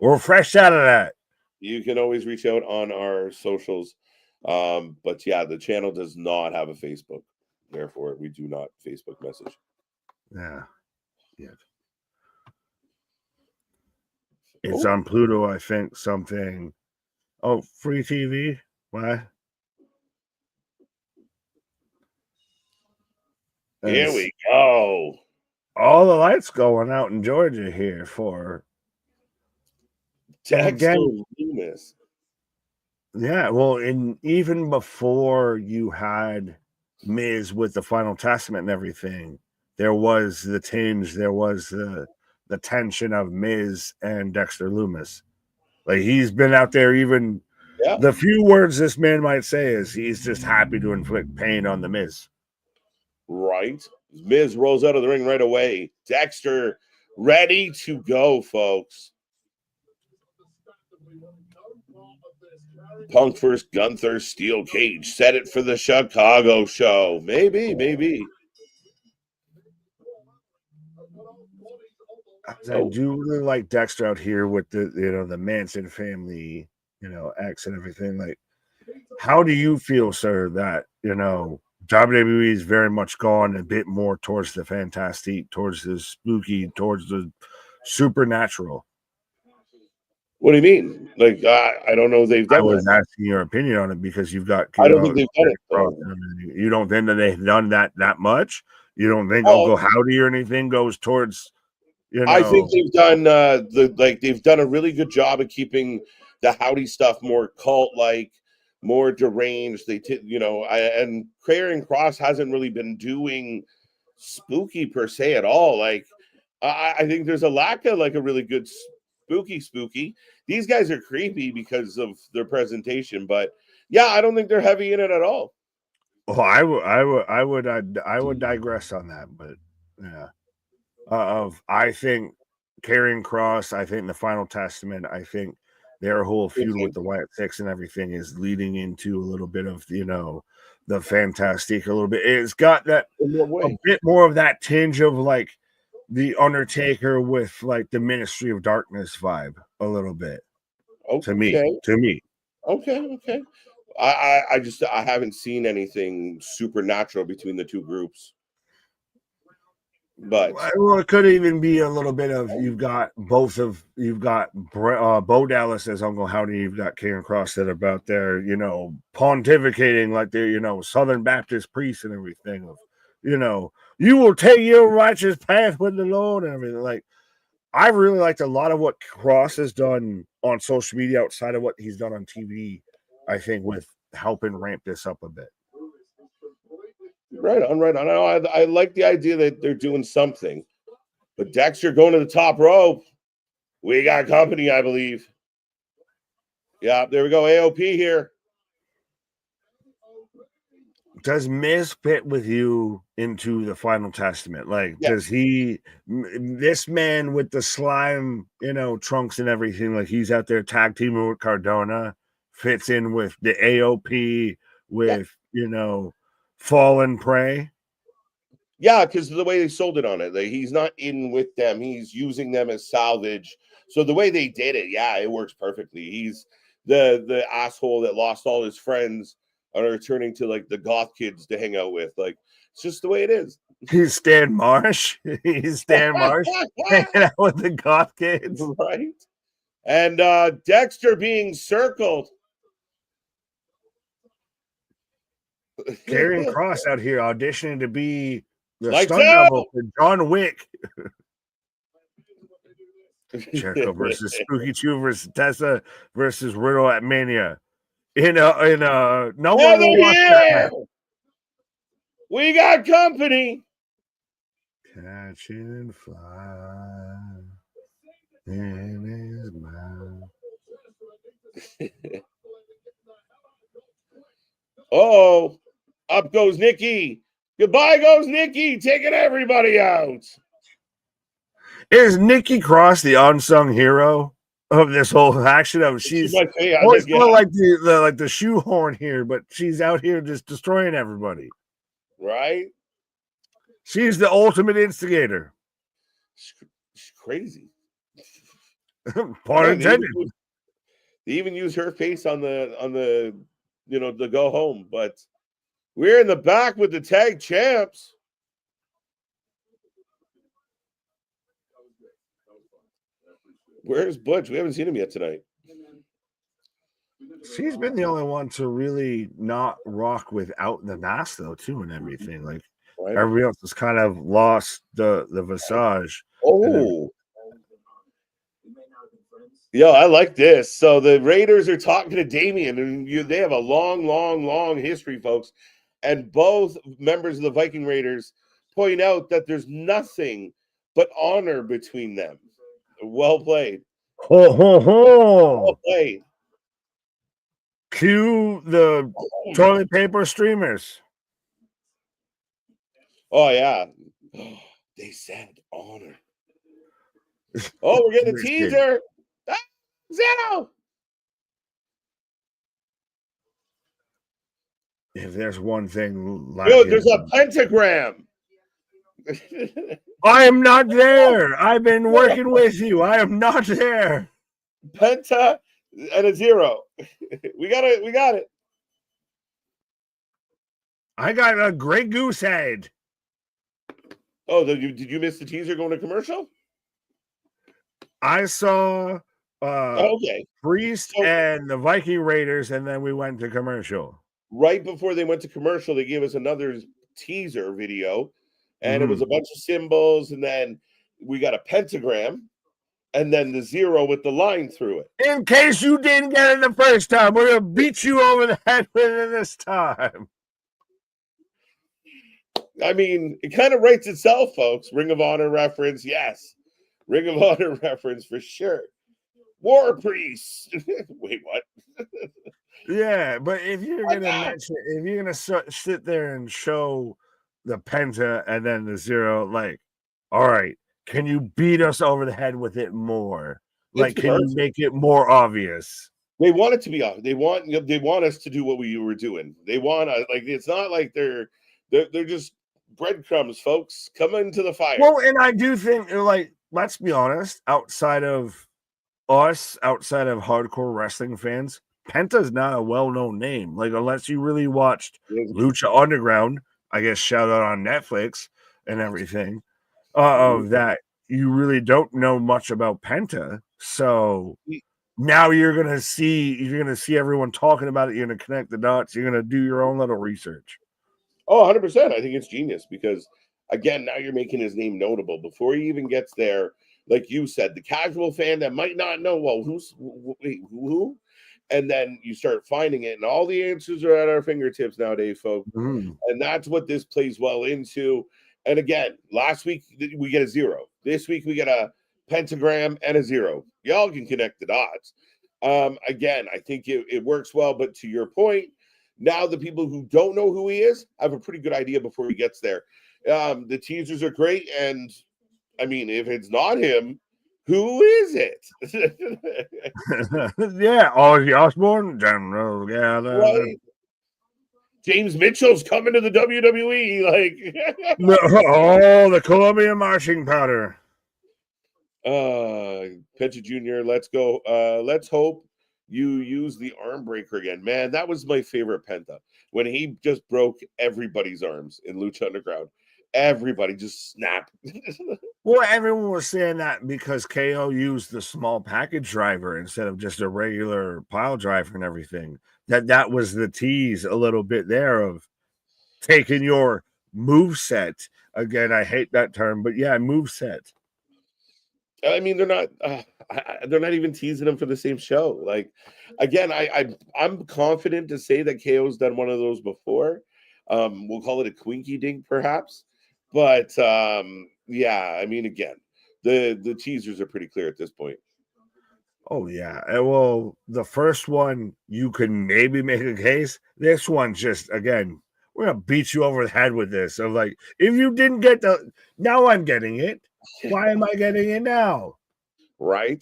S2: We're fresh out of that.
S1: You can always reach out on our socials. But yeah, the channel does not have a Facebook. Therefore, we do not Facebook message.
S2: Yeah. It's on Pluto, I think, something. Oh, free TV? What?
S1: Here we go.
S2: All the lights going out in Georgia here for
S1: Dexter Lumis.
S2: Yeah, well, and even before you had Miz with the Final Testament and everything, there was the tinge, there was the tension of Miz and Dexter Lumis. Like he's been out there even the few words this man might say is he's just happy to inflict pain on the Miz.
S1: Right. Miz rolls out of the ring right away. Dexter ready to go, folks. Punk versus Gunther, steel cage. Set it for the Chicago show. Maybe.
S2: I do really like Dexter out here with the the Manson family, X and everything. Like, how do you feel, sir, that WWE is very much gone a bit more towards the fantastic, towards the spooky, towards the supernatural?
S1: What do you mean? Like, I don't know. They've done
S2: I was
S1: that.
S2: asking your opinion on it because you've got.
S1: I don't think they've done it. Though.
S2: You don't think that they've done that much? You don't think
S1: Well,
S2: Uncle Howdy or anything goes towards?
S1: I think they've done they've done a really good job of keeping the Howdy stuff more cult-like, more deranged. And Karrion Kross hasn't really been doing spooky per se at all. Like, I think there's a lack of like a really good spooky. These guys are creepy because of their presentation, but yeah, I don't think they're heavy in it at all.
S2: Well, I would digress on that, but yeah. I think Karrion Kross, I think the Final Testament, I think their whole feud with the White Six and everything is leading into a little bit of the fantastic a little bit. It's got that a bit more of that tinge of like the Undertaker with like the Ministry of Darkness vibe a little bit. To me.
S1: Okay. I haven't seen anything supernatural between the two groups. But
S2: well, it could even be a little bit of you've got Bo Dallas as Uncle Howdy, you've got Karrion Kross that about there, pontificating like they're Southern Baptist priests and everything of you will take your righteous path with the Lord and everything. Like, I really liked a lot of what Kross has done on social media outside of what he's done on TV, I think, with helping ramp this up a bit.
S1: Right on. I like the idea that they're doing something. But Dexter going to the top rope. We got company, I believe. Yeah, there we go. AOP here.
S2: Does Miz fit with you into the Final Testament? Like, does this man with the slime, trunks and everything, like he's out there tag teaming with Cardona, fits in with the AOP, with, Fallen Prey?
S1: Yeah, because the way they sold it on it, he's not in with them. He's using them as salvage. So the way they did it, yeah, it works perfectly. He's the asshole that lost all his friends and are returning to like the goth kids to hang out with. Like, it's just the way it is.
S2: He's Stan Marsh. He's Stan Marsh hanging out with the goth kids.
S1: Right. And Dexter being circled.
S2: Karrion Kross out here auditioning to be the
S1: Lights
S2: stunt
S1: out!
S2: double for John Wick. Jericho versus Spooky Chew versus Tessa versus Riddle at Mania. No one will watch that.
S1: We got company.
S2: Catch it and fly in his mouth.
S1: Oh, up goes Nikki. Goodbye goes Nikki, taking everybody out.
S2: Is Nikki Cross the unsung hero of this whole action? She's always like the shoehorn here, but she's out here just destroying everybody.
S1: Right?
S2: She's the ultimate instigator.
S1: She's crazy.
S2: Pun intended.
S1: They even use her face on the the go home, but we're in the back with the tag champs. Where's Butch? We haven't seen him yet tonight.
S2: She's been the only one to really not rock without the mask, though, too, and everything. Like, everybody else has kind of lost the visage.
S1: Oh. Yeah, I like this. So the Raiders are talking to Damien, and they have a long history, folks. And both members of the Viking Raiders point out that there's nothing but honor between them. Well played.
S2: Ho, ho, ho.
S1: Well played.
S2: Cue the toilet paper streamers.
S1: Oh, yeah. They said honor. Oh, we're getting a teaser. Zeno.
S2: If there's one thing
S1: Yo, there's a pentagram.
S2: I am not there. I've been working with you. I am not there.
S1: Penta and a 0. We got it. We got it.
S2: I got a great goose head.
S1: Oh, did you miss the teaser going to commercial?
S2: I saw
S1: Okay.
S2: Priest and the Viking Raiders, and then we went to commercial.
S1: Right before they went to commercial, they gave us another teaser video, and it was a bunch of symbols, and then we got a pentagram, and then the 0 with the line through it.
S2: In case you didn't get it the first time, we're gonna beat you over the head with it this time.
S1: I mean, it kind of writes itself, folks. Ring of Honor reference, yes. Ring of Honor reference for sure. War Priest. Wait, what?
S2: Yeah, but if you're gonna sit there and show the penta and then the 0, like, all right, can you beat us over the head with it more? Like, can you make it more obvious?
S1: They want it to be obvious. They want us to do what we were doing. They want us, like, it's not like they're just breadcrumbs, folks. Come into the fire.
S2: Well, and I do think, like, let's be honest, outside of hardcore wrestling fans, Penta's not a well-known name. Like, unless you really watched Lucha Underground, I guess, shout out on Netflix and everything, of that, you really don't know much about Penta. So now you're gonna see everyone talking about it. You're gonna connect the dots. You're gonna do your own little research.
S1: Oh, 100%. I think it's genius because, again, now you're making his name notable before he even gets there. Like you said, the casual fan that might not know, well, who? And then you start finding it, and all the answers are at our fingertips nowadays, folks. And that's what this plays well into. And again, last week we get a 0. This week we get a pentagram and a 0. Y'all can connect the dots. Again, I think it works well. But to your point, now the people who don't know who he is have a pretty good idea before he gets there. The teasers are great, and I mean, if it's not him, who is it?
S2: Yeah, Ozzy Osbourne, General. Yeah,
S1: right. James Mitchell's coming to the WWE. Like,
S2: oh, the Colombian marching powder.
S1: Penta Jr., let's go. Let's hope you use the arm breaker again. Man, that was my favorite Penta. When he just broke everybody's arms in Lucha Underground. Everybody just snapped.
S2: Well, everyone was saying that because KO used the small package driver instead of just a regular pile driver and everything. That was the tease a little bit there of taking your move set. Again, I hate that term, but yeah, move set.
S1: I mean, they're not even teasing them for the same show. Like, again, I'm confident to say that KO's done one of those before. We'll call it a quinky dink, perhaps. But yeah, I mean, again, the teasers are pretty clear at this point.
S2: Oh yeah, well, the first one you can maybe make a case. This one, just again, we're gonna beat you over the head with this. Of like, if you didn't get now I'm getting it. Why am I getting it now?
S1: Right?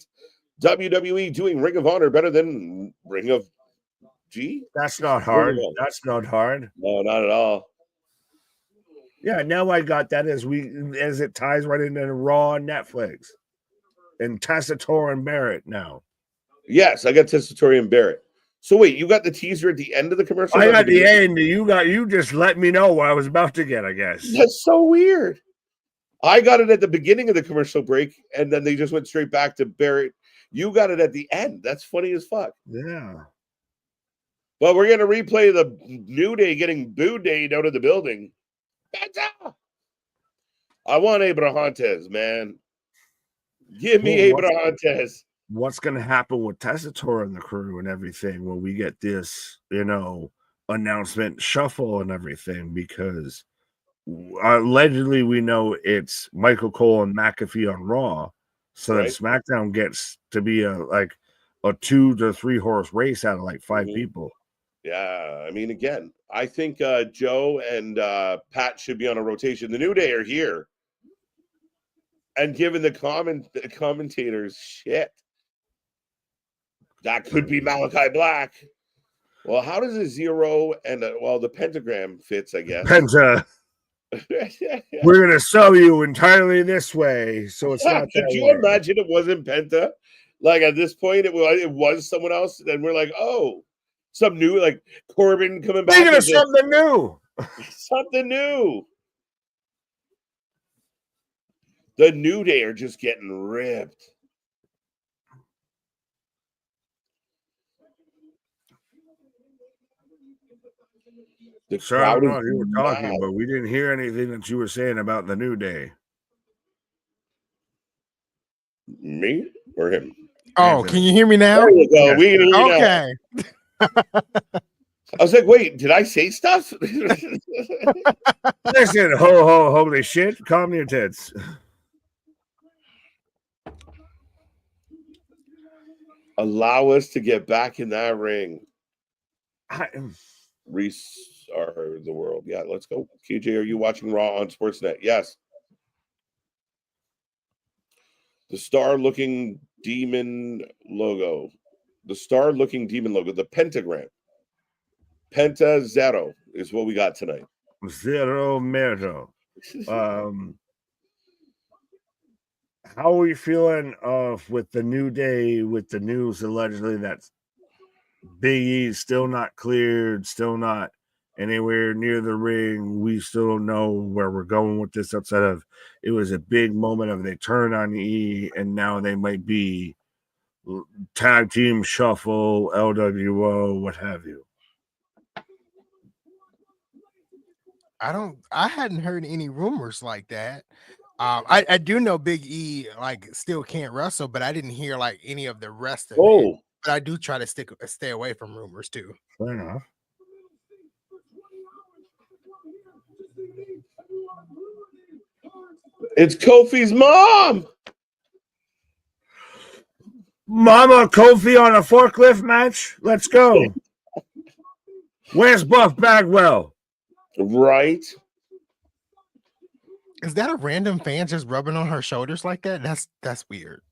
S1: WWE doing Ring of Honor better than Ring of G?
S2: That's not hard. That's not hard.
S1: No, not at all.
S2: Yeah, now I got that as it ties right into Raw and Netflix. And Tessitore and Barrett now.
S1: Yes, I got Tessitore and Barrett. So wait, you got the teaser at the end of the commercial?
S2: I got the end. You just let me know what I was about to get, I guess.
S1: That's so weird. I got it at the beginning of the commercial break, and then they just went straight back to Barrett. You got it at the end. That's funny as fuck.
S2: Yeah.
S1: Well, we're going to replay the New Day getting Boo Day out of the building. I want Abrahantes, man. Give me Abrahantes.
S2: What's going to happen with Tessitore and the crew and everything when we get this, announcement shuffle and everything? Because allegedly we know it's Michael Cole and McAfee on Raw, so that SmackDown gets to be a 2 to 3 horse race out of like 5 people.
S1: Yeah, I mean, again, I think Joe and Pat should be on a rotation. The New Day are here, and given the commentators shit, that could be Malachi Black. Well, how does a 0 and the pentagram fits, I guess.
S2: Penta. We're gonna sell you entirely this way, so it's not.
S1: Could you imagine it wasn't Penta? Like at this point, it was someone else, and we're like, oh, some new, like Corbin coming back.
S2: Speaking of something new,
S1: something new. The New Day are just getting ripped.
S2: The crowd. I don't know if you were talking, but we didn't hear anything that you were saying about the New Day.
S1: Me or him?
S3: Oh, can you hear me now?
S1: There you go. Yes. We can hear you
S3: okay.
S1: Now. I was like, wait, did I say stuff?
S2: Listen, holy shit, calm your tits.
S1: Allow us to get back in that ring. Reese are the world. Yeah, let's go. KJ, are you watching Raw on Sportsnet? Yes. The star-looking demon logo. The star-looking demon logo. The pentagram. Penta Zero is what we got tonight.
S2: Zero Merdo. How are we feeling with the New Day, with the news allegedly that Big E's still not cleared, still not anywhere near the ring? We still don't know where we're going with this outside of it was a big moment of they turn on E and now they might be tag team shuffle, LWO, what have you.
S3: I hadn't heard any rumors like that. I do know Big E like still can't wrestle, but I didn't hear like any of the rest of it. But I do try to stay away from rumors too.
S2: Fair enough.
S1: It's Kofi's mom.
S2: Mama Kofi on a forklift match. Let's go. Where's Buff Bagwell?
S1: Right.
S3: Is that a random fan just rubbing on her shoulders like that? That's weird.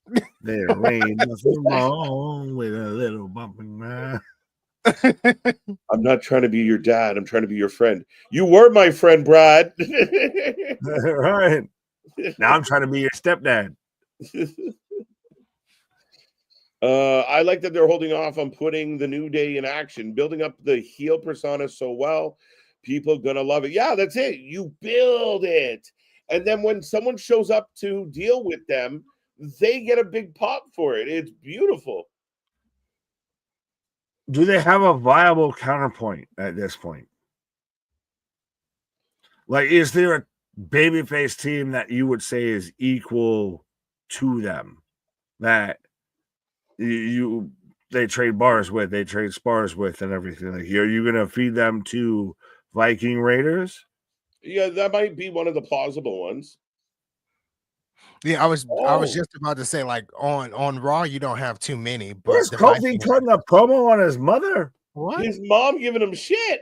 S2: There ain't nothing wrong with a little bump in my.
S1: I'm not trying to be your dad. I'm trying to be your friend. You were my friend, Brad.
S2: Right. Now I'm trying to be your stepdad.
S1: I like that they're holding off on putting the New Day in action, building up the heel persona so well. People gonna love it. Yeah, that's it. You build it. And then when someone shows up to deal with them, they get a big pop for it. It's beautiful.
S2: Do they have a viable counterpoint at this point? Like, is there a babyface team that you would say is equal to them that they trade bars with, they trade spars with, and everything? Like, are you gonna feed them to Viking Raiders?
S1: Yeah, that might be one of the plausible ones.
S3: Yeah, I was just about to say, like on Raw, you don't have too many. But
S2: where's Kofi cutting a promo on his mother?
S3: What?
S1: His mom giving him shit.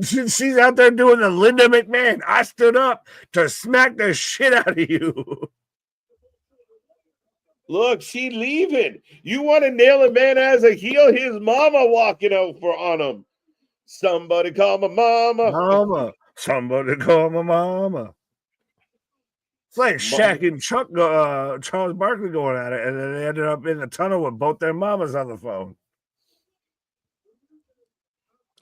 S2: She's out there doing the Linda McMahon. I stood up to smack the shit out of you.
S1: Look, she leaving. You want to nail a man as a heel? His mama walking out on him. Somebody call my mama.
S2: Mama. Somebody call my mama. It's like Shaq and Charles Barkley going at it, and then they ended up in the tunnel with both their mamas on the phone.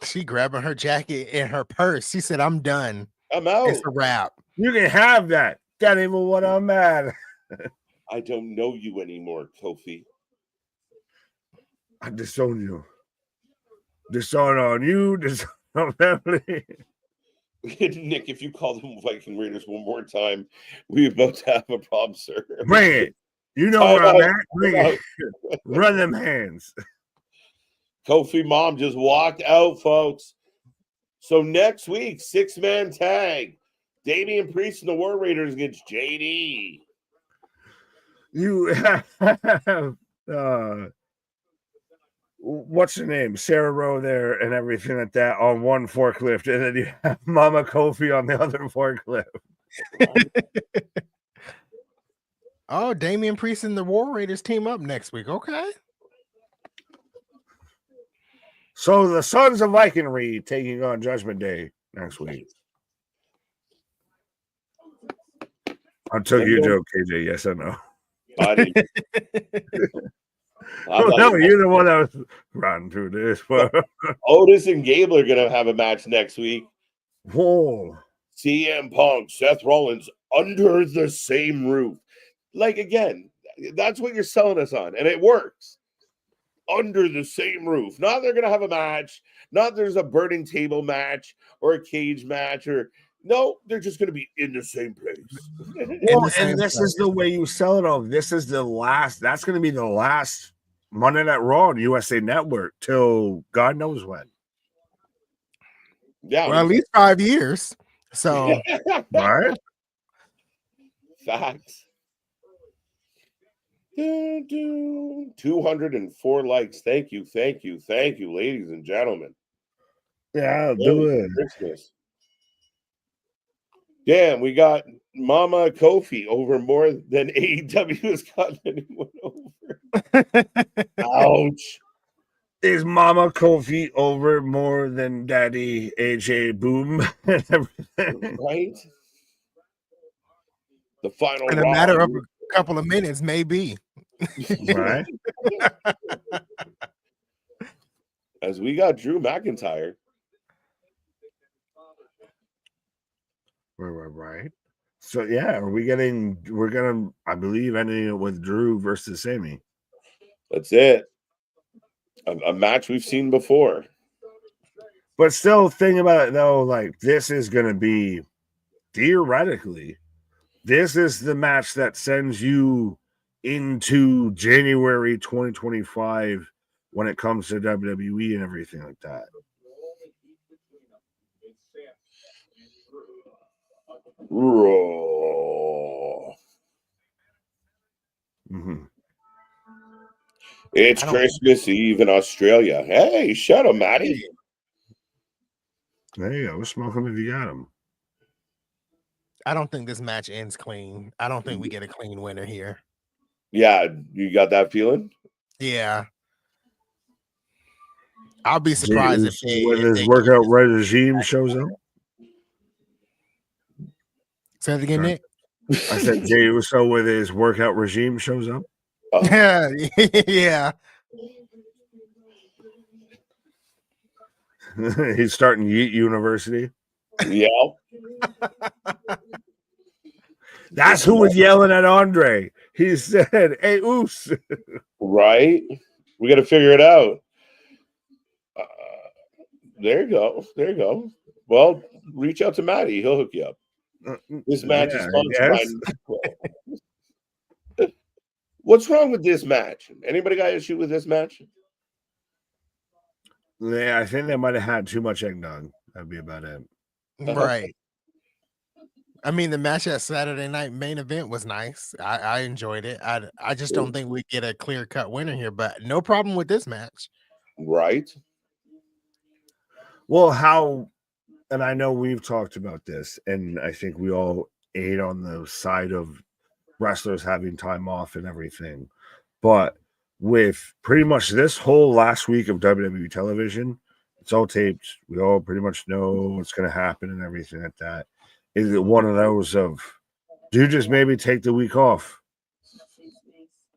S3: She grabbing her jacket and her purse. She said, "I'm done.
S1: I'm out.
S3: It's a wrap.
S2: You can have that. That ain't what I'm mad."
S1: I don't know you anymore, Kofi.
S2: I disown you. Disown on you. Disown on family.
S1: Nick, if you call them Viking Raiders one more time, we both have a problem, sir.
S2: Bring it. You know where I'm at. Bring it. Run them hands.
S1: Kofi mom just walked out, folks. So next week, 6-man tag. Damian Priest and the War Raiders against JD.
S2: You have what's her name? Sarah Rowe there and everything like that on one forklift, and then you have Mama Kofi on the other forklift.
S3: Oh, Damian Priest and the War Raiders team up next week. Okay.
S2: So the Sons of Vikinry taking on Judgment Day next week. I took your joke, KJ. Yes, I know.
S1: Buddy.
S2: No, you're the one that was running through this.
S1: Otis and Gable are going to have a match next week.
S2: Whoa.
S1: CM Punk, Seth Rollins under the same roof. Like, again, that's what you're selling us on, and it works. Under the same roof. Not they're going to have a match, not there's a burning table match or a cage match, or no, they're just going to be in the same place.
S2: Well, and this is the way you sell it off. This is the last, that's going to be the last Monday Night Raw on USA Network till God knows when.
S1: Yeah.
S3: Well, at least 5 years. So,
S2: right?
S1: Facts. 204 likes. Thank you, ladies and gentlemen.
S2: Yeah, I'll do it.
S1: Christmas. Damn, we got Mama Kofi over more than AEW has gotten anyone over. Ouch.
S2: Is Mama Kofi over more than Daddy AJ Boom and everything?
S1: Right? The final
S3: in a matter of a couple of minutes, maybe.
S2: Right?
S1: As we got Drew McIntyre.
S2: Right. So yeah, we're gonna, I believe, ending it with Drew versus Sami.
S1: That's it. A match we've seen before.
S2: But still, think about it though, like this is gonna be theoretically, this is the match that sends you into January 2025 when it comes to WWE and everything like that.
S1: Raw.
S2: Mm-hmm.
S1: It's Christmas Eve in Australia. Hey, shut up, Matty.
S2: There you go. Smoke him if you got him.
S3: I don't think this match ends clean. I don't think we get a clean winner here.
S1: Yeah, you got that feeling?
S3: Yeah. I'll be surprised if
S2: his workout regime shows up.
S3: Say it again, Nick.
S2: I said Jay Uso with his workout regime shows up.
S3: Yeah, yeah.
S2: He's starting Yeet University.
S1: Yeah.
S2: That's who was yelling at Andre. He said, "Hey, Oos."
S1: Right? We got to figure it out. There you go. Well, reach out to Matty. He'll hook you up. This match is sponsored by... What's wrong with this match? Anybody got an issue with this match?
S2: Yeah, I think they might have had too much eggnog. That'd be about it.
S3: Right. I mean, the match at Saturday night main event was nice. I enjoyed it. I just don't think we get a clear-cut winner here, but no problem with this match.
S1: Right.
S2: Well, and I know we've talked about this, and I think we all ate on the side of wrestlers having time off and everything. But with pretty much this whole last week of WWE television, it's all taped. We all pretty much know what's going to happen and everything like that. Is it one of those of, do you just maybe take the week off?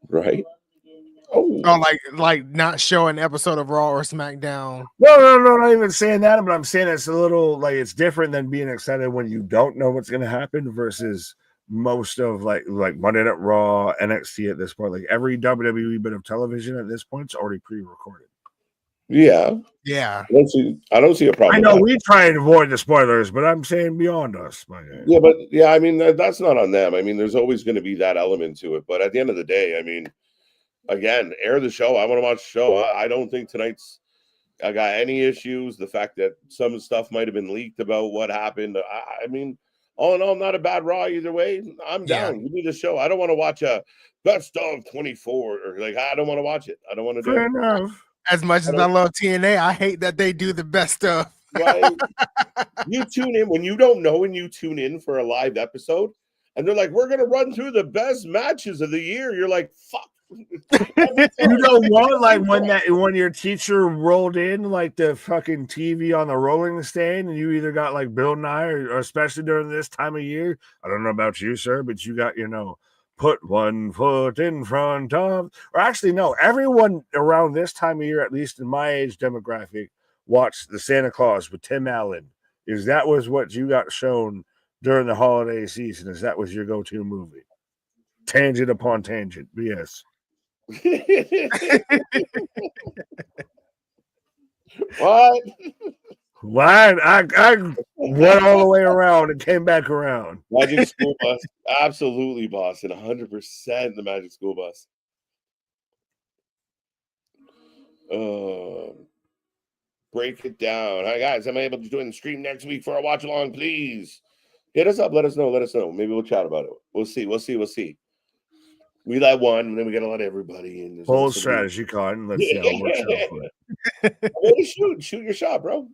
S1: Right.
S3: Oh, like not show an episode of Raw or SmackDown.
S2: No, not even saying that, but I'm saying it's a little like it's different than being excited when you don't know what's going to happen versus most of like Monday Night Raw, NXT at this point. Like every WWE bit of television at this point is already pre-recorded.
S1: Yeah. I don't see a problem.
S2: I know we try and avoid the spoilers, but I'm saying beyond us.
S1: Yeah, but I mean that's not on them. I mean, there's always going to be that element to it. But at the end of the day, I mean, again, air the show. I want to watch the show. I don't think tonight's I got any issues. The fact that some stuff might have been leaked about what happened. I mean, all in all, not a bad Raw either way. I'm down. Give me the show. I don't want to watch a best of 24 or like I don't want to watch it. I don't want to do
S2: Fair
S1: it.
S2: enough.
S3: As much as I love TNA, I hate that they do the best stuff.
S1: Right? You tune in when you don't know, and you tune in for a live episode, and they're like, "We're gonna run through the best matches of the year." You're like, "Fuck."
S2: You know what? Like when your teacher rolled in like the fucking TV on the rolling stand, and you either got like Bill Nye, or especially during this time of year. I don't know about you, sir, but you got put one foot in front of. Or actually, no, everyone around this time of year, at least in my age demographic, watched the Santa Claus with Tim Allen. Is that was what you got shown during the holiday season? Is that was your go-to movie? Tangent upon tangent, yes.
S1: What?
S2: Why? I went all the way around and came back around.
S1: Magic School Bus. Absolutely, Boston. 100% the Magic School Bus. Break it down. Hi, guys. Am I able to join the stream next week for a watch along? Please hit us up. Let us know. Maybe we'll chat about it. We'll see. We let one, and then we got to let everybody in.
S2: Whole strategy, Con. Let's see how it works out.
S1: Well, shoot your shot, bro.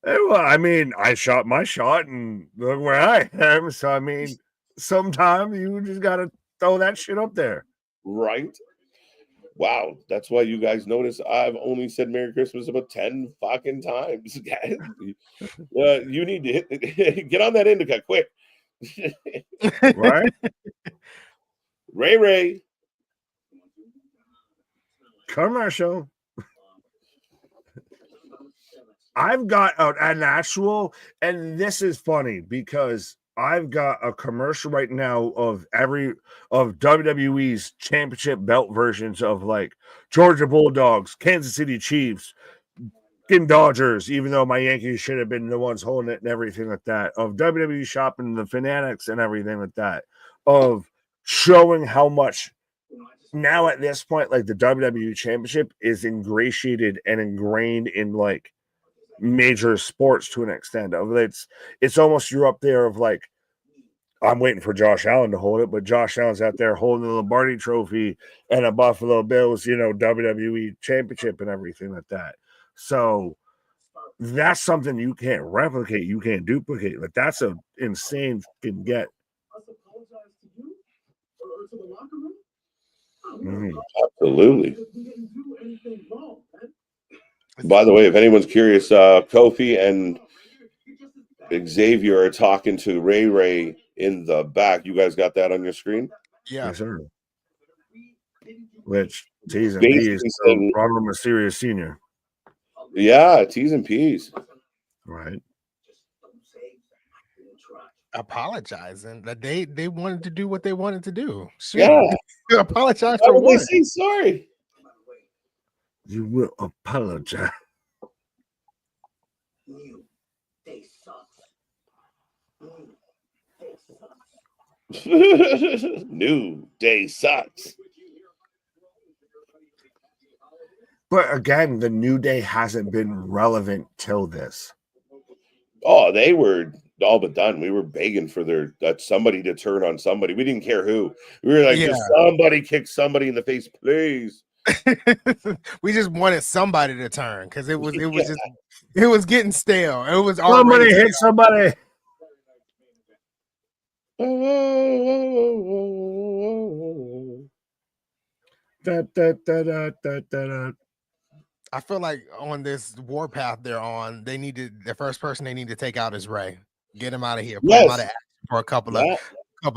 S2: Hey, well, I mean, I shot my shot, and look where I am. So, I mean, sometimes you just got to throw that shit up there.
S1: Right. Wow. That's why you guys notice I've only said Merry Christmas about 10 fucking times, guys. You need to get on that indica quick.
S2: Right?
S1: Ray.
S2: Commercial. I've got an actual, and this is funny because I've got a commercial right now of WWE's championship belt versions of like Georgia Bulldogs, Kansas City Chiefs, fucking Dodgers, even though my Yankees should have been the ones holding it and everything like that, of WWE shopping the Fanatics and everything like that, of showing how much now at this point, like the WWE championship is ingratiated and ingrained in like major sports to an extent of it's almost you're up there of like, I'm waiting for Josh Allen to hold it, but Josh Allen's out there holding the Lombardi trophy and a Buffalo Bills, WWE championship and everything like that. So that's something you can't replicate, you can't duplicate. Like that's an insane fucking get.
S1: Mm-hmm. Absolutely. By the way, if anyone's curious, Kofi and Xavier are talking to Ray in the back. You guys got that on your screen?
S3: Yeah.
S2: Yes, sir. Which T's and P's Ronald Mysterious Sr.
S1: Yeah, T's and P's.
S2: Right.
S3: Apologizing that they wanted to do what they wanted to do. Shoot.
S1: Yeah.
S3: Apologize for what?
S1: They say sorry.
S2: You will apologize.
S1: New day sucks.
S2: But again, the New Day hasn't been relevant till this.
S1: Oh, they were all but done. We were begging for somebody to turn on somebody. We didn't care who. We were like, just somebody kick somebody in the face, please.
S3: We just wanted somebody to turn because it was getting stale. It was
S2: somebody hit somebody.
S3: I feel like on this warpath they're on, the first person they need to take out is Ray. Get him out of here. Put him out of action for a couple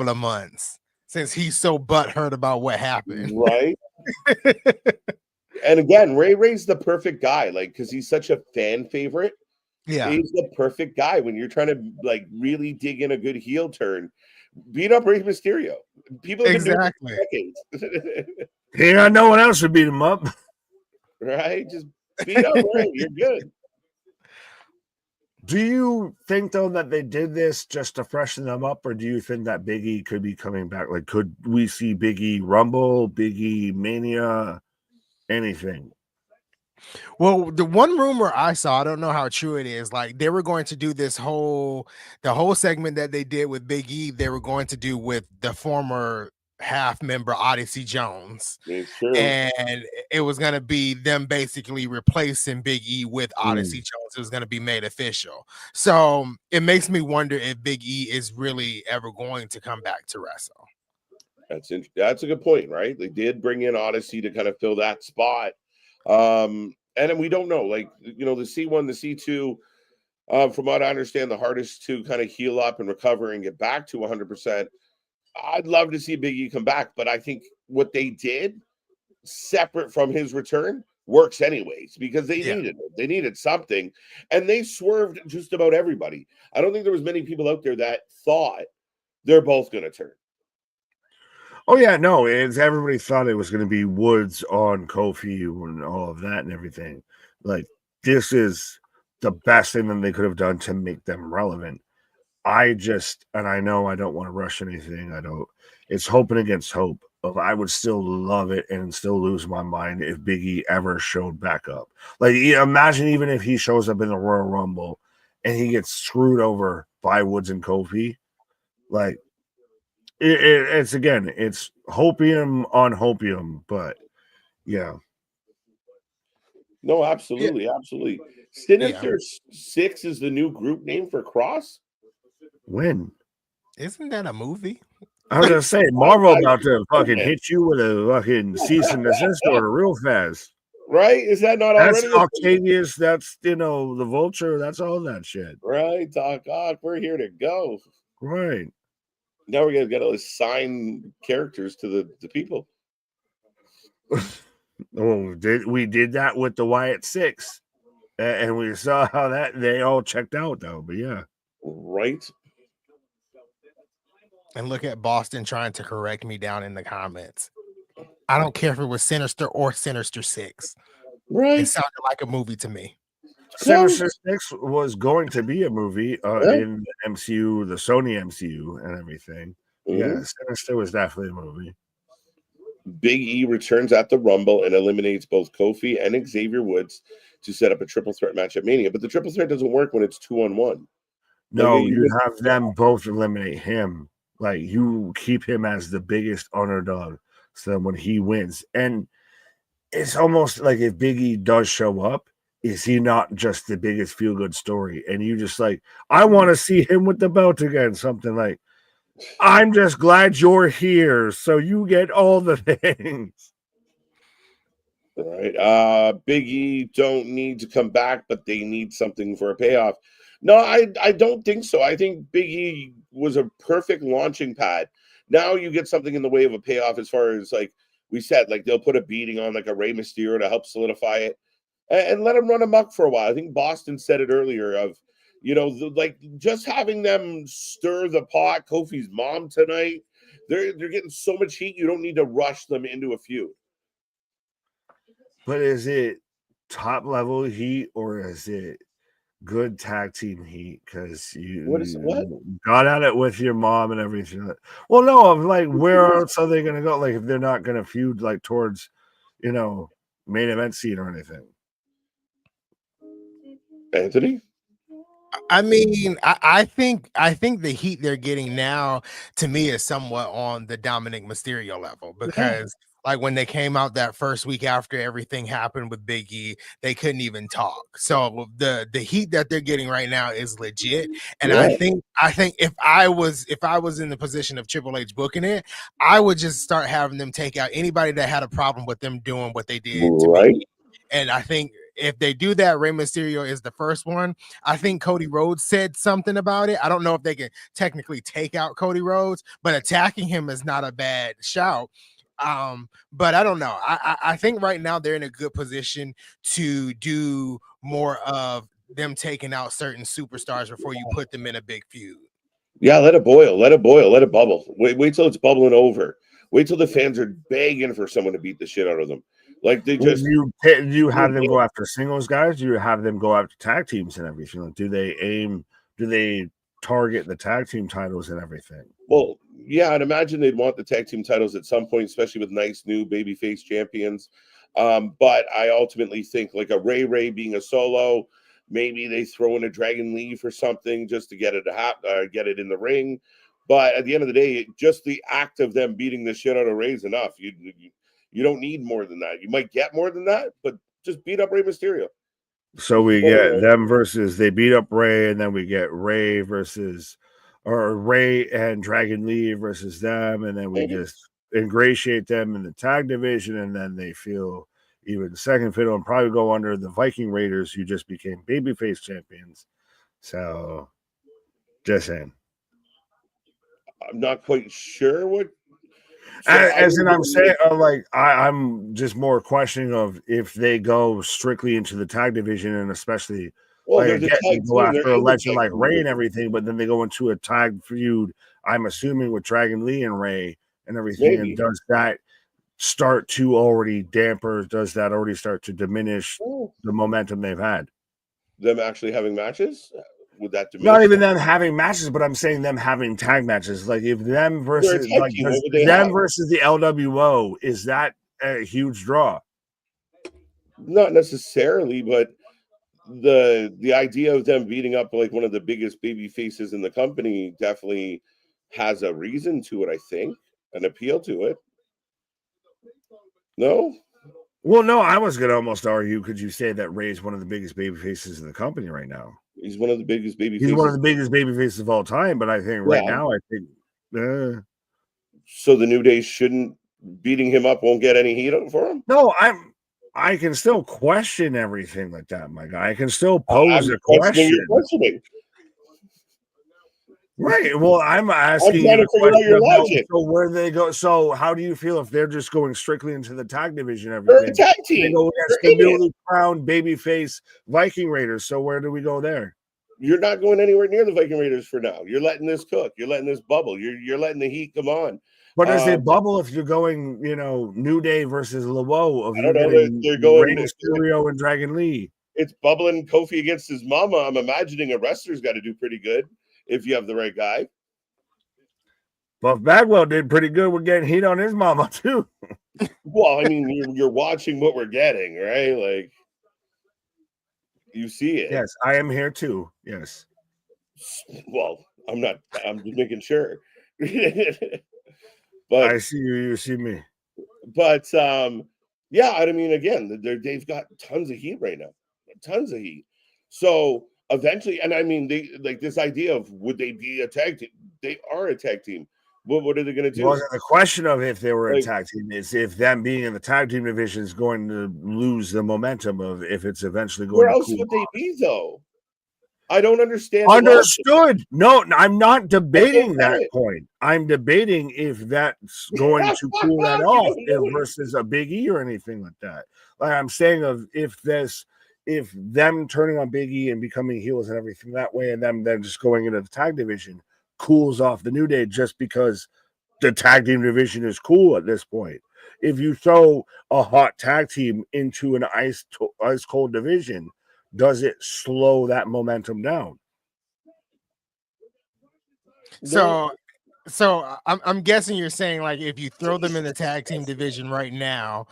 S3: of months since he's so butthurt about what happened.
S1: Right. And again, Ray's the perfect guy, like, because he's such a fan favorite.
S3: Yeah,
S1: he's the perfect guy when you're trying to like really dig in a good heel turn. Beat up Rey Mysterio. People have been doing it for decades.
S2: Yeah, no one else would beat him up.
S1: Right? Just beat up Rey. You're good.
S2: Do you think though that they did this just to freshen them up, or do you think that Big E could be coming back? Like, could we see Big E Rumble, Big E Mania, anything?
S3: Well, the one rumor I saw, I don't know how true it is, like they were going to do the whole segment that they did with Big E, they were going to do with the former half member Odyssey Jones. And it was going to be them basically replacing Big E with Odyssey Jones. It was going to be made official. So it makes me wonder if Big E is really ever going to come back to wrestle.
S1: That's a good point, right? They did bring in Odyssey to kind of fill that spot. And then we don't know, like, you know, the C1, the C2, from what I understand, the hardest to kind of heal up and recover and get back to 100%. I'd love to see Big E come back, but I think what they did, separate from his return, works anyways because they needed it. They needed something, and they swerved just about everybody. I don't think there was many people out there that thought they're both going to turn.
S2: Oh yeah, no, it's everybody thought it was going to be Woods on Kofi and all of that and everything. Like, this is the best thing that they could have done to make them relevant. And I know I don't want to rush anything. It's hoping against hope. But I would still love it and still lose my mind if Big E ever showed back up. Like, imagine even if he shows up in the Royal Rumble and he gets screwed over by Woods and Kofi. Like, it's hopium on hopium, but yeah.
S1: No, absolutely, absolutely. Sinister Six is the new group name for Cross.
S2: When?
S3: Isn't that a movie?
S2: I was gonna say Marvel about to fucking hit you with a fucking cease and desist order real fast.
S1: Right? Is that not
S2: that's
S1: already?
S2: Octavius, that's the Vulture, that's all that shit.
S1: Right, Doc Ock, we're here to go.
S2: Right.
S1: Now we're gonna assign characters to the people.
S2: We did that with the Wyatt Six, and we saw how that they all checked out though. But yeah,
S1: right.
S3: And look at Boston trying to correct me down in the comments. I don't care if it was Sinister or Sinister Six.
S1: Right.
S3: It sounded like a movie to me.
S2: Sinister Six was going to be a movie in the MCU, the Sony MCU, and everything. Mm-hmm. Yeah, Sinister was definitely a movie.
S1: Big E returns at the Rumble and eliminates both Kofi and Xavier Woods to set up a triple threat match at Mania. But the triple threat doesn't work when it's 2-on-1.
S2: No, you have them both eliminate him. Like, you keep him as the biggest underdog, so when he wins, and it's almost like if Big E does show up, is he not just the biggest feel good story? And you just like, I want to see him with the belt again. Something like, I'm just glad you're here, so you get all the things.
S1: All right. Big E don't need to come back, but they need something for a payoff. No, I don't think so. I think Big E was a perfect launching pad. Now you get something in the way of a payoff as far as, like we said, like they'll put a beating on like a Rey Mysterio to help solidify it and let him run amok for a while. I think Boston said it earlier of, like just having them stir the pot. Kofi's mom tonight, they're getting so much heat. You don't need to rush them into a feud.
S2: But is it top level heat or is it good tag team heat? Because you got at it with your mom and everything. Well, no, I'm like, where else are they gonna go? Like, if they're not gonna feud like towards, main event scene or anything.
S1: Anthony?
S3: I mean, I think the heat they're getting now to me is somewhat on the Dominic Mysterio level because like when they came out that first week after everything happened with Big E, they couldn't even talk. So the heat that they're getting right now is legit. And I think if I was in the position of Triple H booking it, I would just start having them take out anybody that had a problem with them doing what they did to me. And I think if they do that, Rey Mysterio is the first one. I think Cody Rhodes said something about it. I don't know if they can technically take out Cody Rhodes, but attacking him is not a bad shout. But I don't know. I think right now they're in a good position to do more of them taking out certain superstars before you put them in a big feud.
S1: Yeah, let it boil. Let it boil. Let it bubble. Wait till it's bubbling over. Wait till the fans are begging for someone to beat the shit out of them. Like they just
S2: you have them go after singles guys. You have them go after tag teams and everything. Like, do they target the tag team titles and everything?
S1: Well, yeah, I'd imagine they'd want the tag team titles at some point, especially with nice new babyface champions. But I ultimately think like a Ray being a solo, maybe they throw in a Dragon Lee for something just to get it get it in the ring. But at the end of the day, just the act of them beating the shit out of Ray is enough. You don't need more than that. You might get more than that, but just beat up Rey Mysterio.
S2: So we get them versus they beat up Ray, and then we get Ray and Dragon Lee versus them, and then we just ingratiate them in the tag division, and then they feel even second fiddle and probably go under the Viking Raiders, who just became babyface champions. So, just saying.
S1: I'm not quite sure what.
S2: I'm saying, like, I'm just more questioning of if they go strictly into the tag division, and especially like again, they go after a legend like Ray and everything, but then they go into a tag feud. I'm assuming with Dragon Lee and Ray and everything.
S1: Maybe.
S2: And does that start to already damper? Does that already start to diminish the momentum they've had?
S1: Them actually having matches? Would that diminish?
S2: Not even them having matches, but I'm saying them having tag matches. Like if them versus like them versus the LWO, is that a huge draw?
S1: Not necessarily, but the idea of them beating up like one of the biggest baby faces in the company definitely has a reason to it. I think an appeal to it. No.
S2: Well, no, I was gonna almost argue. Could you say that Ray's one of the biggest baby faces in the company right now?
S1: He's one of the biggest baby.
S2: He's one of the biggest baby faces of all time. But I think right now, I think.
S1: So the New Day shouldn't beating him up won't get any heat for him.
S2: No, I can still question everything like that, my guy. I can still pose a question. Right. Well, I'm asking
S1: you your logic.
S2: So where they go? So how do you feel if they're just going strictly into the tag division?
S1: Everything. They're a tag team.
S2: They go against the newly crowned babyface Viking Raiders. So where do we go there?
S1: You're not going anywhere near the Viking Raiders for now. You're letting this cook. You're letting this bubble. You're letting the heat come on.
S2: But does it bubble if you're going, New Day versus LeBeau?
S1: I don't know. They're going
S2: Rey Mysterio and Dragon Lee.
S1: It's bubbling Kofi against his mama. I'm imagining a wrestler's got to do pretty good if you have the right guy.
S2: Buff Bagwell did pretty good with getting heat on his mama too.
S1: Well, I mean, you're watching what we're getting, right? Like you see it.
S2: Yes, I am here too. Yes.
S1: Well, I'm not. I'm just making sure. But
S2: I see you. You see me.
S1: But yeah, I mean, again, they've got tons of heat right now, tons of heat. So eventually, and I mean, they like this idea of would they be a tag team? They are a tag team. What are they going to do?
S2: Well, the question of if they were a tag team is if them being in the tag team division is going to lose the momentum of if it's eventually going.
S1: Where else would they be though? I don't understand.
S2: Understood. No, I'm not debating that point. I'm debating if that's going to cool that off versus a Big E or anything like that. Like I'm saying of if them turning on Big E and becoming heels and everything that way, and them then just going into the tag division cools off the New Day just because the tag team division is cool at this point. If you throw a hot tag team into an ice cold division, does it slow that momentum down?
S3: So I'm guessing you're saying like if you throw them in the tag team division right now,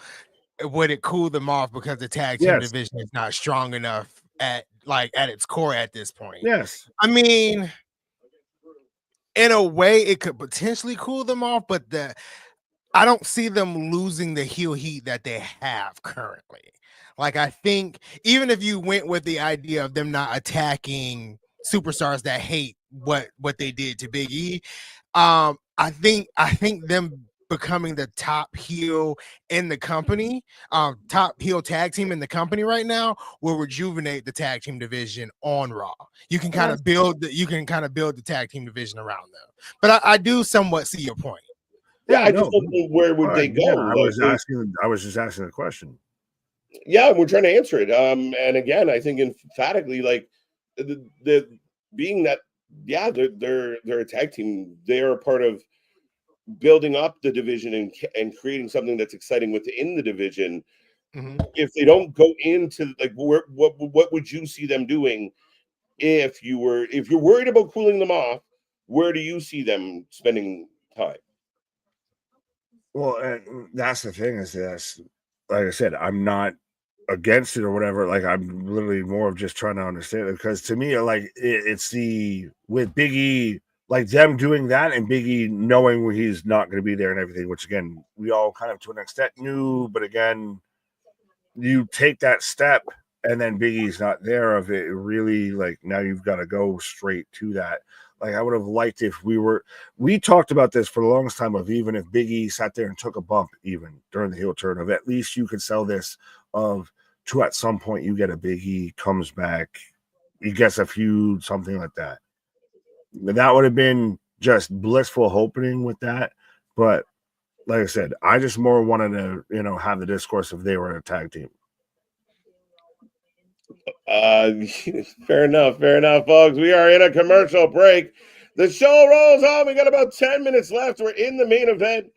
S3: would it cool them off because the tag team division is not strong enough at its core at this point?
S2: Yes.
S3: I mean, in a way, it could potentially cool them off, but I don't see them losing the heel heat that they have currently. Like, I think even if you went with the idea of them not attacking superstars that hate what they did to Big E, I think them becoming the top heel in the company, top heel tag team in the company right now will rejuvenate the tag team division on Raw. You can kind of build the tag team division around them. But I do somewhat see your point.
S1: Yeah, I just don't know where would they go.
S2: I was just asking a question.
S1: Yeah, we're trying to answer it. And again, I think emphatically, like the being that, yeah, they're a tag team. They're a part of building up the division and creating something that's exciting within the division. Mm-hmm. If they don't go into like what would you see them doing if you're worried about cooling them off? Where do you see them spending time?
S2: Well, and that's the thing is this, like I said, I'm not against it or whatever. Like I'm literally more of just trying to understand it because to me, like it's with Big E, like them doing that and Big E knowing where he's not going to be there and everything, which again, we all kind of to an extent knew, but again, you take that step and then Big E's not there of it really like now you've got to go straight to that. Like, I would have liked if we talked about this for the longest time of even if Big E sat there and took a bump even during the heel turn, of at least you could sell this to at some point you get a Big E, comes back, he gets a feud, something like that. That would have been just blissful opening with that. But like I said, I just more wanted to, have the discourse if they were a tag team.
S1: Fair enough, folks. We are in a commercial break. The show rolls on. We got about 10 minutes left. We're in the main event,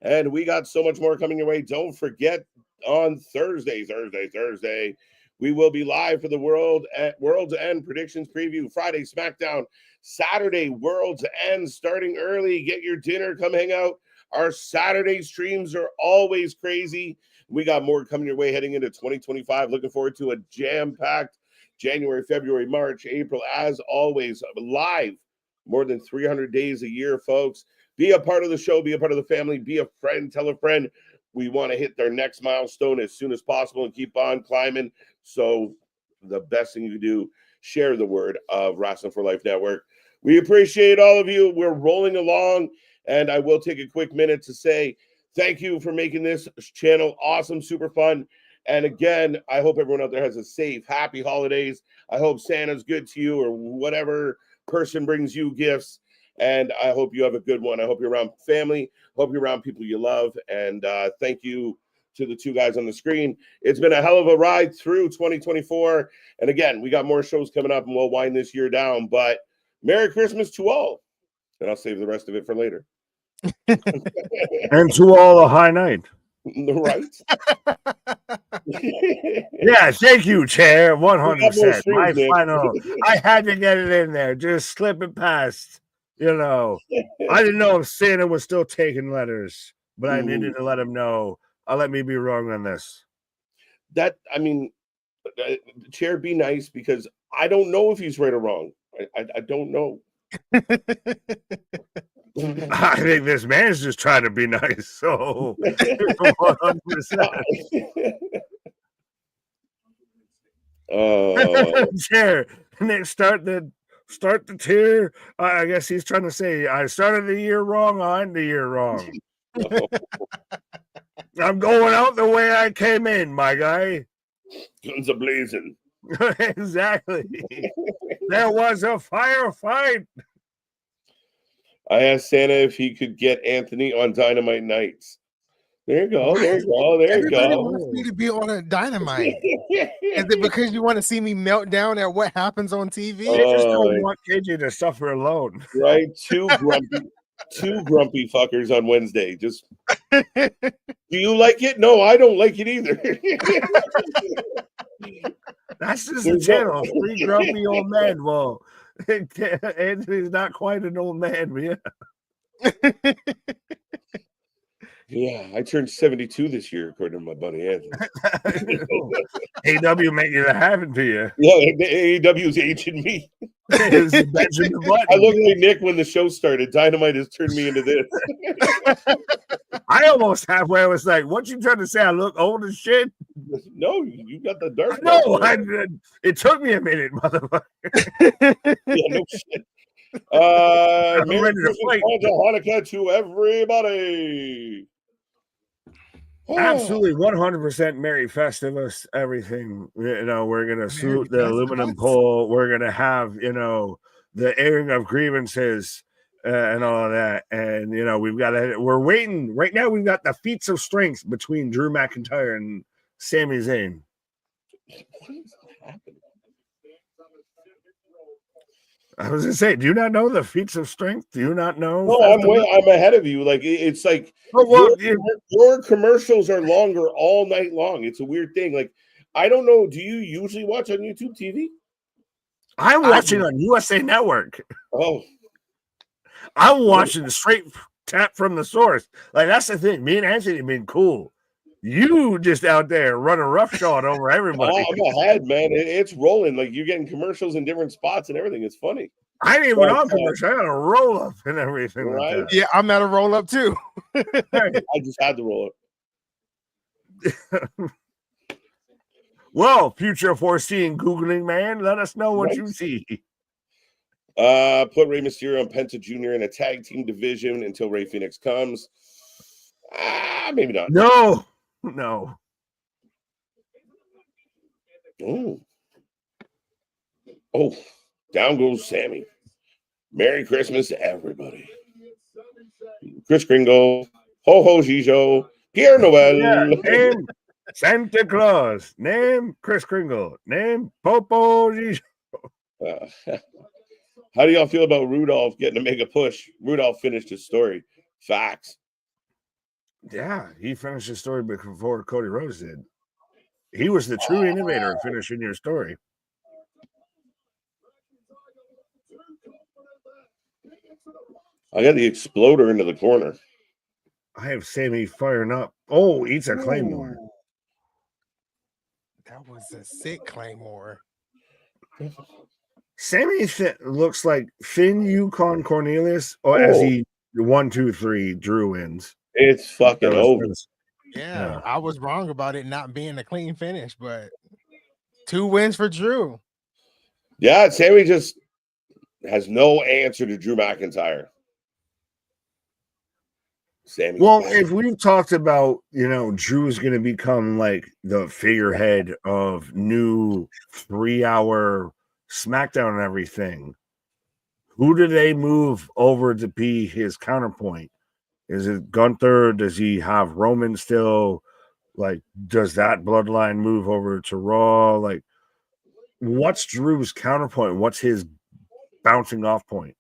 S1: and we got so much more coming your way. Don't forget, on Thursday, we will be live for the World's End predictions preview. Friday, SmackDown. Saturday, World's End, starting early. Get your dinner. Come hang out. Our Saturday streams are always crazy. We got more coming your way heading into 2025. Looking forward to a jam-packed January, February, March, April, as always, live more than 300 days a year, folks. Be a part of the show. Be a part of the family. Be a friend. Tell a friend. We want to hit their next milestone as soon as possible and keep on climbing. So the best thing you can do, share the word of Wrestling for Life Network. We appreciate all of you. We're rolling along, and I will take a quick minute to say thank you for making this channel awesome, super fun. And again, I hope everyone out there has a safe, happy holidays. I hope Santa's good to you, or whatever person brings you gifts. And I hope you have a good one. I hope you're around family. Hope you're around people you love. And thank you to the two guys on the screen. It's been a hell of a ride through 2024. And again, we got more shows coming up, and we'll wind this year down. But Merry Christmas to all. And I'll save the rest of it for later.
S2: And to all a high night.
S1: Right?
S2: Yeah, thank you, Chair. 100%. My
S1: Nick.
S2: final. I had to get it in there. Just slip it past. I didn't know if Santa was still taking letters, but I needed to let him know. Let me be wrong on this.
S1: Chair, be nice, because I don't know if he's right or wrong. I don't know.
S2: I think this man's just trying to be nice. So 100%. Chair, and then start the tier. I guess he's trying to say I started the year wrong. I end the year wrong. I'm going out the way I came in, my guy.
S1: Guns a-blazing.
S2: Exactly. There was a firefight.
S1: I asked Santa if he could get Anthony on Dynamite nights. There you go.
S3: Everybody wants me to be on a Dynamite. Is it because you want to see me melt down at what happens on TV?
S2: They just don't want KJ to suffer alone.
S1: Right? Two grumpy fuckers on Wednesday. Just, do you like it? No, I don't like it either.
S2: That's just the channel. 3 grumpy old men. Well, Anthony's not quite an old man, but yeah.
S1: Yeah, I turned 72 this year, according to my buddy Anthony.
S2: AW making it happen to you.
S1: Yeah, AEW's aging me. I look like Nick when the show started. Dynamite has turned me into this.
S2: I almost halfway was like, what you trying to say? I look old as shit?
S1: No, you got the dark.
S2: No, it took me a minute, motherfucker.
S1: Yeah, no shit. Merry Christmas, Hanukkah to everybody.
S2: Absolutely, 100% Merry Festivus. Everything, we're gonna salute the aluminum pole. We're gonna have, the airing of grievances and all of that. And we're waiting right now. We've got the feats of strength between Drew McIntyre and Sami Zayn.
S1: What is happening?
S2: I was gonna say, do you not know the feats of strength? Do you not know?
S1: No, I'm ahead of you. Like, it's like your commercials are longer all night long. It's a weird thing. Like, I don't know. Do you usually watch on YouTube TV?
S2: I'm watching on USA Network.
S1: Oh,
S2: I'm watching the straight tap from the source. Like, that's the thing. Me and Anthony have been cool. You just out there running roughshod over everybody.
S1: I'm ahead, man. It's rolling. Like, you're getting commercials in different spots and everything. It's funny.
S2: I ain't even on commercial. I got a roll up and everything.
S1: Right?
S2: Like that.
S3: Yeah, I'm at a roll up too.
S1: I just had to roll
S2: up. Well, future foreseeing Googling man, let us know what you see.
S1: Put Rey Mysterio and Penta Jr. in a tag team division until Rey Fenix comes. Maybe not.
S2: No.
S1: Oh, down goes Sami. Merry Christmas to everybody. Chris Kringle, Ho Ho Gijo, Pierre Noel.
S2: Yeah, name Santa Claus. Name Chris Kringle. Name Popo Gijo.
S1: How do y'all feel about Rudolph getting to make a push? Rudolph finished his story. Facts.
S2: Yeah, he finished his story before Cody Rhodes did. He was the true innovator of finishing your story.
S1: I got the exploder into the corner.
S2: I have Sami firing up. Oh, eats a Claymore.
S3: That was a sick Claymore.
S2: Sami looks like Finn Yukon Cornelius, or as he 1, 2, 3 Drew wins.
S1: It's fucking over.
S3: Yeah, I was wrong about it not being a clean finish, but 2 wins for Drew.
S1: Yeah, Sami just has no answer to Drew McIntyre. Sami.
S2: Well, if we've talked about, Drew's going to become like the figurehead of new 3-hour SmackDown and everything, who do they move over to be his counterpoint? Is it Gunther? Does he have Roman still? Like, does that bloodline move over to Raw? Like, what's Drew's counterpoint? What's his bouncing off point?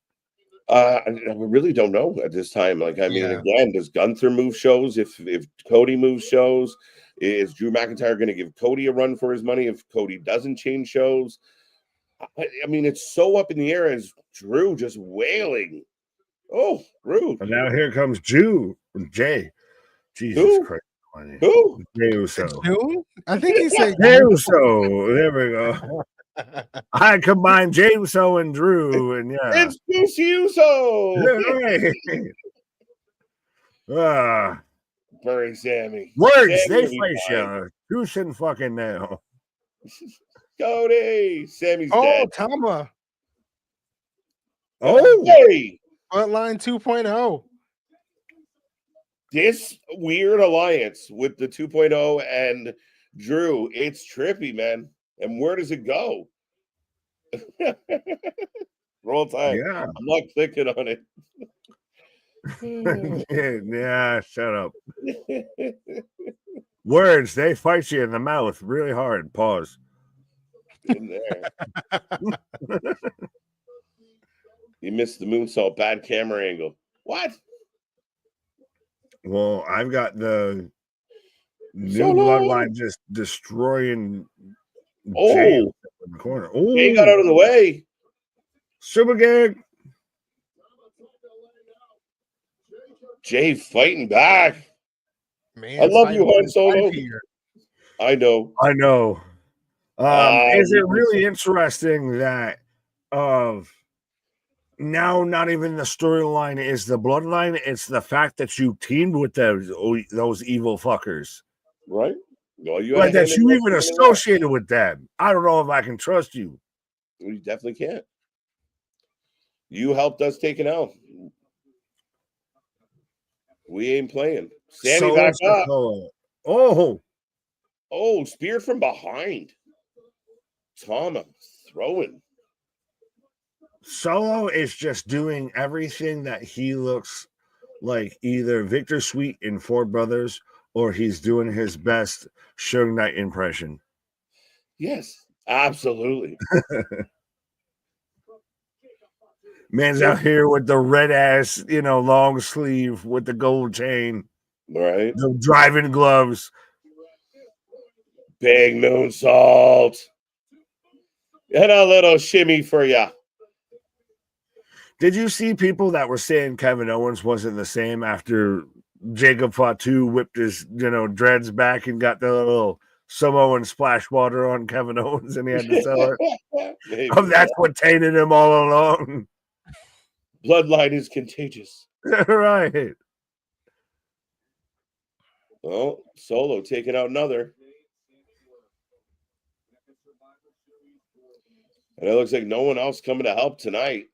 S1: I really don't know at this time. Like, I mean, again, does Gunther move shows? If Cody moves shows, is Drew McIntyre going to give Cody a run for his money if Cody doesn't change shows? I mean, it's so up in the air as Drew just wailing. Oh, rude.
S2: And now here comes Jay. Jesus
S1: Who?
S2: Christ.
S1: Who?
S2: Jey Uso.
S3: Who? I think he said
S2: Jey Uso. There we go. I combined Jey Uso and Drew, and
S1: It's Juicy Uso.
S2: Right.
S1: Bury Sami.
S2: Words,
S1: Sami
S2: they fight you. Juice and fucking nail.
S1: Cody. Sammy's dead.
S3: Tama.
S2: Oh,
S1: hey.
S3: Bloodline 2.0.
S1: This weird alliance with the 2.0 and Drew, it's trippy, man. And where does it go? Roll time.
S2: yeah.
S1: I'm not clicking on it.
S2: Yeah, shut up. Words, they fight you in the mouth really hard. Pause.
S1: In there. You missed the moonsault. Bad camera angle. What?
S2: Well, I've got the new bloodline just destroying Jey in the corner. Oh,
S1: he got out of the way.
S2: Super gig.
S1: Jay fighting back.
S3: Man,
S1: I love you, Han Solo. I know.
S2: Is it really interesting that now not even the storyline is the bloodline, it's the fact that you teamed with those evil fuckers.
S1: Right? Well,
S2: like that you even associated with them. I don't know if I can trust you.
S1: You definitely can't. You helped us take it out. We ain't playing. Sami back up. Oh, spear from behind. Tama throwing.
S2: Solo is just doing everything that he looks like either Victor Sweet in Four Brothers or he's doing his best Suge Knight impression.
S1: Yes, absolutely.
S2: Man's out here with the red ass, long sleeve with the gold chain.
S1: Right.
S2: The driving gloves.
S1: Big moonsault. And a little shimmy for ya.
S2: Did you see people that were saying Kevin Owens wasn't the same after Jacob Fatu whipped his, dreads back and got the little Samoan splash water on Kevin Owens and he had to sell it? That's what tainted him all along.
S1: Bloodline is contagious.
S2: Right.
S1: Well, Solo taking out another. And it looks like no one else coming to help tonight.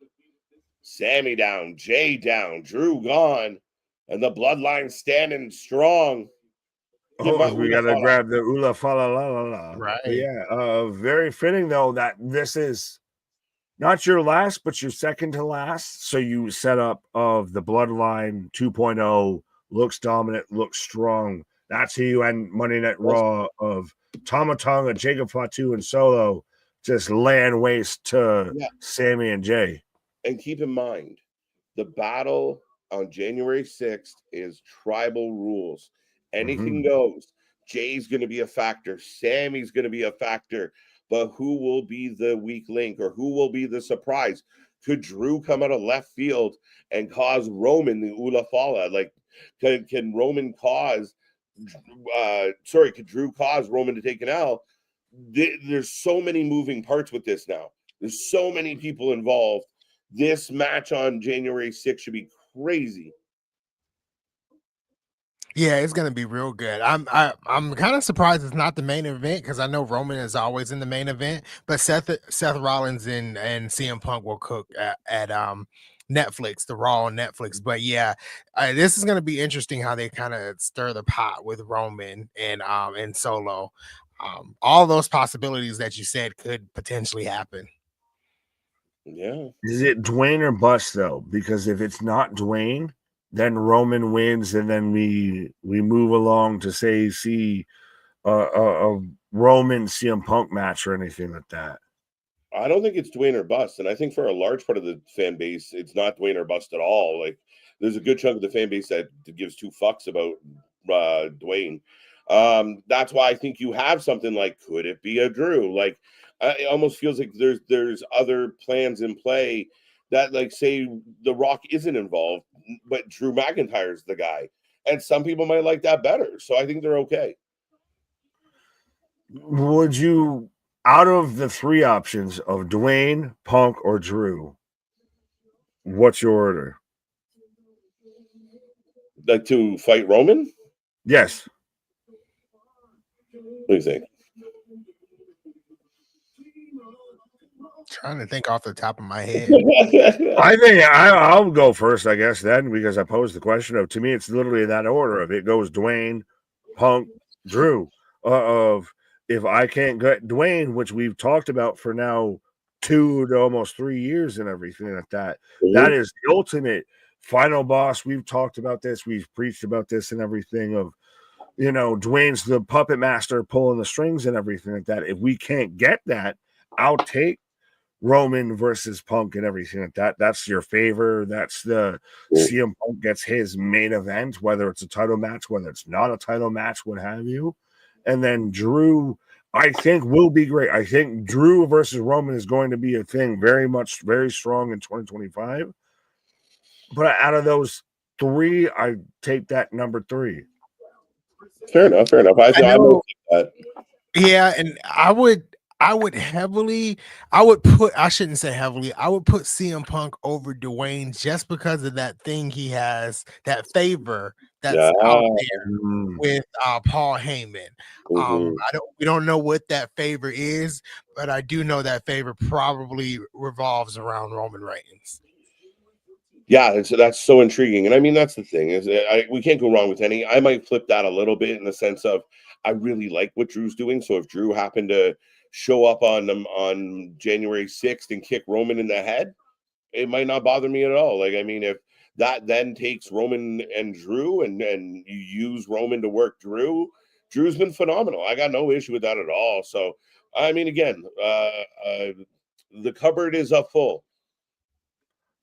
S1: Sami down, Jay down, Drew gone, and the Bloodline standing strong.
S2: We gotta grab the Ula Fala La La La.
S3: Right.
S2: But yeah, very fitting though that this is not your last, but your second to last. So you set up of the Bloodline 2.0, looks dominant, looks strong. That's who you end Monday Night Raw of Tama Tonga, Jacob Fatu, and Solo just laying waste to Sami and Jay.
S1: And keep in mind, the battle on January 6th is tribal rules. Anything goes. Jay's going to be a factor. Sami's going to be a factor. But who will be the weak link or who will be the surprise? Could Drew come out of left field and cause Roman the Ula Fala? Like, can Roman cause could Drew cause Roman to take an L? There's so many moving parts with this now. There's so many people involved. This match on January 6th should be crazy.
S3: Yeah, it's gonna be real good. I'm kind of surprised it's not the main event because I know Roman is always in the main event, but Seth Rollins and CM Punk will cook at Netflix, the Raw on Netflix. But yeah, this is gonna be interesting how they kind of stir the pot with Roman and Solo. All those possibilities that you said could potentially happen.
S1: Yeah.
S2: Is it Dwayne or bust though? Because if it's not Dwayne, then Roman wins, and then we move along to see a Roman CM Punk match or anything like that.
S1: I don't think it's Dwayne or bust, and I think for a large part of the fan base, it's not Dwayne or bust at all. Like, there's a good chunk of the fan base that gives two fucks about Dwayne. That's why I think you have something like, could it be a Drew? Like, it almost feels like there's other plans in play that, like, say The Rock isn't involved, but Drew McIntyre's the guy. And some people might like that better. So I think they're okay.
S2: Would you, out of the three options of Dwayne, Punk, or Drew, what's your order?
S1: Like to fight Roman?
S2: Yes.
S1: What do you think?
S3: Trying to think off the top of my head.
S2: I think I'll go first, I guess, then, because I posed the question of, to me, it's literally in that order of it goes Dwayne, Punk, Drew. Of if I can't get Dwayne, which we've talked about for now 2 to almost 3 years and everything like that, that is the ultimate final boss. We've talked about this, we've preached about this and everything of, Dwayne's the puppet master pulling the strings and everything like that. If we can't get that, I'll take Roman versus Punk and everything like that. That's your favor. That's the CM Punk gets his main event, whether it's a title match, whether it's not a title match, what have you. And then Drew, I think, will be great. I think Drew versus Roman is going to be a thing very strong in 2025. But out of those three, I take that number 3.
S1: Fair enough. I know that.
S3: Yeah, and I would put I shouldn't say heavily, I would put CM Punk over Dwayne just because of that thing he has, that favor that's out there with Paul Heyman. We don't know what that favor is, but I do know that favor probably revolves around Roman Reigns.
S1: Yeah, that's so intriguing. And I mean, that's the thing is we can't go wrong with any. I might flip that a little bit in the sense of I really like what Drew's doing. So if Drew happened to show up on January 6th and kick Roman in the head, it might not bother me at all. Like, I mean, if that then takes Roman and Drew and you use Roman to work Drew's been phenomenal. I got no issue with that at all. So, I mean, again, the cupboard is up full.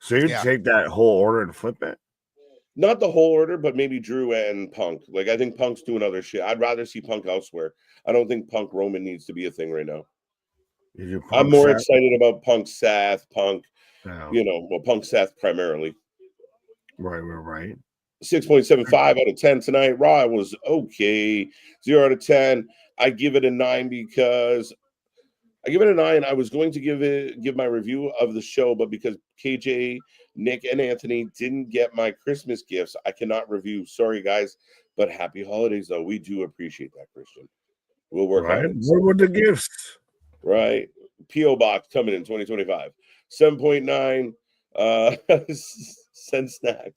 S2: So you take that whole order and flip it?
S1: Not the whole order, but maybe Drew and Punk. Like, I think Punk's doing other shit. I'd rather see Punk elsewhere. I don't think Punk Roman needs to be a thing right now. I'm more excited about Punk Seth, Punk, Punk Seth primarily.
S2: Right.
S1: 6.75 out of 10 tonight. Raw was okay. 0 out of 10. I give it a 9 because I give it a 9. I was going to give my review of the show, but because KJ, Nick, and Anthony didn't get my Christmas gifts, I cannot review. Sorry, guys, but happy holidays, though. We do appreciate that, Christian. We'll work on it.
S2: What were the gifts?
S1: Right. P.O. Box coming in 2025. 7.9. Send snacks.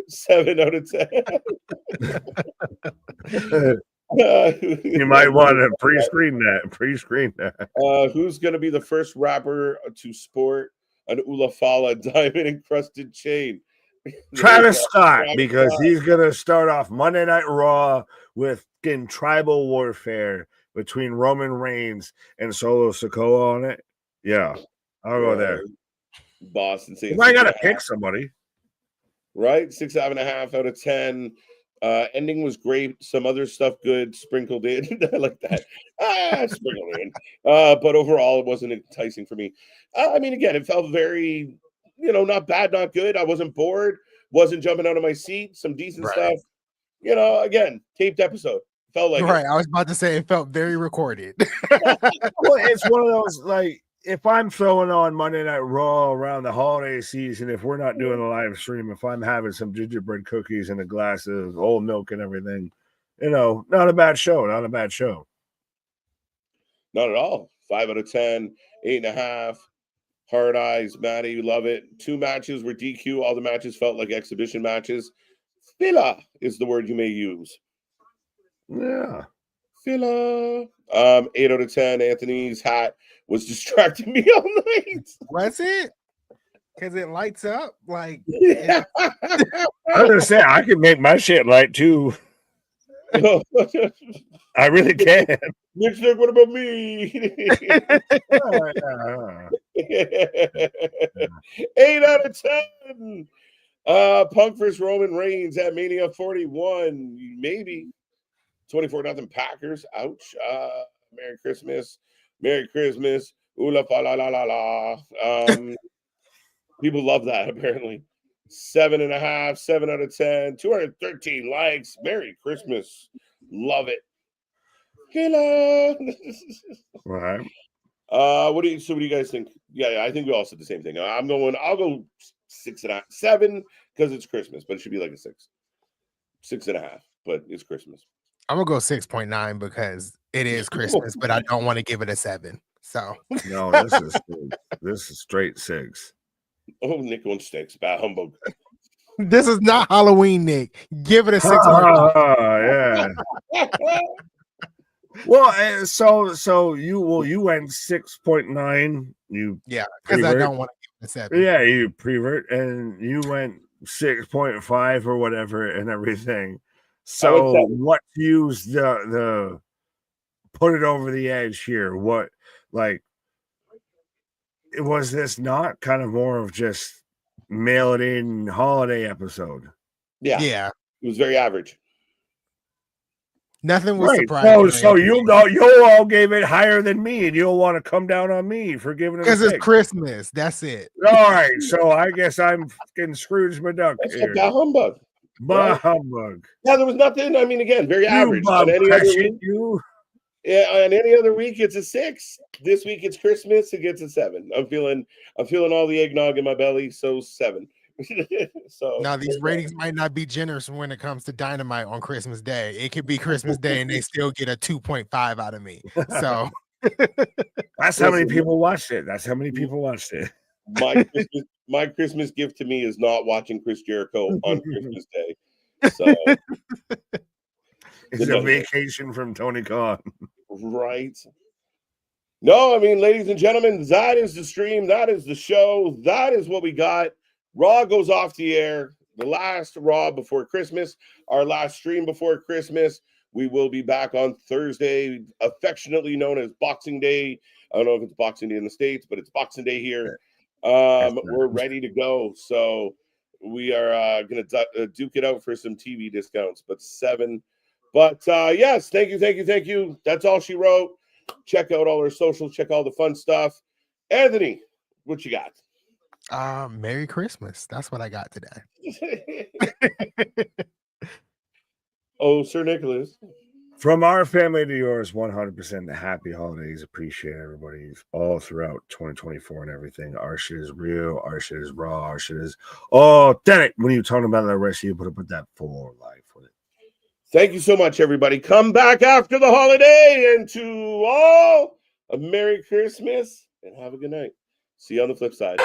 S1: 7 out of 10.
S2: You might want to pre-screen that.
S1: Who's going to be the first rapper to sport an Ulafala diamond encrusted chain?
S2: Travis Scott, because he's going to start off Monday Night Raw with tribal warfare between Roman Reigns and Solo Sikoa on it. Yeah, I'll go there.
S1: Boston.
S2: I got to pick somebody.
S1: Right? 6.5 out of 10. Ending was great. Some other stuff good sprinkled in. I like that. Sprinkled in. But overall, it wasn't enticing for me. I mean, again, it felt very, not bad, not good. I wasn't bored. Wasn't jumping out of my seat. Some decent stuff. Again, taped episode. Felt like
S3: right. I was about to say it felt very recorded.
S2: Well, it's one of those, like, if I'm throwing on Monday Night Raw around the holiday season, if we're not doing a live stream, if I'm having some gingerbread cookies and a glass of old milk and everything, not a bad show. Not a bad show.
S1: Not at all. 5 out of 10, 8.5. Hard eyes, Maddie, you love it. 2 matches were DQ. All the matches felt like exhibition matches. Filler is the word you may use.
S2: Yeah.
S1: Filler. 8 out of 10. Anthony's hat was distracting me all night.
S3: Was it? Because it lights up like.
S2: I was gonna say I can make my shit light too. I really can.
S1: Nick's like, what about me? 8 out of 10. Punk versus Roman Reigns at Mania 41. Maybe 24-0 Packers. Ouch. Merry Christmas. Merry Christmas. Ooh la la la la la. People love that apparently. 7.5, 7 out of 10, 213 likes. Merry Christmas. Love it. Hello.
S2: Right.
S1: What do you guys think? Yeah, I think we all said the same thing. I'll go 6.5, 7 because it's Christmas, but it should be like a 6. 6.5, but it's Christmas.
S3: I'm gonna go 6.9 because it is Christmas, but I don't want to give it a 7. So
S2: no, this is straight 6.
S1: Oh, Nick on sticks, bad humbug.
S3: This is not Halloween, Nick. Give it a 6.
S2: Yeah. Well, so you went 6.9.
S3: Because I don't want to give it a 7.
S2: Yeah, you prevert, and you went 6.5 or whatever and everything. So what used the put it over the edge here? What, like, was this not kind of more of just mail it in holiday episode?
S1: Yeah. It was very average.
S3: Nothing was surprising.
S2: So you all gave it higher than me, and you'll want to come down on me for giving it
S3: because it's Christmas. That's it.
S2: All right, so I guess I'm fucking Scrooge McDuck.
S1: That's a bad humbug.
S2: Bah humbug.
S1: Yeah, there was nothing. I mean, again, very average. On any other week, on any other week, it's a 6. This week it's Christmas. It gets a 7. I'm feeling all the eggnog in my belly. So 7. So
S3: now these ratings might not be generous when it comes to Dynamite on Christmas Day. It could be Christmas Day and they still get a 2.5 out of me. So
S2: that's how many people watched it.
S1: My Christmas gift to me is not watching Chris Jericho on Christmas Day. So
S2: it's a vacation from Tony Khan.
S1: Right. No, I mean, ladies and gentlemen, that is the stream. That is the show. That is what we got. Raw goes off the air. The last Raw before Christmas. Our last stream before Christmas. We will be back on Thursday, affectionately known as Boxing Day. I don't know if it's Boxing Day in the States, but it's Boxing Day here. We're ready to go. So we are going to duke it out for some TV discounts, but 7. But yes, thank you. That's all she wrote. Check out all her socials. Check all the fun stuff. Anthony, what you got?
S3: Merry Christmas. That's what I got today.
S1: Oh, Sir Nicholas.
S2: From our family to yours, 100% happy holidays. Appreciate everybody all throughout 2024 and everything. Our shit is real. Our shit is raw. Our shit is authentic. When you're talking about the rest, you put that full life with it.
S1: Thank you so much, everybody. Come back after the holiday, and to all a Merry Christmas and have a good night. See you on the flip side.